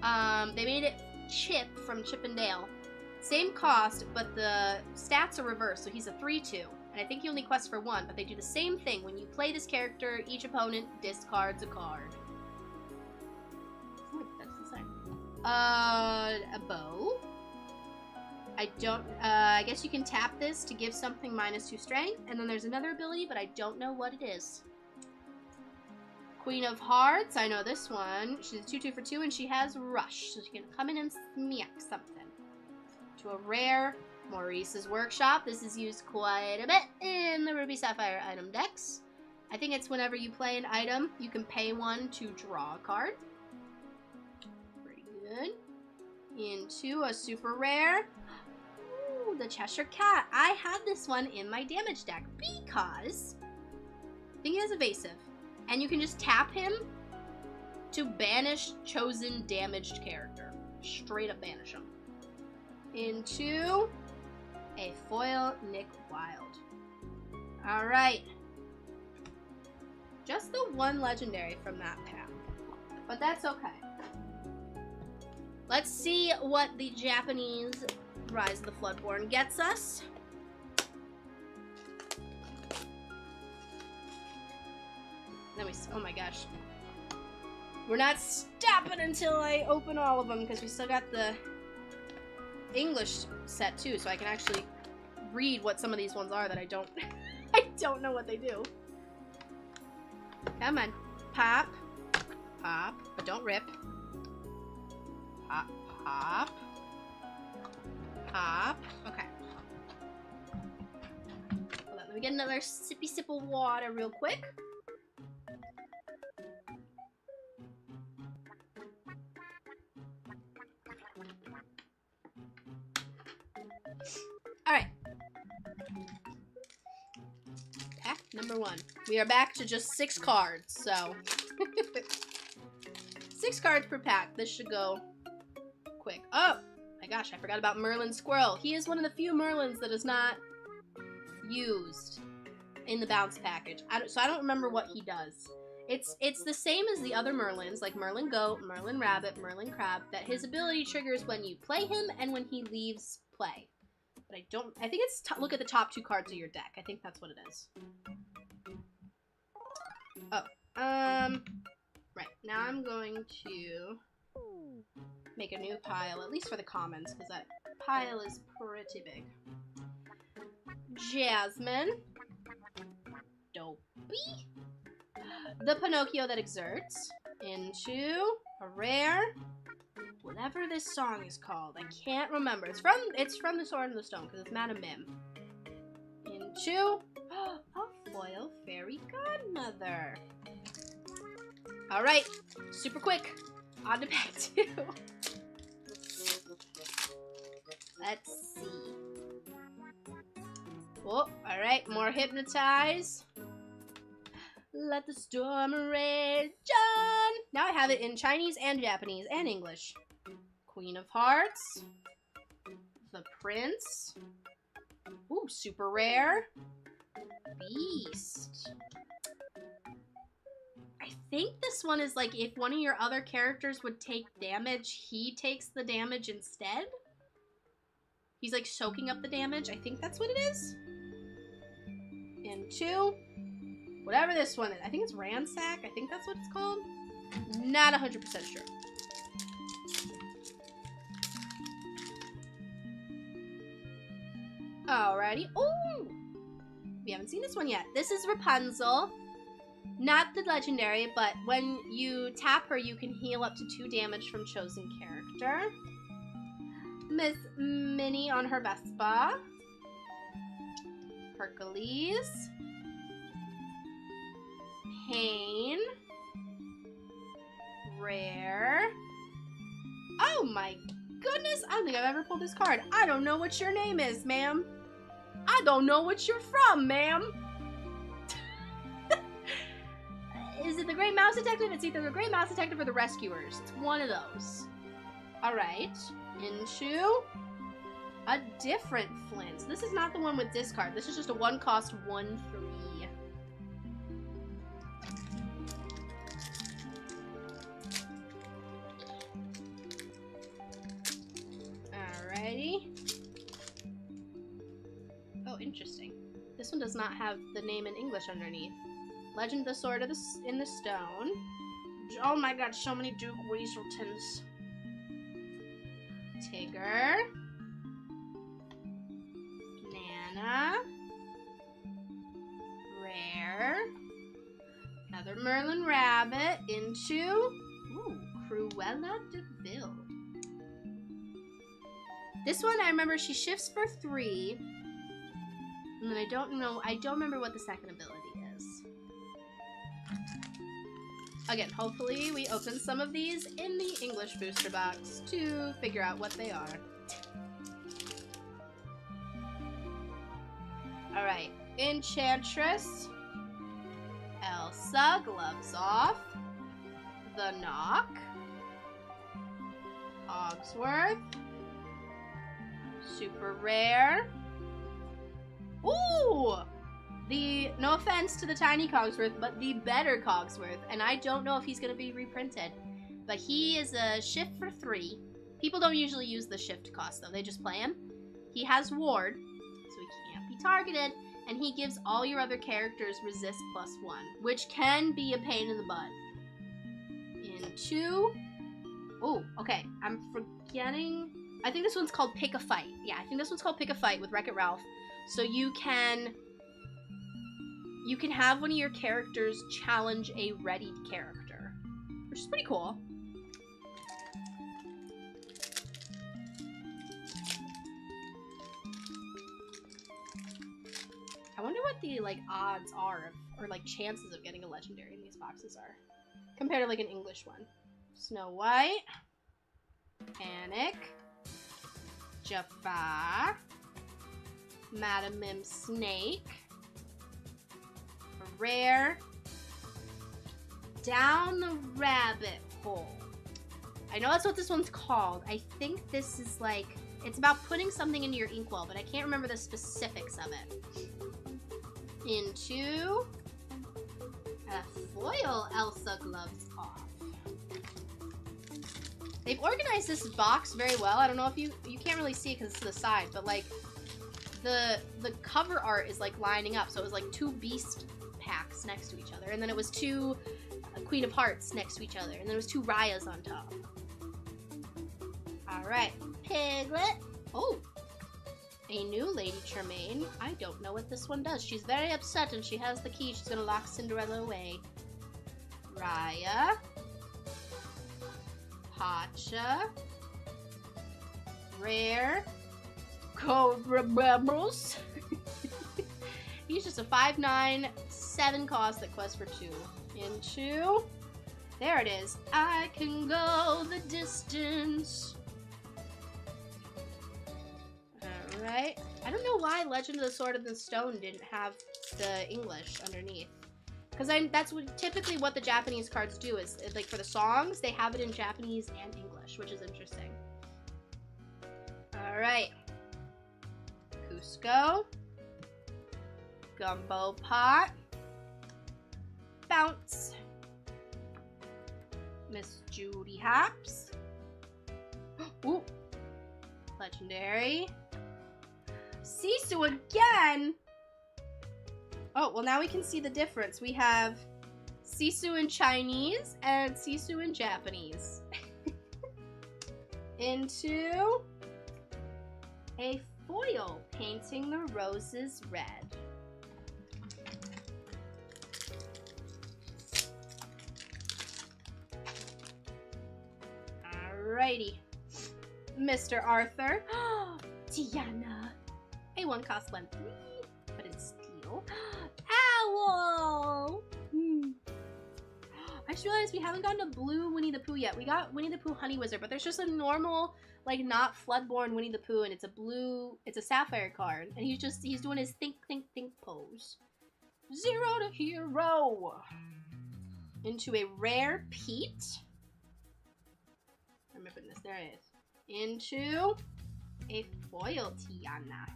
They made it Chip from Chip and Dale. Same cost, but the stats are reversed, so he's a 3/2. And I think he only quests for 1, but they do the same thing. When you play this character, each opponent discards a card. Ooh, that's the same. A bow. I guess you can tap this to give something -2 strength, and then there's another ability, but I don't know what it is. Queen of Hearts, I know this one. She's a 2/2 for 2, and she has Rush, so she can come in and smack something. To a rare, Maurice's Workshop. This is used quite a bit in the Ruby Sapphire item decks. I think it's whenever you play an item, you can pay 1 to draw a card. Pretty good. Into a super rare. Ooh, the Cheshire Cat. I had this one in my damage deck because I think he has evasive. And you can just tap him to banish chosen damaged character. Straight up banish him. Into a foil Nick Wilde. Alright. Just the 1 legendary from that pack. But that's okay. Let's see what the Japanese Rise of the Floodborn gets us. Oh my gosh. We're not stopping until I open all of them because we still got the English set too, so I can actually read what some of these ones are that I don't know what they do. Come on. Pop. Pop. But don't rip. Pop. Pop. Pop. Okay. Hold on, let me get another sippy sip of water real quick. Alright. Pack number 1. We are back to just 6 cards, so 6 cards per pack. This should go quick. Oh my gosh, I forgot about Merlin Squirrel. He is one of the few Merlins that is not used in the bounce package. So I don't remember what he does. It's the same as the other Merlins, like Merlin Goat, Merlin Rabbit, Merlin Crab, that his ability triggers when you play him and when he leaves play. But I think it's, look at the top 2 cards of your deck. I think that's what it is. Oh, right. Now I'm going to make a new pile, at least for the commons, because that pile is pretty big. Jasmine. Dopey. The Pinocchio that exerts. Into a rare. Whatever this song is called, I can't remember. It's from the Sword and the Stone because it's Madam Mim. Into a foil fairy godmother. All right, super quick. On to pack 2. Let's see. Oh, all right, more hypnotize. Let the storm rage on. Now I have it in Chinese and Japanese and English. Queen of Hearts, the Prince, Ooh, super rare. Beast. I think this one is like if one of your other characters would take damage, he takes the damage instead. He's like soaking up the damage. I think that's what it is. And 2. Whatever this one is. I think it's Ransack. I think that's what it's called. Not 100% sure. Alrighty. Oh! We haven't seen this one yet. This is Rapunzel. Not the legendary, but when you tap her, you can heal up to 2 damage from chosen character. Miss Minnie on her Vespa. Hercules. Pain. Rare. Oh my goodness, I don't think I've ever pulled this card. I don't know what your name is, ma'am. I don't know what you're from, ma'am. Is it the Great Mouse Detective? It's either the Great Mouse Detective or the Rescuers. It's one of those. Alright. Into a different Flint. This is not the one with discard. This is just a 1-cost 1/3. Alrighty. Oh, interesting. This one does not have the name in English underneath. Legend of the Sword in the Stone. Oh my god, so many Duke Weaseltons. Tigger. Nana. Rare. Another Merlin Rabbit. Into. Ooh, Cruella de Vil. This one, I remember she shifts for 3. And then I don't remember what the second ability is. Again, hopefully we open some of these in the English booster box to figure out what they are. Alright, Enchantress. Elsa, Gloves Off. The Knock. Cogsworth. Super Rare. Ooh! No offense to the tiny Cogsworth, but the better Cogsworth. And I don't know if he's going to be reprinted. But he is a shift for 3. People don't usually use the shift cost, though. They just play him. He has Ward, so he can't be targeted. And he gives all your other characters resist +1, which can be a pain in the butt. Into... Oh, okay. I'm forgetting... I think this one's called Pick a Fight. Yeah, I think this one's called Pick a Fight with Wreck-It Ralph. So you can have one of your characters challenge a readied character, which is pretty cool. I wonder what the like odds are or like chances of getting a legendary in these boxes are compared to like an English one. Snow White, Panic, Jafar, Madam Mim Snake, Rare, Down the Rabbit Hole. I know that's what this one's called. I think this is like, it's about putting something into your inkwell, but I can't remember the specifics of it. Into a foil Elsa Gloves Off. They've organized this box very well. I don't know if you can't really see it because it's to the side, but like the cover art is like lining up. So it was like 2 Beast packs next to each other, and then it was 2 Queen of Hearts next to each other, and then it was 2 Rayas on top. Alright, Piglet. Oh, a new Lady Tremaine. I don't know what this one does. She's very upset and she has the key. She's gonna lock Cinderella away. Raya. Pacha. Rare. Cobra Bubbles. He's just a 5/9, 7 cost that quests for 2. Into. There it is. I can go the distance. Alright. I don't know why Legend of the Sword in the Stone didn't have the English underneath. Because that's typically what the Japanese cards do is, like for the songs, they have it in Japanese and English, which is interesting. Alright. Cusco. Gumbo Pot. Bounce. Miss Judy Hops. Ooh. Legendary. Sisu again! Oh, well now we can see the difference. We have Sisu in Chinese and Sisu in Japanese. Into a foil painting the roses red. Alrighty. Mr. Arthur. Tiana. A1 cost 1-3, but it's steel. Owl! I just realized we haven't gotten a blue Winnie the Pooh yet. We got Winnie the Pooh Honey Wizard, but there's just a normal, like, not Floodborn Winnie the Pooh, and it's a blue, it's a sapphire card. And he's doing his think, think, think pose. 0 to hero. Into a rare Pete. Oh my goodness, there it is. Into a foil Tiana.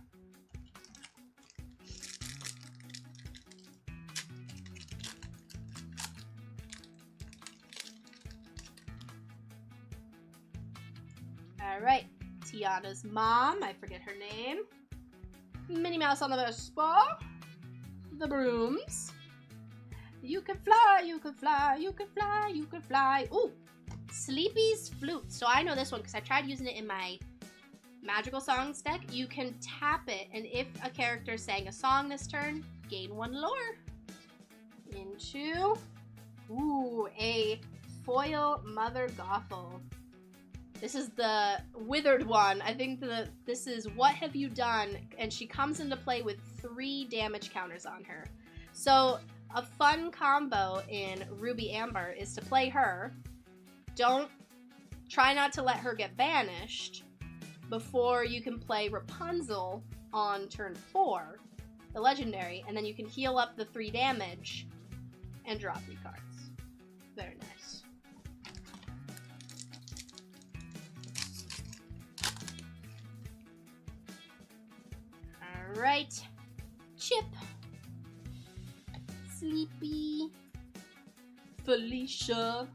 Alright, Tiana's mom, I forget her name. Minnie Mouse on the Vespa. The brooms. You can fly, you can fly, you can fly, you can fly. Ooh, Sleepy's flute. So I know this one because I tried using it in my magical songs deck. You can tap it, and if a character sang a song this turn, gain 1 lore. Into, ooh, a foil Mother Gothel. This is the withered one. I think this is What Have You Done? And she comes into play with 3 damage counters on her. So a fun combo in Ruby Amber is to play her. Try not to let her get banished before you can play Rapunzel on turn 4, the legendary, and then you can heal up the 3 damage and draw 3 cards. Very nice. Alright. Chip. Sleepy. Felicia.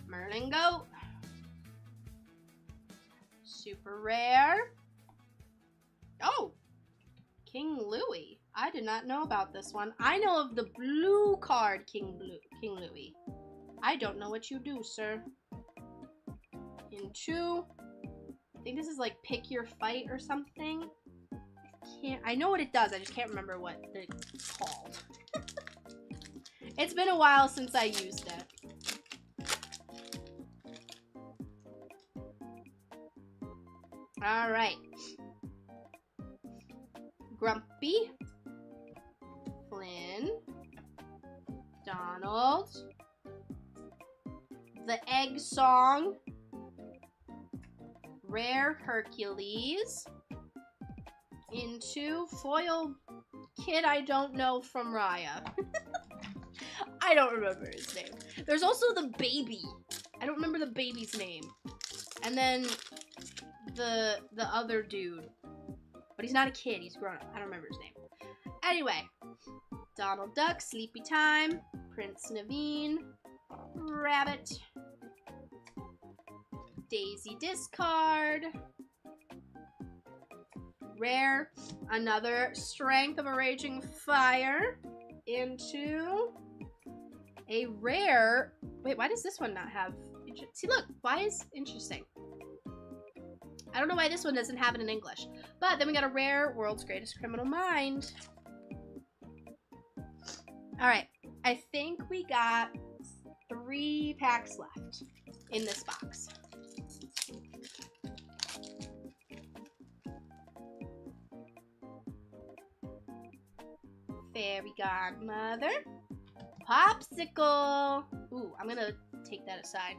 Merlin Goat. Super rare. Oh! King Louie. I did not know about this one. I know of the blue card, King Louie. I don't know what you do, sir. Into, I think this is like pick your fight or something. I know what it does, I just can't remember what it's called. It's been a while since I used it. Alright. Grumpy. Flynn. Donald. The Egg Song. Rare Hercules. Into foil kid I don't know from Raya. I don't remember his name. There's also the baby. I don't remember the baby's name. And then the other dude. But he's not a kid, he's grown up. I don't remember his name. Anyway. Donald Duck, Sleepy Time, Prince Naveen, Rabbit, Daisy Discard, rare, another Strength of a Raging Fire, into a rare, wait, why does this one not have, see look, why is, interesting. I don't know why this one doesn't have it in English. But then we got a rare World's Greatest Criminal Mind. Alright, I think we got 3 packs left in this box. Fairy Godmother. Popsicle. Ooh, I'm gonna take that aside.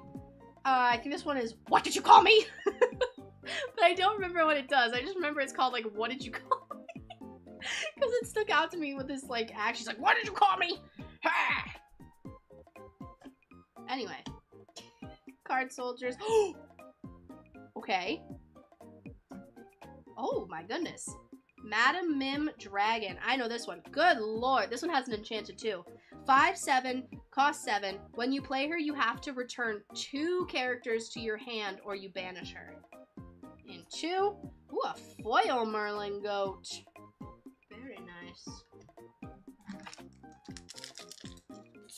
I think this one is, what did you call me? But I don't remember what it does. I just remember it's called, like, what did you call me? Because it stuck out to me with this, like, act. She's like, what did you call me? Ha! Anyway. Card soldiers. Okay. Oh my goodness. Madam Mim Dragon. I know this one. Good lord. This one has an enchanted too. 5/7, cost 7. When you play her, you have to return 2 characters to your hand or you banish her. In 2. Ooh, a foil Merlin goat. Very nice.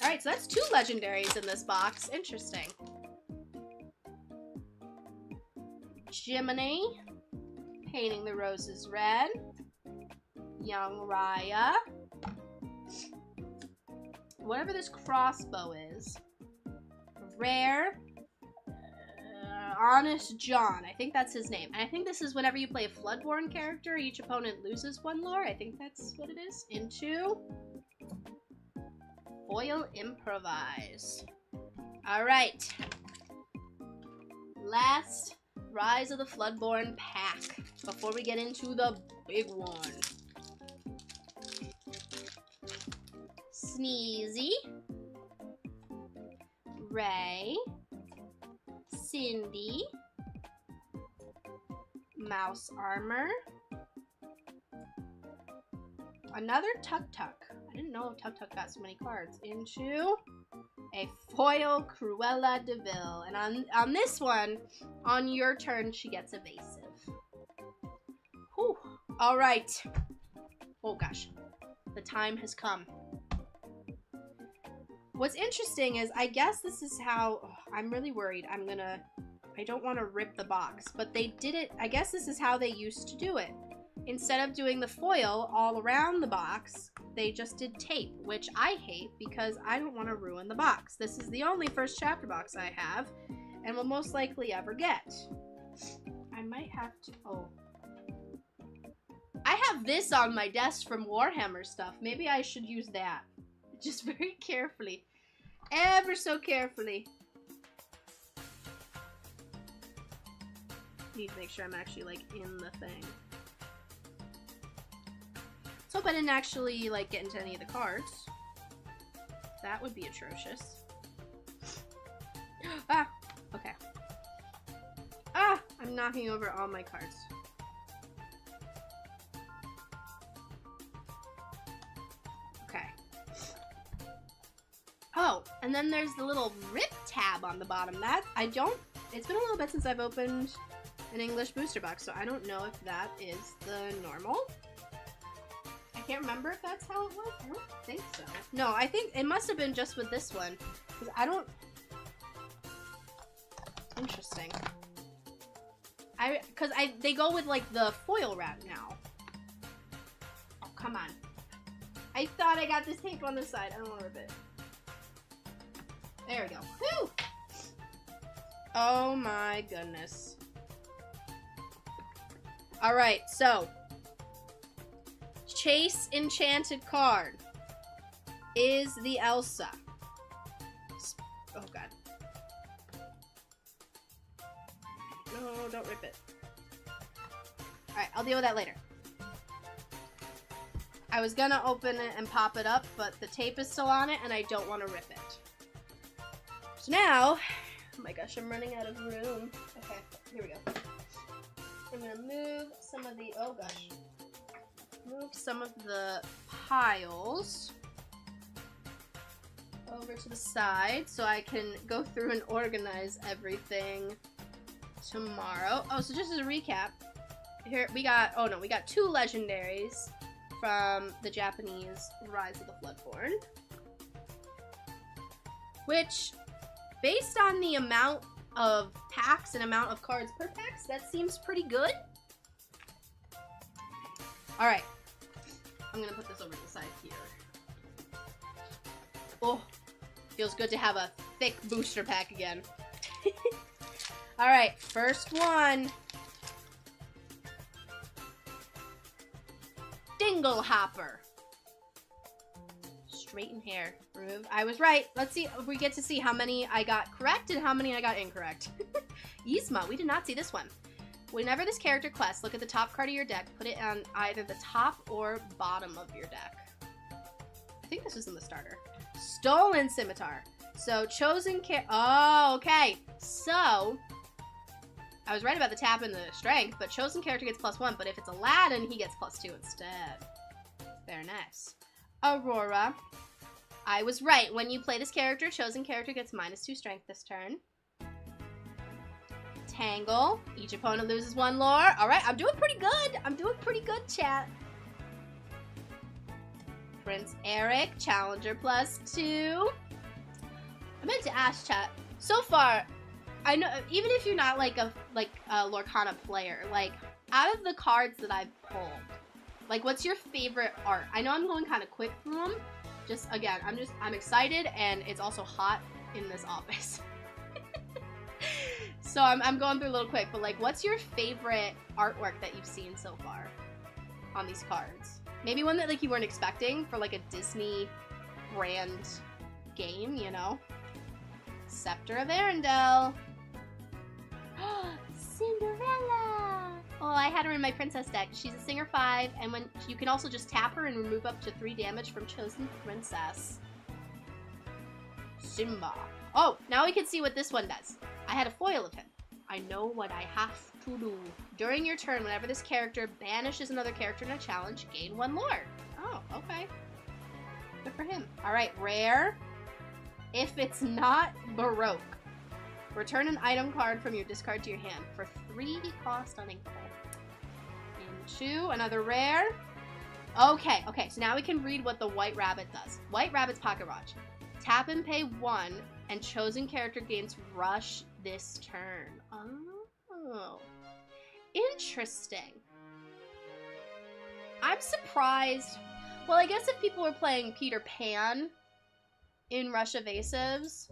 Alright, so that's 2 legendaries in this box. Interesting. Jiminy. Painting the Roses Red. Young Raya. Whatever this crossbow is. Rare. Honest John. I think that's his name. And I think this is whenever you play a Floodborn character, each opponent loses 1 lore. I think that's what it is. Into Foil Improvise. Alright. Last Rise of the Floodborn pack before we get into the big one. Sneezy. Ray. Cindy. Mouse Armor. Another Tuk Tuk. I didn't know Tuk Tuk got so many cards. Into a foil Cruella de Vil. And on this one, on your turn, she gets evasive. Whew. All right. Oh gosh. The time has come. What's interesting is, I guess this is how, I'm really worried. I don't want to rip the box, but they did it, I guess this is how they used to do it. Instead of doing the foil all around the box, they just did tape, which I hate because I don't want to ruin the box. This is the only first chapter box I have, and will most likely ever get. I might have to, oh. I have this on my desk from Warhammer stuff. Maybe I should use that. Just very carefully. Ever so carefully. Need to make sure I'm actually, like, in the thing. Let's hope I didn't actually, like, get into any of the cards. That would be atrocious. Ah! Okay. Ah! I'm knocking over all my cards. Okay. Oh, and then there's the little rip tab on the bottom. That, I don't, it's been a little bit since I've opened an English booster box, so I don't know if that is the normal. I can't remember if that's how it was. I don't think so. No, I think it must have been just with this one, because I don't... Interesting. They go with, like, the foil wrap now. Oh, come on. I thought I got this tape on the side. I don't want to rip it. There we go. Whew! Oh my goodness. Alright, so. Chase Enchanted card is the Elsa. Oh god. No, don't rip it. Alright, I'll deal with that later. I was gonna open it and pop it up, but the tape is still on it and I don't want to rip it. So now, oh my gosh, I'm running out of room. Okay, here we go. I'm gonna move some of the, oh gosh. Move some of the piles over to the side so I can go through and organize everything tomorrow. Oh, so just as a recap, here we got, oh no, we got 2 legendaries from the Japanese Rise of the Floodborn. Which, based on the amount of packs and amount of cards per packs, that seems pretty good. Alright. I'm gonna put this over to the side here. Oh, feels good to have a thick booster pack again. Alright, first one. Dinglehopper. Straighten hair. Remove. I was right. Let's see if we get to see how many I got correct and how many I got incorrect. Yzma, we did not see this one. Whenever this character quests, look at the top card of your deck. Put it on either the top or bottom of your deck. I think this was in the starter. Stolen Scimitar. So, chosen oh, okay. So, I was right about the tap and the strength, but chosen character gets +1, but if it's Aladdin, he gets +2 instead. Very nice. Aurora. I was right. When you play this character, chosen character gets -2 strength this turn. Tangle. Each opponent loses 1 lore. All right, I'm doing pretty good. I'm doing pretty good, chat. Prince Eric, Challenger +2. I meant to ask, chat. So far, I know even if you're not like a Lorcana player, like out of the cards that I've pulled, like what's your favorite art? I know I'm going kind of quick through them. Just again, I'm excited, and it's also hot in this office. So I'm going through a little quick, but like what's your favorite artwork that you've seen so far on these cards? Maybe one that like you weren't expecting for like a Disney brand game, you know? Scepter of Arendelle. Cinderella! Oh, I had her in my princess deck. She's a singer 5, and when you can also just tap her and remove up to 3 damage from chosen princess. Simba. Oh, now we can see what this one does. I had a foil of him. I know what I have to do. During your turn, whenever this character banishes another character in a challenge, gain 1 lore. Oh, okay. Good for him. Alright, rare. If it's not Baroque, return an item card from your discard to your hand for 3 cost uninkable. Into another rare. Okay, so now we can read what the White Rabbit does. White Rabbit's Pocket Watch. Tap and pay 1, and chosen character gains Rush this turn. Oh. Interesting. I'm surprised. Well, I guess if people were playing Peter Pan in Rush Evasives,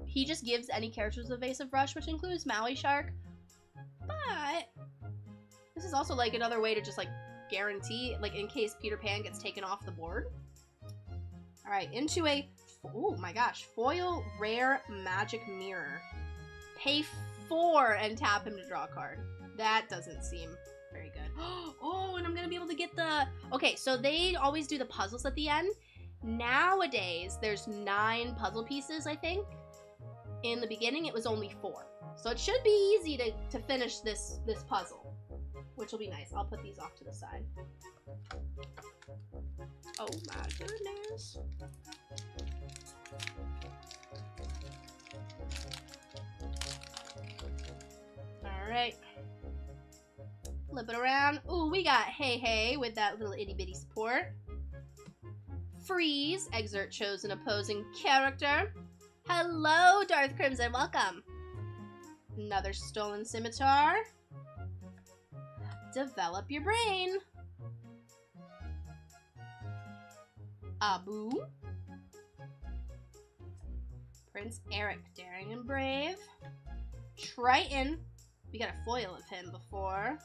he just gives any characters Evasive Rush, which includes Maui Shark. But this is also like another way to just like guarantee, like in case Peter Pan gets taken off the board. All right, into a, oh my gosh, foil rare magic mirror. Pay 4 and tap him to draw a card. That doesn't seem very good. Oh, and I'm gonna be able to get the, okay, so they always do the puzzles at the end. Nowadays, there's 9 puzzle pieces, I think. In the beginning, it was only 4. So it should be easy to finish this puzzle, which will be nice. I'll put these off to the side. Oh my goodness. Alright. Flip it around. Ooh, we got Hey Hey with that little itty bitty support. Freeze. Exert chosen opposing character. Hello, Darth Crimson. Welcome. Another Stolen Scimitar. Develop your brain. Abu. Prince Eric, daring and brave. Triton. We got a foil of him before.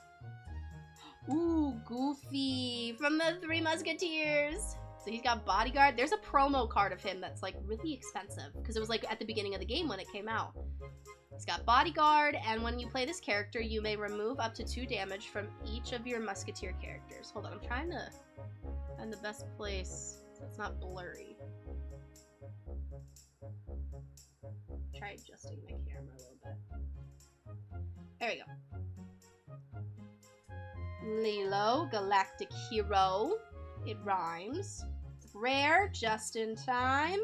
Ooh, Goofy from the Three Musketeers. So he's got Bodyguard. There's a promo card of him that's like really expensive because it was like at the beginning of the game when it came out. He's got Bodyguard, and when you play this character, you may remove up to 2 damage from each of your Musketeer characters. Hold on, I'm trying to find the best place so it's not blurry. Try adjusting my camera a little bit. There we go. Lilo, Galactic Hero. It rhymes. Rare, just in time.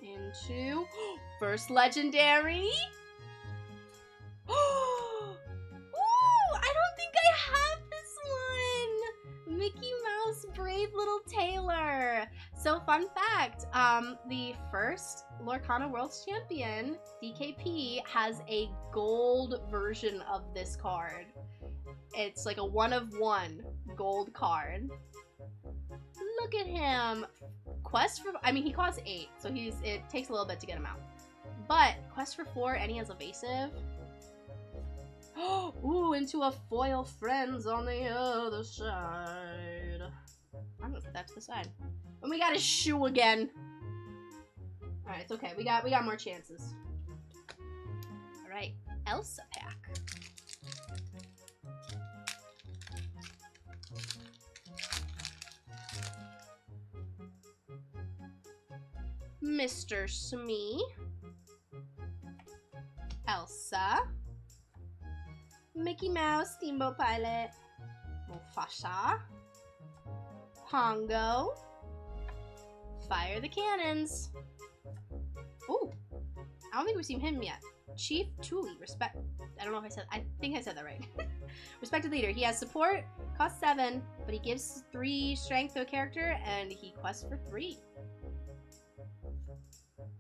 Into first legendary. Ooh, I don't think I have this one. Mickey Mouse, brave little Taylor. So fun fact, the first Lorcana World Champion, DKP, has a gold version of this card. It's like a 1-of-1 gold card. Look at him. Quest for, I mean, he costs 8, so it takes a little bit to get him out. But quest for 4, and he has evasive. Ooh, into a foil friends on the other side. I'm gonna put that to the side. And we got his shoe again. Alright, it's okay. We got more chances. Alright, Elsa pack. Mr. Smee. Elsa. Mickey Mouse, Steamboat Pilot. Mufasa. Pongo. Fire the cannons. Ooh. I don't think we've seen him yet. Chief Tuli, respect. I don't know if I think I said that right. Respected leader. He has support, costs 7, but he gives 3 strength to a character, and he quests for 3.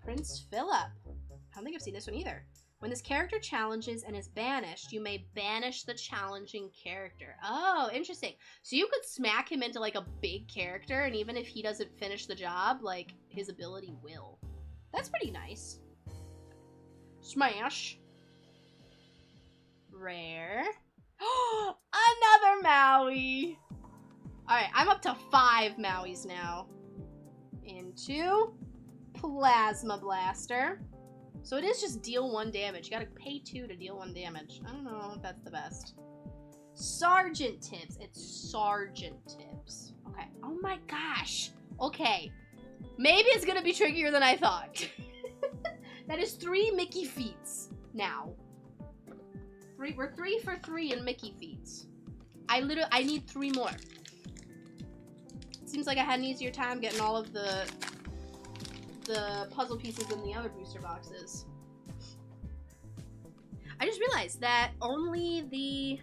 Prince Philip. I don't think I've seen this one either. When this character challenges and is banished, you may banish the challenging character. Oh, interesting. So you could smack him into like a big character, and even if he doesn't finish the job, like his ability will. That's pretty nice. Smash. Rare. Another Maui. Alright, I'm up to 5 Mauis now. Into Plasma Blaster. So it is just deal 1 damage. You gotta pay 2 to deal 1 damage. I don't know if that's the best. Sergeant Tips. It's Sergeant Tips. Okay. Oh my gosh. Okay. Maybe it's gonna be trickier than I thought. That is 3 Mickey feats now. We're 3 for 3 in Mickey feats. I need 3 more. Seems like I had an easier time getting all of the puzzle pieces in the other booster boxes. I just realized that only the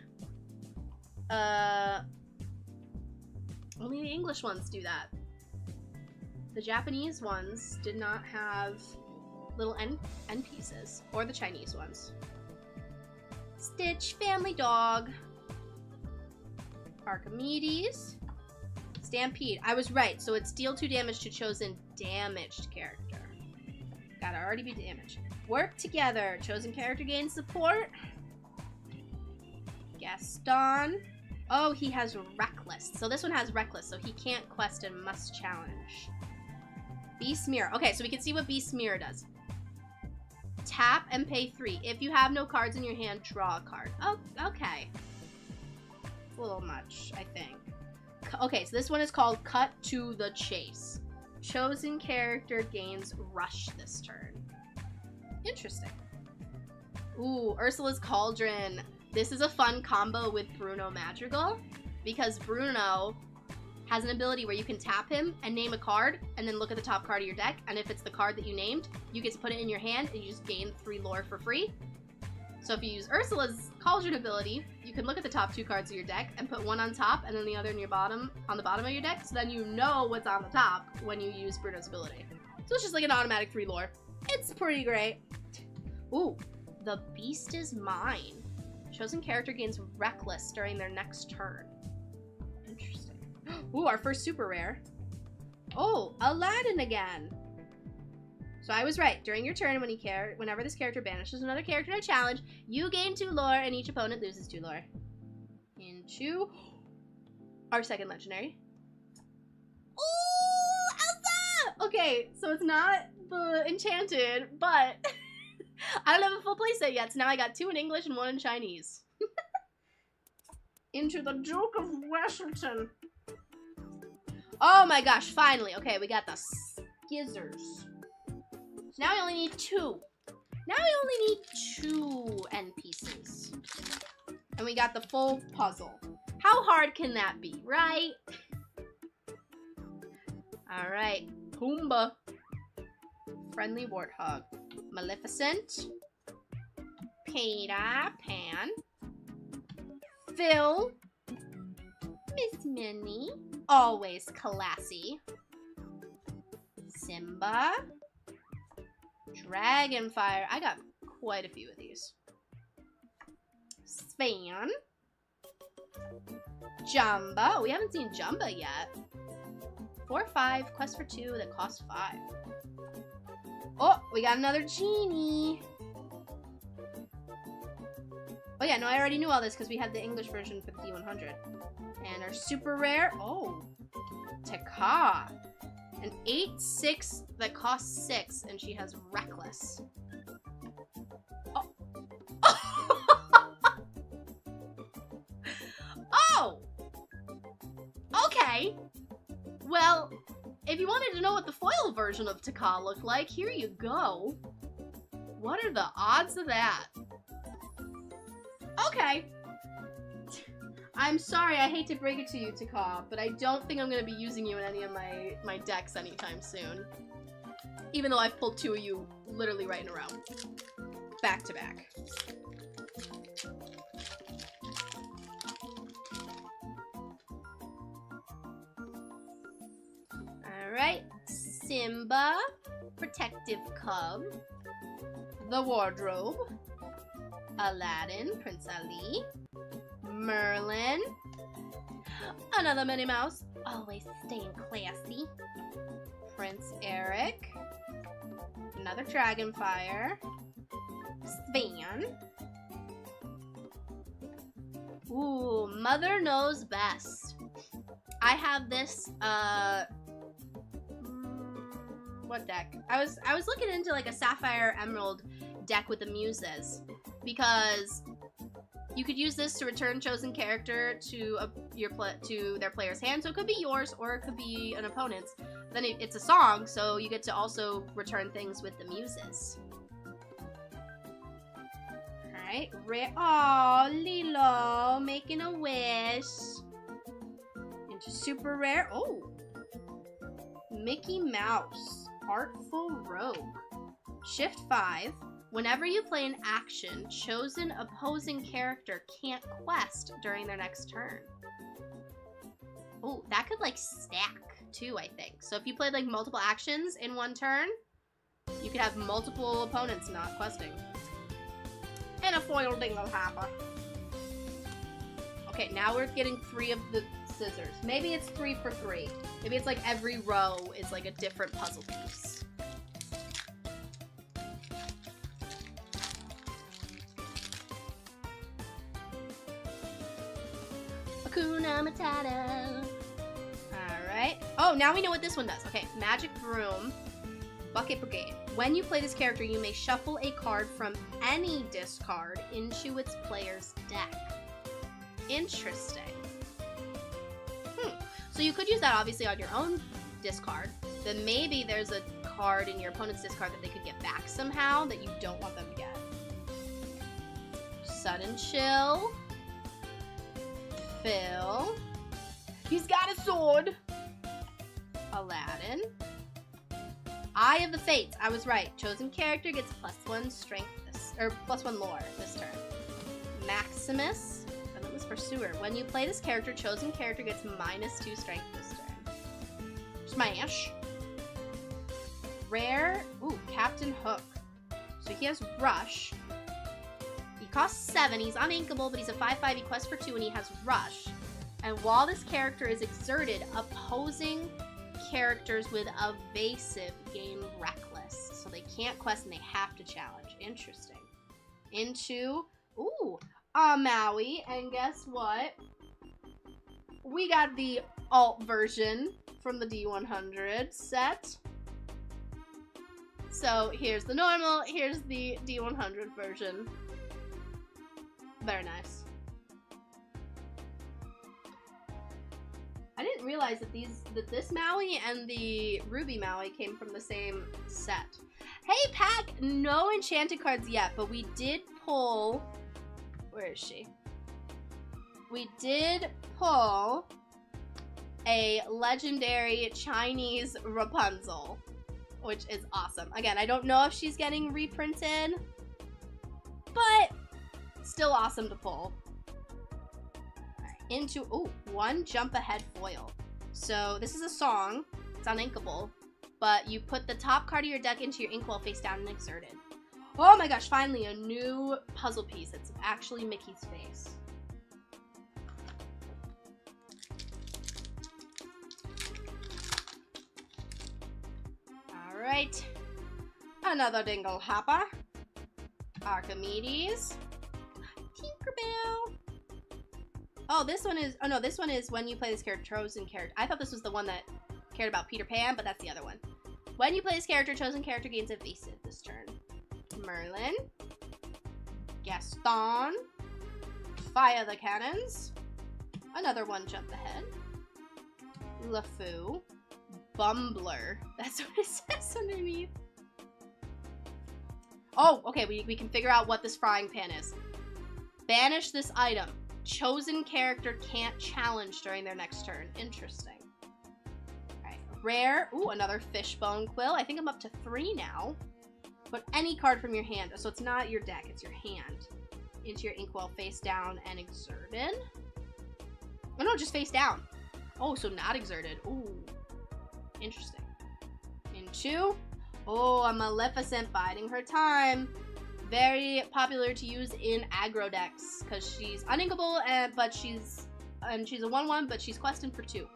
English ones do that. The Japanese ones did not have little end pieces, or the Chinese ones. Stitch, Family Dog, Archimedes, Stampede. I was right, so it's deal 2 damage to chosen damaged character. Gotta already be damaged. Work together. Chosen character gains support. Gaston. Oh, he has Reckless. So this one has Reckless, so he can't quest and must challenge. Beast Mirror. Okay, so we can see what Beast Mirror does. Tap and pay 3. If you have no cards in your hand, draw a card. Oh, okay. It's a little much, I think. Okay, so this one is called Cut to the Chase. Chosen character gains Rush this turn. Interesting. Ooh, Ursula's Cauldron. This is a fun combo with Bruno Madrigal, because Bruno has an ability where you can tap him and name a card, and then look at the top card of your deck, and if it's the card that you named, you get to put it in your hand, and you just gain 3 lore for free. So if you use Ursula's Cauldron ability, you can look at the top 2 cards of your deck and put one on top and then the other on the bottom of your deck, so then you know what's on the top when you use Bruno's ability. So it's just like an automatic 3 lore. It's pretty great. Ooh, the Beast is Mine. Chosen character gains Reckless during their next turn. Interesting. Ooh, our first super rare. Oh, Aladdin again. So I was right. During your turn, whenever this character banishes another character in a challenge, you gain 2 lore and each opponent loses 2 lore. Into our second legendary. Ooh, Elsa! Okay, so it's not the Enchanted, but I don't have a full playset yet, so now I got 2 in English and 1 in Chinese. Into the Duke of Washington. Oh my gosh, finally. Okay, we got the Skizzers. So now we only need 2. Now we only need 2 end pieces. And we got the full puzzle. How hard can that be, right? Alright, Pumbaa. Friendly Warthog. Maleficent. Peter Pan. Phil. Miss Minnie. Always classy. Simba. Dragonfire. I got quite a few of these. Span. Jumba. We haven't seen Jumba yet. 4/5. Quest for 2 that costs 5. Oh, we got another genie. Oh yeah, no, I already knew all this because we had the English version for the D100. And our super rare, oh, Taka. An 8/6 that costs 6, and she has Reckless. Oh. Oh! Okay. Well, if you wanted to know what the foil version of Taka looked like, here you go. What are the odds of that? Okay. I'm sorry, I hate to break it to you, Taka, but I don't think I'm going to be using you in any of my decks anytime soon. Even though I've pulled 2 of you literally right in a row. Back to back. Alright, Simba, Protective Cub, the Wardrobe, Aladdin, Prince Ali, Merlin, another Minnie Mouse, always staying classy, Prince Eric, another Dragonfire, Svan, ooh, Mother Knows Best. I have this, what deck? I was looking into like a Sapphire Emerald deck with the Muses, because you could use this to return chosen character to their player's hand. So it could be yours or it could be an opponent's. Then it's a song, so you get to also return things with the Muses. Alright, oh, Lilo, making a wish. Into super rare, oh. Mickey Mouse, Artful Rogue. Shift 5. Whenever you play an action, chosen opposing character can't quest during their next turn. Oh, that could like stack too, I think. So if you played like multiple actions in one turn, you could have multiple opponents not questing. And a foil dingle hopper. Okay, now we're getting 3 of the scissors. Maybe it's 3 for 3. Maybe it's like every row is like a different puzzle piece. Hakuna Matata. Alright. Oh, now we know what this one does. Okay, Magic Broom, Bucket Brigade. When you play this character, you may shuffle a card from any discard into its player's deck. Interesting. So you could use that obviously on your own discard. Then maybe there's a card in your opponent's discard that they could get back somehow that you don't want them to get. Sudden Chill. Phil. He's got a sword. Aladdin. Eye of the Fates. I was right. Chosen character gets +1 strength or +1 lore this turn. Maximus. And that was for Sewer. When you play this character, chosen character gets -2 strength this turn. Smash. Rare. Ooh, Captain Hook. So he has Rush. He costs 7. He's uninkable, but he's a 5/5. He quests for 2, and he has Rush. And while this character is exerted, opposing characters with evasive gain Reckless. So they can't quest and they have to challenge. Interesting. Into, ooh, Maui. And guess what? We got the alt version from the D100 set. So here's the normal, here's the D100 version. Very nice. I didn't realize that this Maui and the Ruby Maui came from the same set. Hey, Pack! No enchanted cards yet, but we did pull... Where is she? We did pull a legendary Chinese Rapunzel, which is awesome. Again, I don't know if she's getting reprinted, but still awesome to pull. Into, ooh, 1 jump ahead foil. So this is a song. It's uninkable, but you put the top card of your deck into your inkwell face down and exerted. Oh my gosh, finally a new puzzle piece. It's actually Mickey's face. Alright. Another Dingle Hopper. Archimedes. Tinkerbell. Oh, this one is... Oh, no, this one is when you play this character, chosen character. I thought this was the one that cared about Peter Pan, but that's the other one. When you play this character, chosen character gains evasive this turn. Merlin. Gaston. Fire the Cannons. Another 1 jump ahead. LeFou. Bumbler. That's what it says underneath. Oh, okay, we can figure out what this frying pan is. Banish this item. chosen character can't challenge during their next turn. Interesting. Alright, rare. Ooh, another fishbone quill. I think I'm up to 3 now. Put any card from your hand. So it's not your deck, it's your hand. Into your inkwell, face down, and exerted. Oh no, just face down. Oh, so not exerted. Ooh. Interesting. Into. Oh, a Maleficent biding her time. Very popular to use in aggro decks because she's uninkable, but she's a 1/1, but she's questing for 2.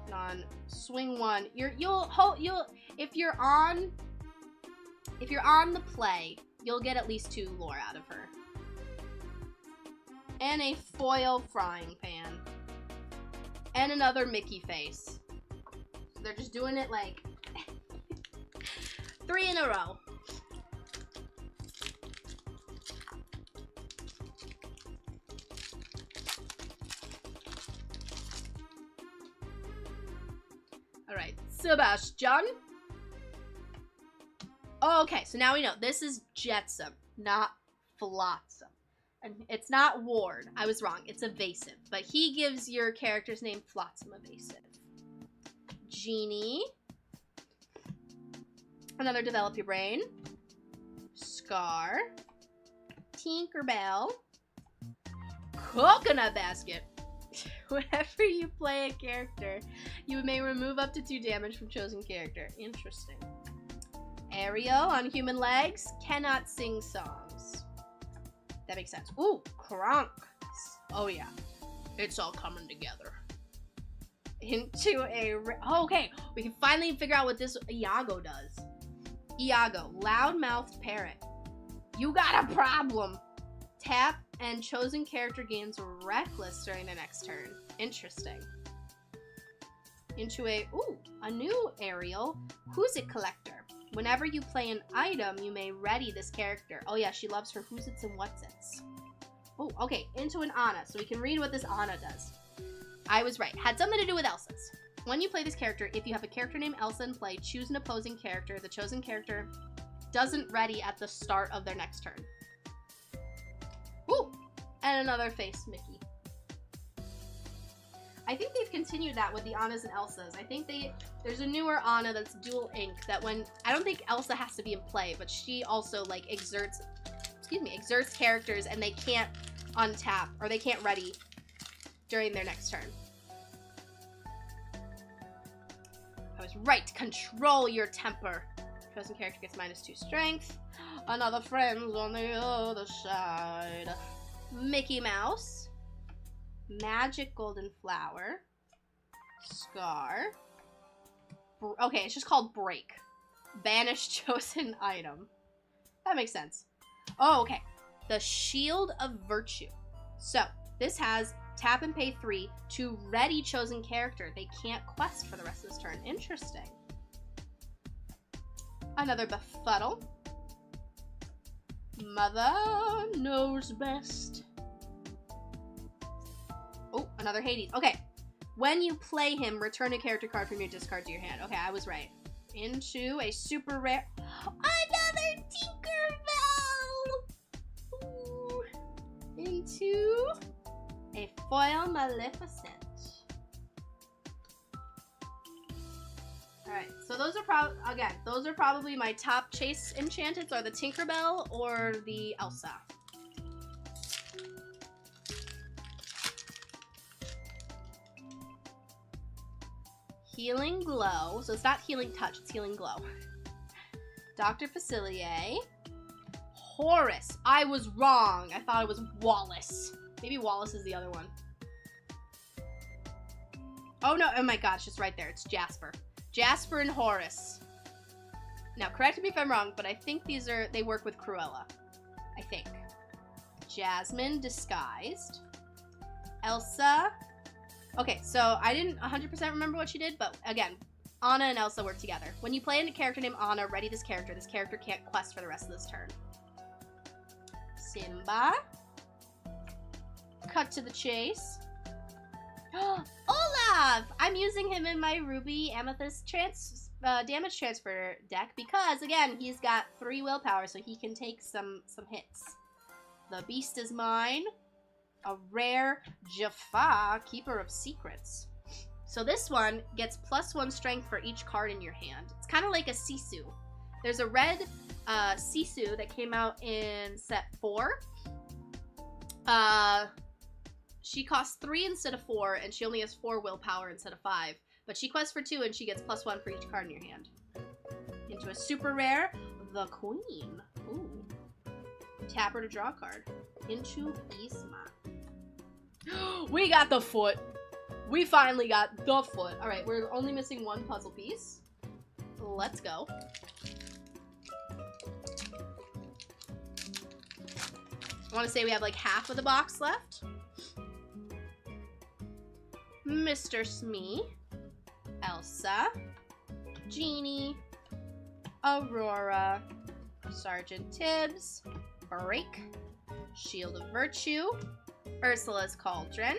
And on swing 1, if you're on the play, you'll get at least 2 lore out of her. And a foil frying pan. And another Mickey face. So they're just doing it like 3 in a row. Alright, Sebastian. Okay, so now we know. This is Jetsam, not Flotsam. And it's not Ward. I was wrong. It's Evasive. But he gives your character's name Flotsam Evasive. Genie. Another Develop Your Brain. Scar. Tinkerbell. Coconut Basket. Whenever you play a character, you may remove up to 2 damage from chosen character. Interesting. Ariel on human legs. Cannot sing songs. That makes sense. Ooh, Kronk. Oh yeah. It's all coming together. Into a... Oh, okay. We can finally figure out what this Iago does. Iago. Loud-mouthed parrot. You got a problem. Tap and chosen character gains reckless during their next turn. Interesting. Into a... Ooh, a new Ariel. Who's it collector? Whenever you play an item, you may ready this character. Oh yeah, she loves her who's its and what's its. Oh, okay, into an Anna, so we can read what this Anna does. I was right. Had something to do with Elsa's. When you play this character, if you have a character named Elsa in play, choose an opposing character. The chosen character doesn't ready at the start of their next turn. Ooh, and another face Mickey. I think they've continued that with the Annas and Elsas. I think there's a newer Anna that's dual ink that when, I don't think Elsa has to be in play, but she also like exerts characters and they can't untap or they can't ready during their next turn. I was right. Control your temper. Chosen character gets -2 strength. Another friend's on the other side. Mickey Mouse. Magic Golden Flower. Scar. Okay, it's just called Break. Banish chosen item. That makes sense. Oh, okay. The Shield of Virtue. So, this has tap and pay 3 to ready chosen character. They can't quest for the rest of this turn. Interesting. Another Befuddle. Mother knows best. Oh, another Hades. Okay. When you play him, return a character card from your discard to your hand. Okay, I was right. Into a super rare... Another Tinkerbell! Ooh. Into a foil Maleficent. Alright, so those are probably my top chase enchantments are the Tinkerbell or the Elsa. Healing Glow. So it's not Healing Touch, it's Healing Glow. Dr. Facilier. Horus. I was wrong. I thought it was Wallace. Maybe Wallace is the other one. Oh no, oh my gosh, it's right there. It's Jasper. Jasper and Horus. Now, correct me if I'm wrong, but I think they work with Cruella. I think. Jasmine Disguised. Elsa. Okay, so I didn't 100% remember what she did, but again, Anna and Elsa work together. When you play a character named Anna, ready this character can't quest for the rest of this turn. Simba. Cut to the chase. Olaf! I'm using him in my Ruby Amethyst damage transfer deck because, again, he's got 3 willpower, so he can take some hits. The beast is mine. a rare Jaffa, Keeper of Secrets. So this one gets +1 strength for each card in your hand. It's kind of like a Sisu. There's a red Sisu that came out in set 4. She costs 3 instead of 4, and she only has 4 willpower instead of 5. But she quests for 2, and she gets +1 for each card in your hand. Into a super rare, the Queen. Ooh. Tap her to draw a card. Into Isma. We got the foot. We finally got the foot. All right, we're only missing 1 puzzle piece. Let's go. I want to say we have like half of the box left. Mr. Smee, Elsa, Genie, Aurora, Sergeant Tibbs, Break, Shield of Virtue, Ursula's Cauldron,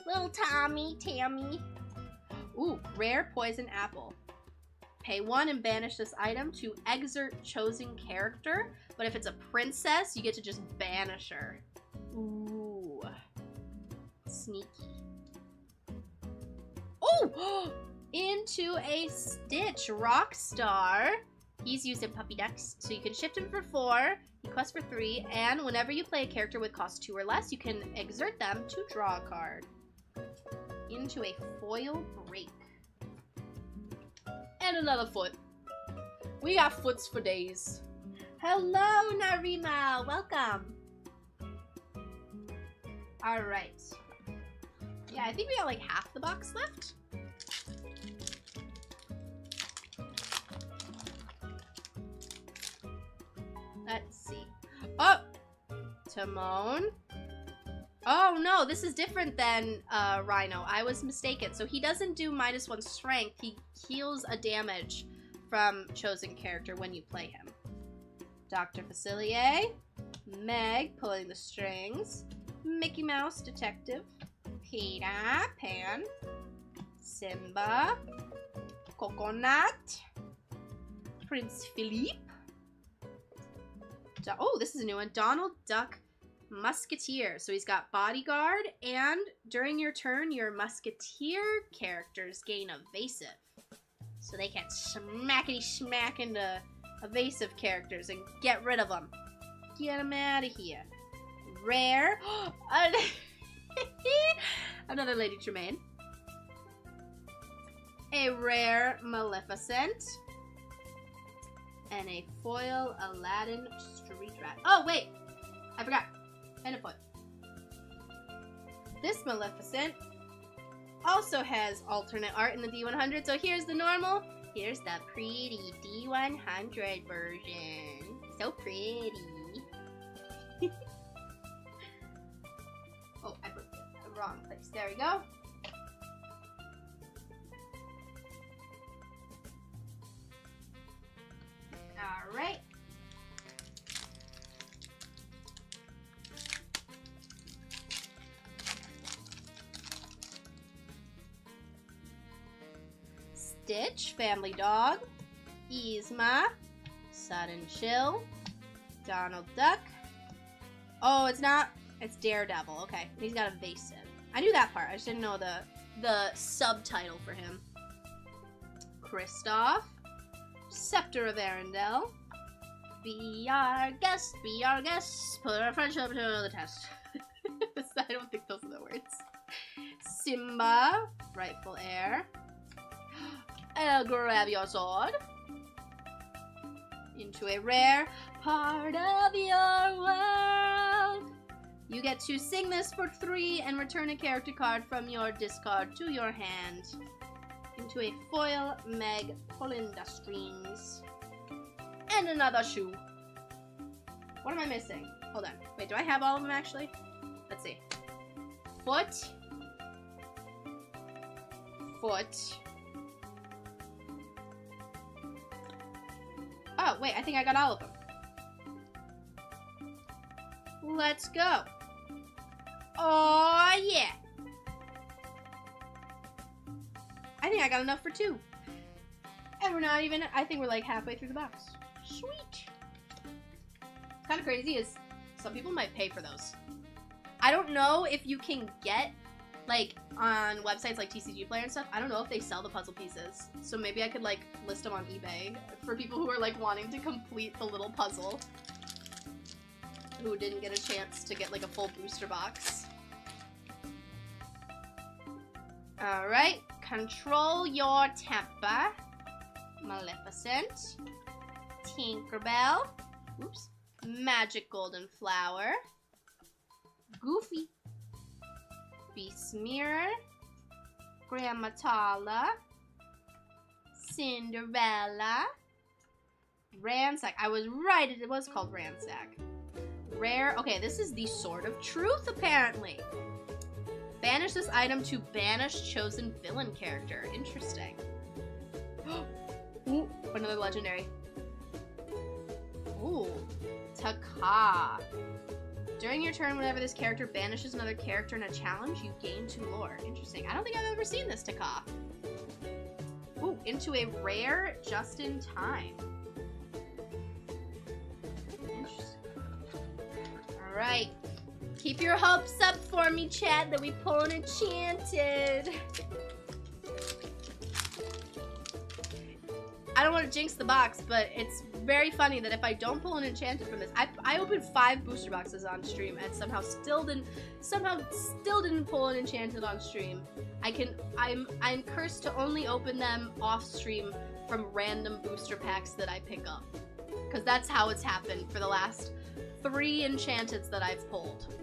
Little Tammy. Ooh, rare Poison Apple. Pay 1 and banish this item to exert chosen character, but if it's a princess, you get to just banish her. Ooh. Sneaky. Oh! Into a Stitch Rockstar. He's used in Puppy Ducks, so you can shift him for 4, he quests for 3, and whenever you play a character with cost 2 or less, you can exert them to draw a card. Into a foil break. And another foot. We got foots for days. Hello, Narima. Welcome. All right. Yeah, I think we got like half the box left. Let's see. Oh! Timon. Oh no, this is different than Rhino. I was mistaken. So he doesn't do -1 strength. He heals a damage from chosen character when you play him. Dr. Facilier. Meg, pulling the strings. Mickey Mouse, detective. Peter Pan. Simba. Coconut. Prince Philippe. Oh, this is a new one. Donald Duck Musketeer. So he's got bodyguard, and during your turn, your musketeer characters gain evasive. So they can smackety-smack into evasive characters and get rid of them. Get them out of here. Rare. Another Lady Tremaine. A rare Maleficent. And a foil Aladdin Street Rat. Oh, wait. I forgot. And a foot. This Maleficent also has alternate art in the D100. So here's the normal. Here's the pretty D100 version. So pretty. Oh, I put the wrong place. There we go. All right. Stitch, Family Dog, Yzma, Sudden Chill, Donald Duck. Oh, it's not. It's Daredevil. Okay, he's got evasive. I knew that part. I just didn't know the subtitle for him. Kristoff, Scepter of Arendelle. Be our guest, put our friendship to the test. I don't think those are the words. Simba, rightful heir. I'll grab your sword. Into a rare part of your world. You get to sing this for 3 and return a character card from your discard to your hand. Into a foil Meg pulling the strings. And another shoe. What am I missing? Hold on. Wait, do I have all of them actually? Let's see. Foot. Foot. Oh, wait, I think I got all of them. Let's go. Oh, yeah. I think I got enough for 2. And we're not even, I think we're like halfway through the box. Sweet. It's kind of crazy is some people might pay for those. I don't know if you can get, like, on websites like TCG Player and stuff, I don't know if they sell the puzzle pieces. So maybe I could, like, list them on eBay for people who are, like, wanting to complete the little puzzle. Who didn't get a chance to get, like, a full booster box. Alright. Control your temper. Maleficent. Tinkerbell. Oops. Magic Golden Flower. Goofy. Beast Mirror. Grandma Tala. Cinderella. Ransack. I was right, it was called Ransack. Rare. Okay, this is the Sword of Truth, apparently. Banish this item to banish chosen villain character. Interesting. Ooh, another legendary. Ooh, Taka. During your turn, whenever this character banishes another character in a challenge, you gain 2 lore. Interesting. I don't think I've ever seen this Taka. Ooh, into a rare just in time. Interesting. Alright. Keep your hopes up for me, chat, that we pull an enchanted. I don't want to jinx the box, but it's very funny that if I don't pull an enchanted from this, I opened 5 booster boxes on stream and somehow still didn't pull an enchanted on stream. I'm cursed to only open them off stream from random booster packs that I pick up, because that's how it's happened for the last 3 enchanteds that I've pulled.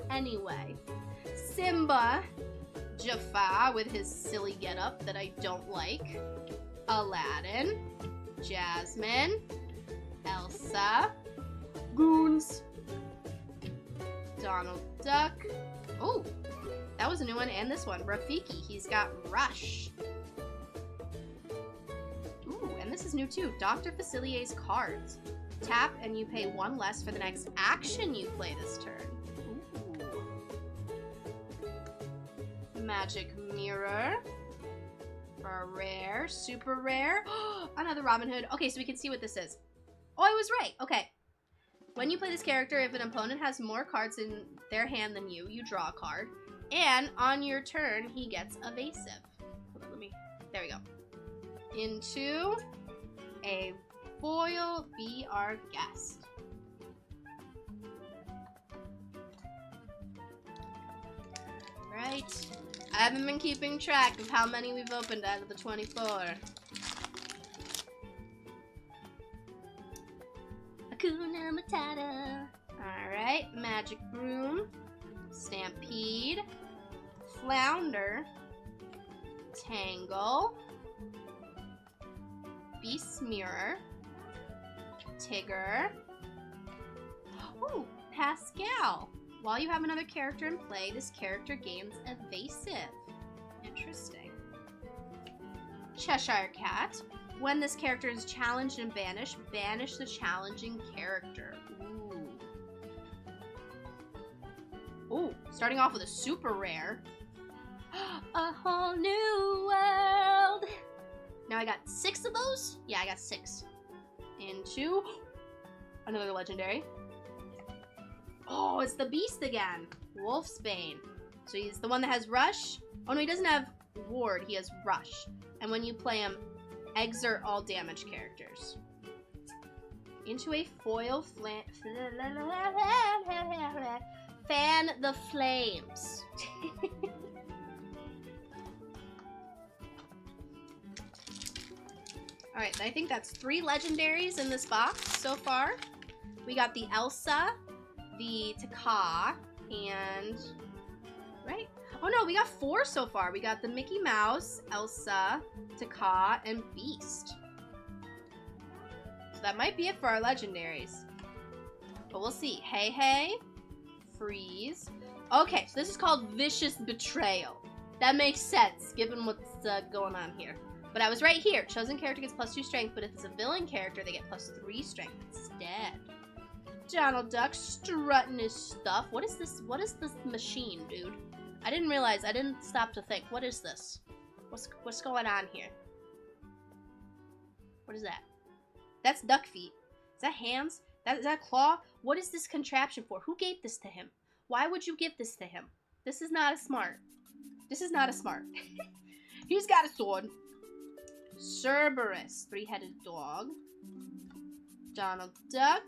Anyway, Simba, Jafar with his silly getup that I don't like. Aladdin, Jasmine, Elsa, Goons, Donald Duck. Oh, that was a new one, and this one, Rafiki. He's got Rush. Ooh, and this is new too. Dr. Facilier's cards. Tap and you pay 1 less for the next action you play this turn. Ooh. Magic Mirror. For a rare, super rare. Another Robin Hood. Okay, so we can see what this is. Oh, I was right. Okay. When you play this character, if an opponent has more cards in their hand than you, you draw a card. And on your turn, he gets evasive. Hold on, there we go. Into a foil, be our guest. Right. I haven't been keeping track of how many we've opened out of the 24. Hakuna Matata. Alright, Magic Broom, Stampede, Flounder, Tangle, Beast Mirror, Tigger. Ooh, Pascal. While you have another character in play, this character gains evasive. Interesting. Cheshire Cat. When this character is challenged and banished, banish the challenging character. Ooh. Ooh, starting off with a super rare. A whole new world. Now I got 6 of those? Yeah, I got 6. Into another legendary. Oh, it's the beast again. Wolfsbane. So he's the one that has Rush. Oh no, he doesn't have Ward, he has Rush. And when you play him, exert all damage characters. Into a foil fan the flames. Alright, I think that's 3 legendaries in this box so far. We got the Elsa, the Taka, and... right? Oh no, we got 4 so far. We got the Mickey Mouse, Elsa, Taka, and Beast. So that might be it for our legendaries. But we'll see. Hey Hey, Freeze. Okay, so this is called Vicious Betrayal. That makes sense, given what's going on here. But I was right here. Chosen character gets +2 strength, but if it's a villain character, they get +3 strength instead. Donald Duck strutting his stuff. What is this? What is this machine, dude? I didn't realize. I didn't stop to think. What is this? What's going on here? What is that? That's duck feet. Is that hands? Is that claw? What is this contraption for? Who gave this to him? Why would you give this to him? This is not a smart. This is not a smart. He's got a sword. Cerberus, 3-headed dog. Donald Duck.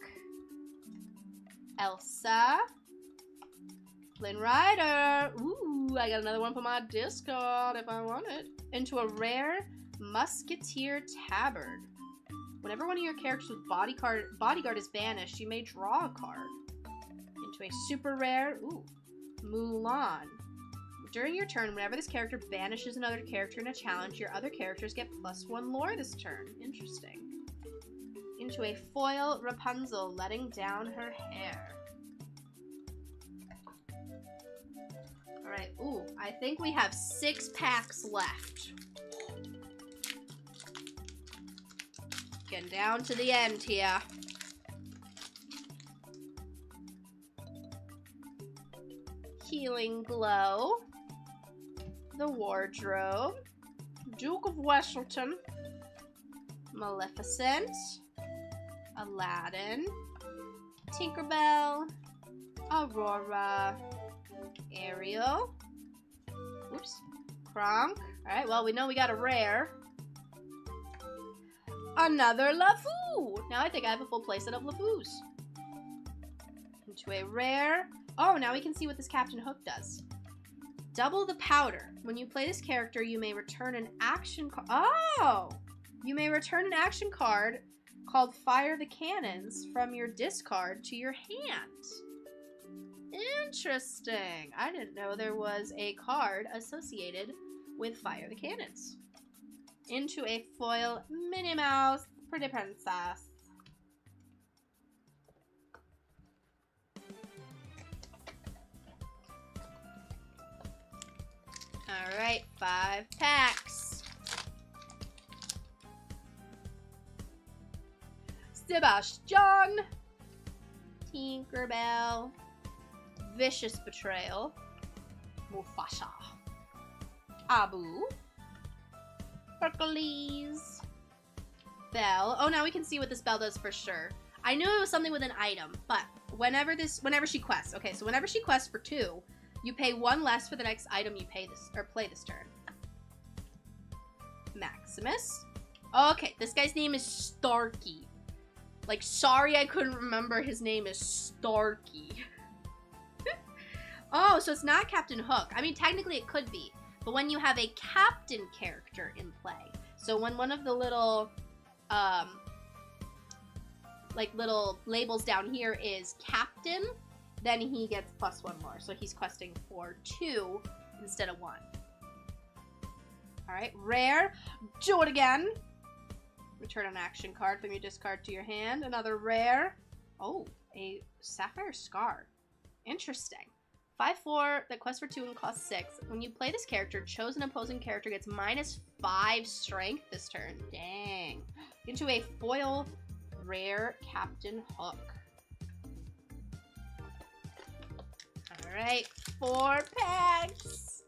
Elsa. Flynn Rider. Ooh, I got another one for my Discard if I want it. Into a rare Musketeer Tabard. Whenever one of your characters with bodyguard is banished, you may draw a card. Into a super rare, Mulan. During your turn, whenever this character banishes another character in a challenge, your other characters get +1 lore this turn. Interesting. Into a foil Rapunzel, letting down her hair. Alright, I think we have 6 packs left. Getting down to the end here. Healing Glow. The Wardrobe. Duke of Wesselton. Maleficent. Aladdin. Tinkerbell. Aurora. Ariel. Oops. Kronk. Alright, well, we know we got a rare. Another LeFou! Now I think I have a full playset of LeFous. Into a rare. Oh, now we can see what this Captain Hook does. Double the powder. When you play this character, you may return an action card. Oh! You may return an action card called Fire the Cannons from your discard to your hand. Interesting. I didn't know there was a card associated with Fire the Cannons. Into a foil Minnie Mouse Pretty Princess. Alright, 5 packs. Sebastian. Tinkerbell. Vicious Betrayal. Mufasa. Abu. Hercules. Belle. Oh, now we can see what this Belle does for sure. I knew it was something with an item, but whenever she quests. Okay, so whenever she quests for 2, you pay 1 less for the next item you play this turn. Maximus. Okay, this guy's name is Starkey. Like, sorry I couldn't remember his name is Starkey. Oh, so it's not Captain Hook. I mean, technically it could be. But when you have a captain character in play, so when one of the little, little labels down here is captain, then he gets +1 more. So he's questing for 2 instead of 1. Alright, rare. Do it again. Return an action card from your discard to your hand. Another rare. Oh, a Sapphire Scar. Interesting. 5/4 that quests for 2 and costs 6. When you play this character, chosen opposing character gets -5 strength this turn. Dang. Into a foil rare Captain Hook. Alright, 4 packs.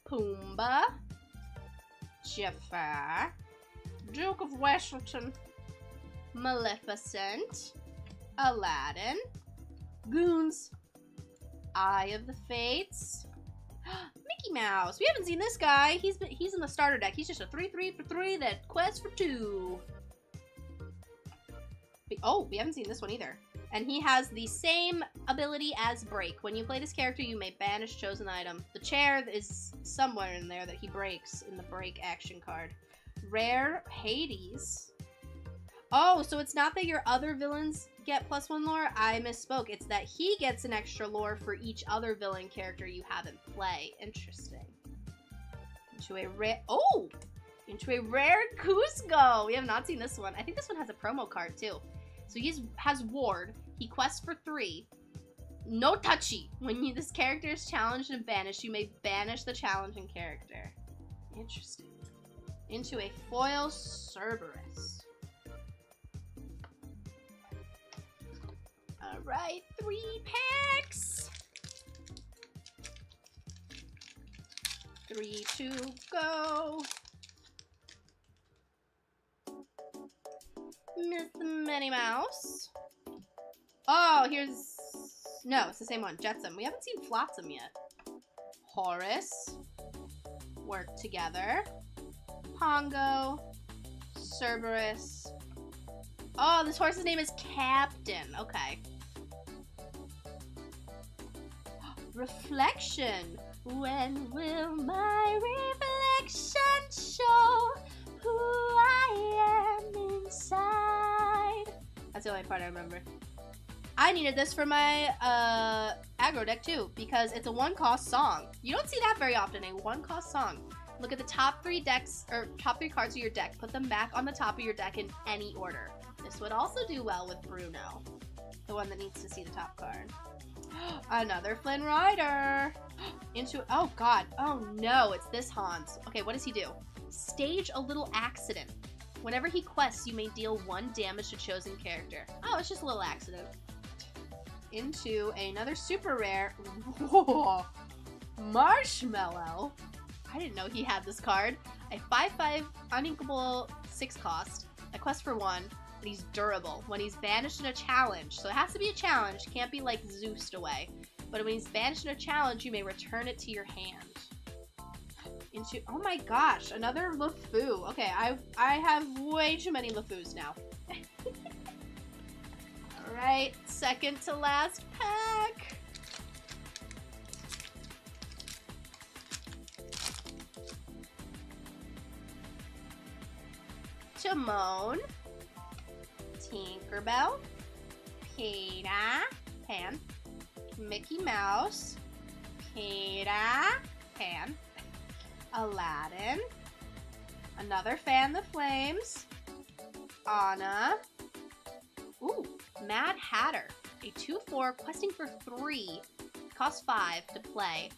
Pumbaa. Jafar. Duke of Wesselton. Maleficent. Aladdin. Goons. Eye of the Fates. Mickey Mouse. We haven't seen this guy. He's in the starter deck. He's just a 3/3 for 3 that quests for 2. Oh, we haven't seen this one either. And he has the same ability as Break. When you play this character, you may banish chosen item. The chair is somewhere in there that he breaks in the Break action card. Rare Hades. Oh, so it's not that your other villains get +1 lore? I misspoke. It's that he gets an extra lore for each other villain character you have in play. Interesting. Into a rare... Oh! Into a rare Cusco! We have not seen this one. I think this one has a promo card, too. So he has Ward. He quests for 3. No touchy. When this character is challenged and banished, you may banish the challenging character. Interesting. Into a foil Cerberus. Alright, 3 packs. 3 to go. Minnie Mouse. Oh, here's... No, it's the same one. Jetsam. We haven't seen Flotsam yet. Horace. Work together. Pongo. Cerberus. Oh, this horse's name is Captain. Okay. Reflection. When will my reflection show who I am inside? That's the only part I remember. I needed this for my aggro deck too, because it's a 1-cost song. You don't see that very often, a 1-cost song. Look at the top 3 decks, or top 3 cards of your deck. Put them back on the top of your deck in any order. This would also do well with Bruno, the one that needs to see the top card. Another Flynn Rider. Oh god. Oh no, it's this Hans. Okay, what does he do? Stage a little accident. Whenever he quests, you may deal 1 damage to chosen character. Oh, it's just a little accident. Into another super rare. Whoa. Marshmallow. I didn't know he had this card. A 5/5 uninkable 6-cost. A quest for 1. But he's durable. When he's banished in a challenge, so it has to be a challenge, can't be like Zeused away. But when he's banished in a challenge, you may return it to your hand. Into, oh my gosh, another LeFou. Okay, I have way too many LeFous now. Alright, second to last pack. Timon. Tinkerbell, Peter Pan, Mickey Mouse, Peter Pan, Aladdin, another Fan the Flames, Anna, ooh, Mad Hatter, a 2/4 questing for 3, costs 5 to play.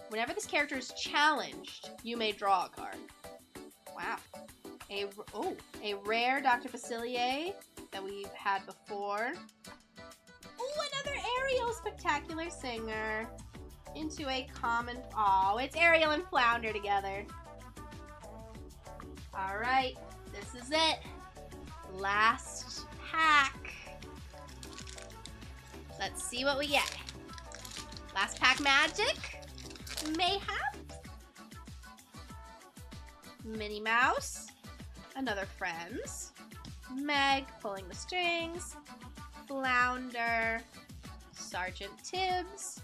Whenever this character is challenged, you may draw a card. Wow. A rare Dr. Facilier that we've had before. Ooh, another Ariel Spectacular Singer. Into a common... Oh, it's Ariel and Flounder together. Alright, this is it. Last pack. Let's see what we get. Last pack magic. Mayhap. Minnie Mouse. Another Friends. Meg pulling the strings. Flounder. Sergeant Tibbs.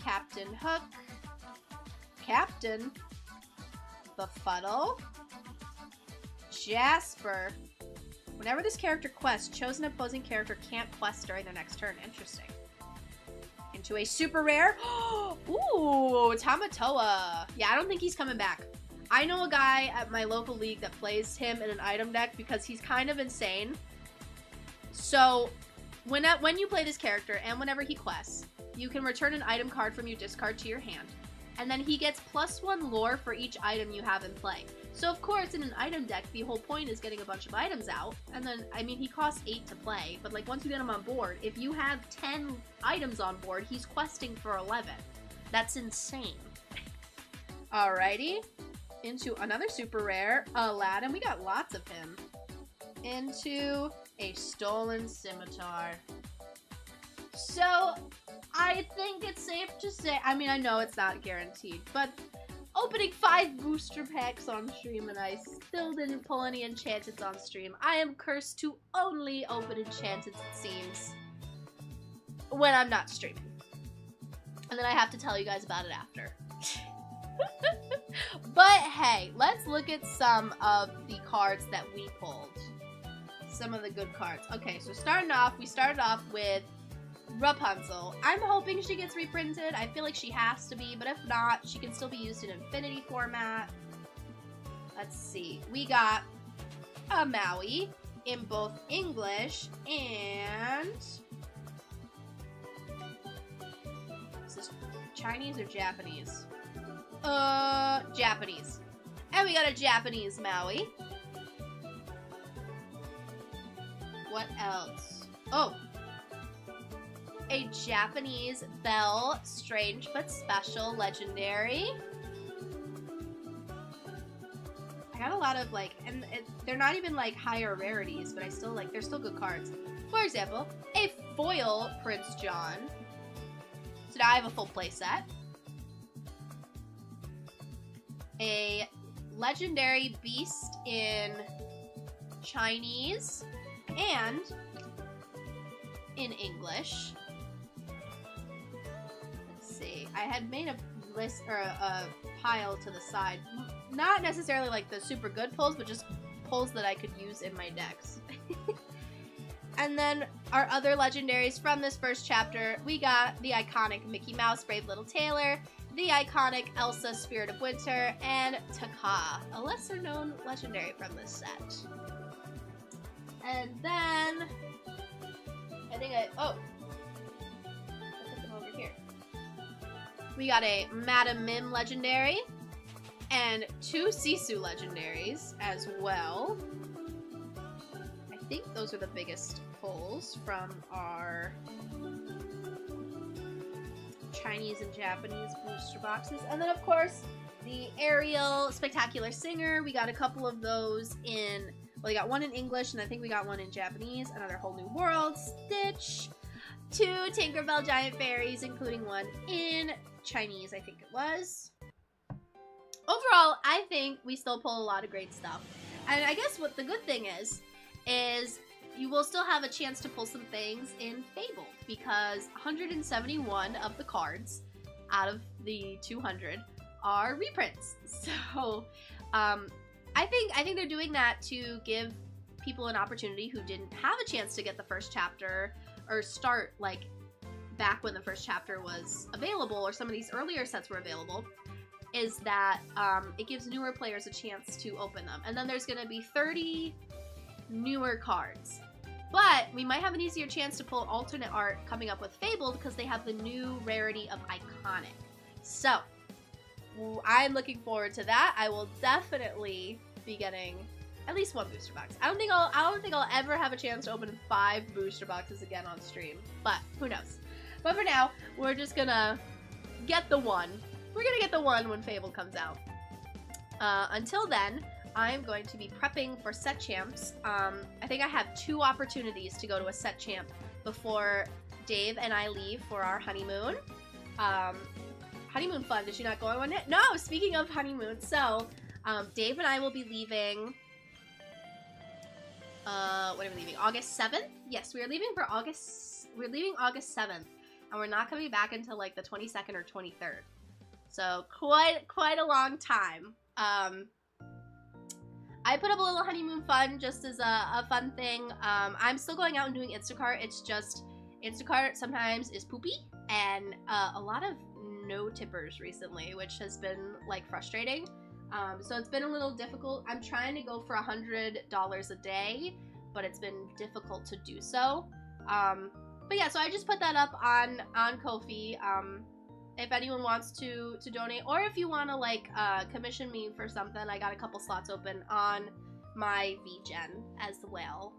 Captain Hook. Captain. Befuddle. Jasper. Whenever this character quests, chosen opposing character can't quest during their next turn. Interesting. Into a super rare. Ooh, Tamatoa. Yeah, I don't think he's coming back. I know a guy at my local league that plays him in an item deck because he's kind of insane. So, when you play this character and whenever he quests, you can return an item card from your discard to your hand. And then he gets +1 lore for each item you have in play. So of course, in an item deck, the whole point is getting a bunch of items out. And then, I mean, he costs 8 to play. But like once you get him on board, if you have 10 items on board, he's questing for 11. That's insane. Alrighty. Into another super rare, Aladdin. We got lots of him. Into a Stolen Scimitar. So, I think it's safe to say, I mean, I know it's not guaranteed, but opening 5 booster packs on stream and I still didn't pull any enchanteds on stream. I am cursed to only open enchanteds, it seems, when I'm not streaming. And then I have to tell you guys about it after. But hey, let's look at some of the cards that we pulled. Some of the good cards. Okay, so we started off with Rapunzel. I'm hoping she gets reprinted. I feel like she has to be, but if not, she can still be used in Infinity format. Let's see. We got a Maui in both English and... Is this Chinese or Japanese? Japanese. And we got a Japanese Maui. What else? Oh! A Japanese Belle, strange but special, legendary. I I got a lot of, like, and they're not even, like, higher rarities, but I still, like, they're still good cards. For example, a foil Prince John. So now I have a full play set. A legendary beast in Chinese and in English. Let's see. I had made a list or a pile to the side. Not necessarily like the super good pulls, but just pulls that I could use in my decks. And then our other legendaries from this first chapter, we got the iconic Mickey Mouse, Brave Little Tailor, the iconic Elsa, Spirit of Winter, and Taka, a lesser known legendary from this set. And then, I think I put them over here. We got a Madame Mim legendary, and 2 Sisu legendaries as well. I think those are the biggest pulls from our Chinese and Japanese booster boxes. And then, of course, the Ariel Spectacular Singer. We got a couple of those in, well, we got one in English, and I think we got one in Japanese. Another Whole New World, Stitch, 2 Tinkerbell Giant Fairies, including one in Chinese, I think it was. Overall, I think we still pull a lot of great stuff. And I guess what the good thing is you will still have a chance to pull some things in Fabled, because 171 of the cards out of the 200 are reprints. So I think they're doing that to give people an opportunity who didn't have a chance to get the first chapter or start like back when the first chapter was available, or some of these earlier sets were available, is that it gives newer players a chance to open them. And then there's going to be 30 newer cards. But we might have an easier chance to pull alternate art coming up with Fabled because they have the new rarity of Iconic. So, I'm looking forward to that. I will definitely be getting at least 1 booster box. I don't think I'll ever have a chance to open 5 booster boxes again on stream, but who knows. But for now, we're just gonna get the one. We're gonna get the one when Fable comes out. Until then, I'm going to be prepping for set champs. I think I have 2 opportunities to go to a set champ before Dave and I leave for our honeymoon. Honeymoon fun. Did you not go on one yet? No, speaking of honeymoon. So, Dave and I will be leaving, when are we leaving? August 7th? Yes, we are leaving for we're leaving August 7th. And we're not going to be back until like the 22nd or 23rd. So, quite a long time. I put up a little honeymoon fun just as a fun thing. I'm still going out and doing Instacart. It's just Instacart sometimes is poopy, and a lot of no tippers recently, which has been like frustrating. So it's been a little difficult. I'm trying to go for $100 a day, but it's been difficult to do so. But yeah, so I just put that up on Ko-fi. If anyone wants to donate, or if you want to like commission me for something, I got a couple slots open on my VGen as well.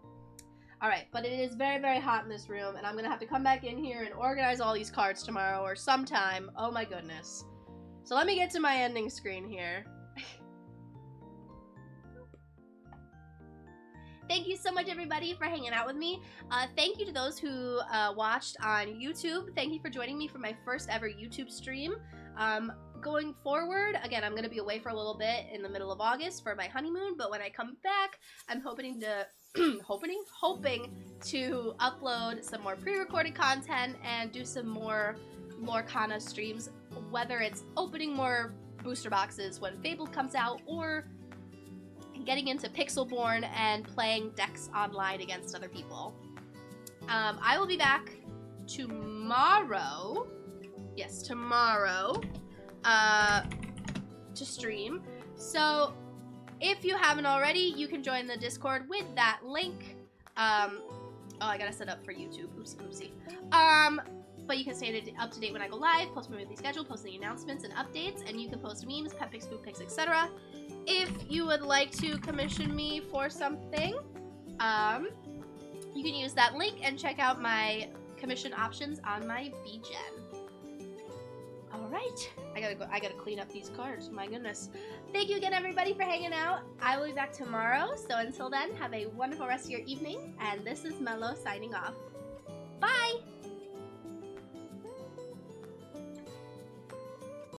Alright, but it is very, very hot in this room, and I'm gonna have to come back in here and organize all these cards tomorrow or sometime. Oh my goodness. So let me get to my ending screen here. Thank you so much, everybody, for hanging out with me. Thank you to those who watched on YouTube. Thank you for joining me for my first ever YouTube stream. Going forward, again, I'm going to be away for a little bit in the middle of August for my honeymoon, but when I come back, I'm hoping to upload some more pre-recorded content and do some more Lorcana streams, whether it's opening more booster boxes when Fabled comes out, or getting into Pixelborn and playing decks online against other people. I will be back tomorrow. Yes, tomorrow to stream. So if you haven't already, you can join the Discord with that link. Oh, I gotta set up for YouTube. Oopsie. But you can stay up to date when I go live, post my weekly schedule, post the announcements and updates, and you can post memes, pet pics, food pics, etc. If you would like to commission me for something, you can use that link and check out my commission options on my VGen. All right, I gotta clean up these cards. My goodness. Thank you again, everybody, for hanging out. I will be back tomorrow. So until then, have a wonderful rest of your evening. And this is Mello signing off. Bye.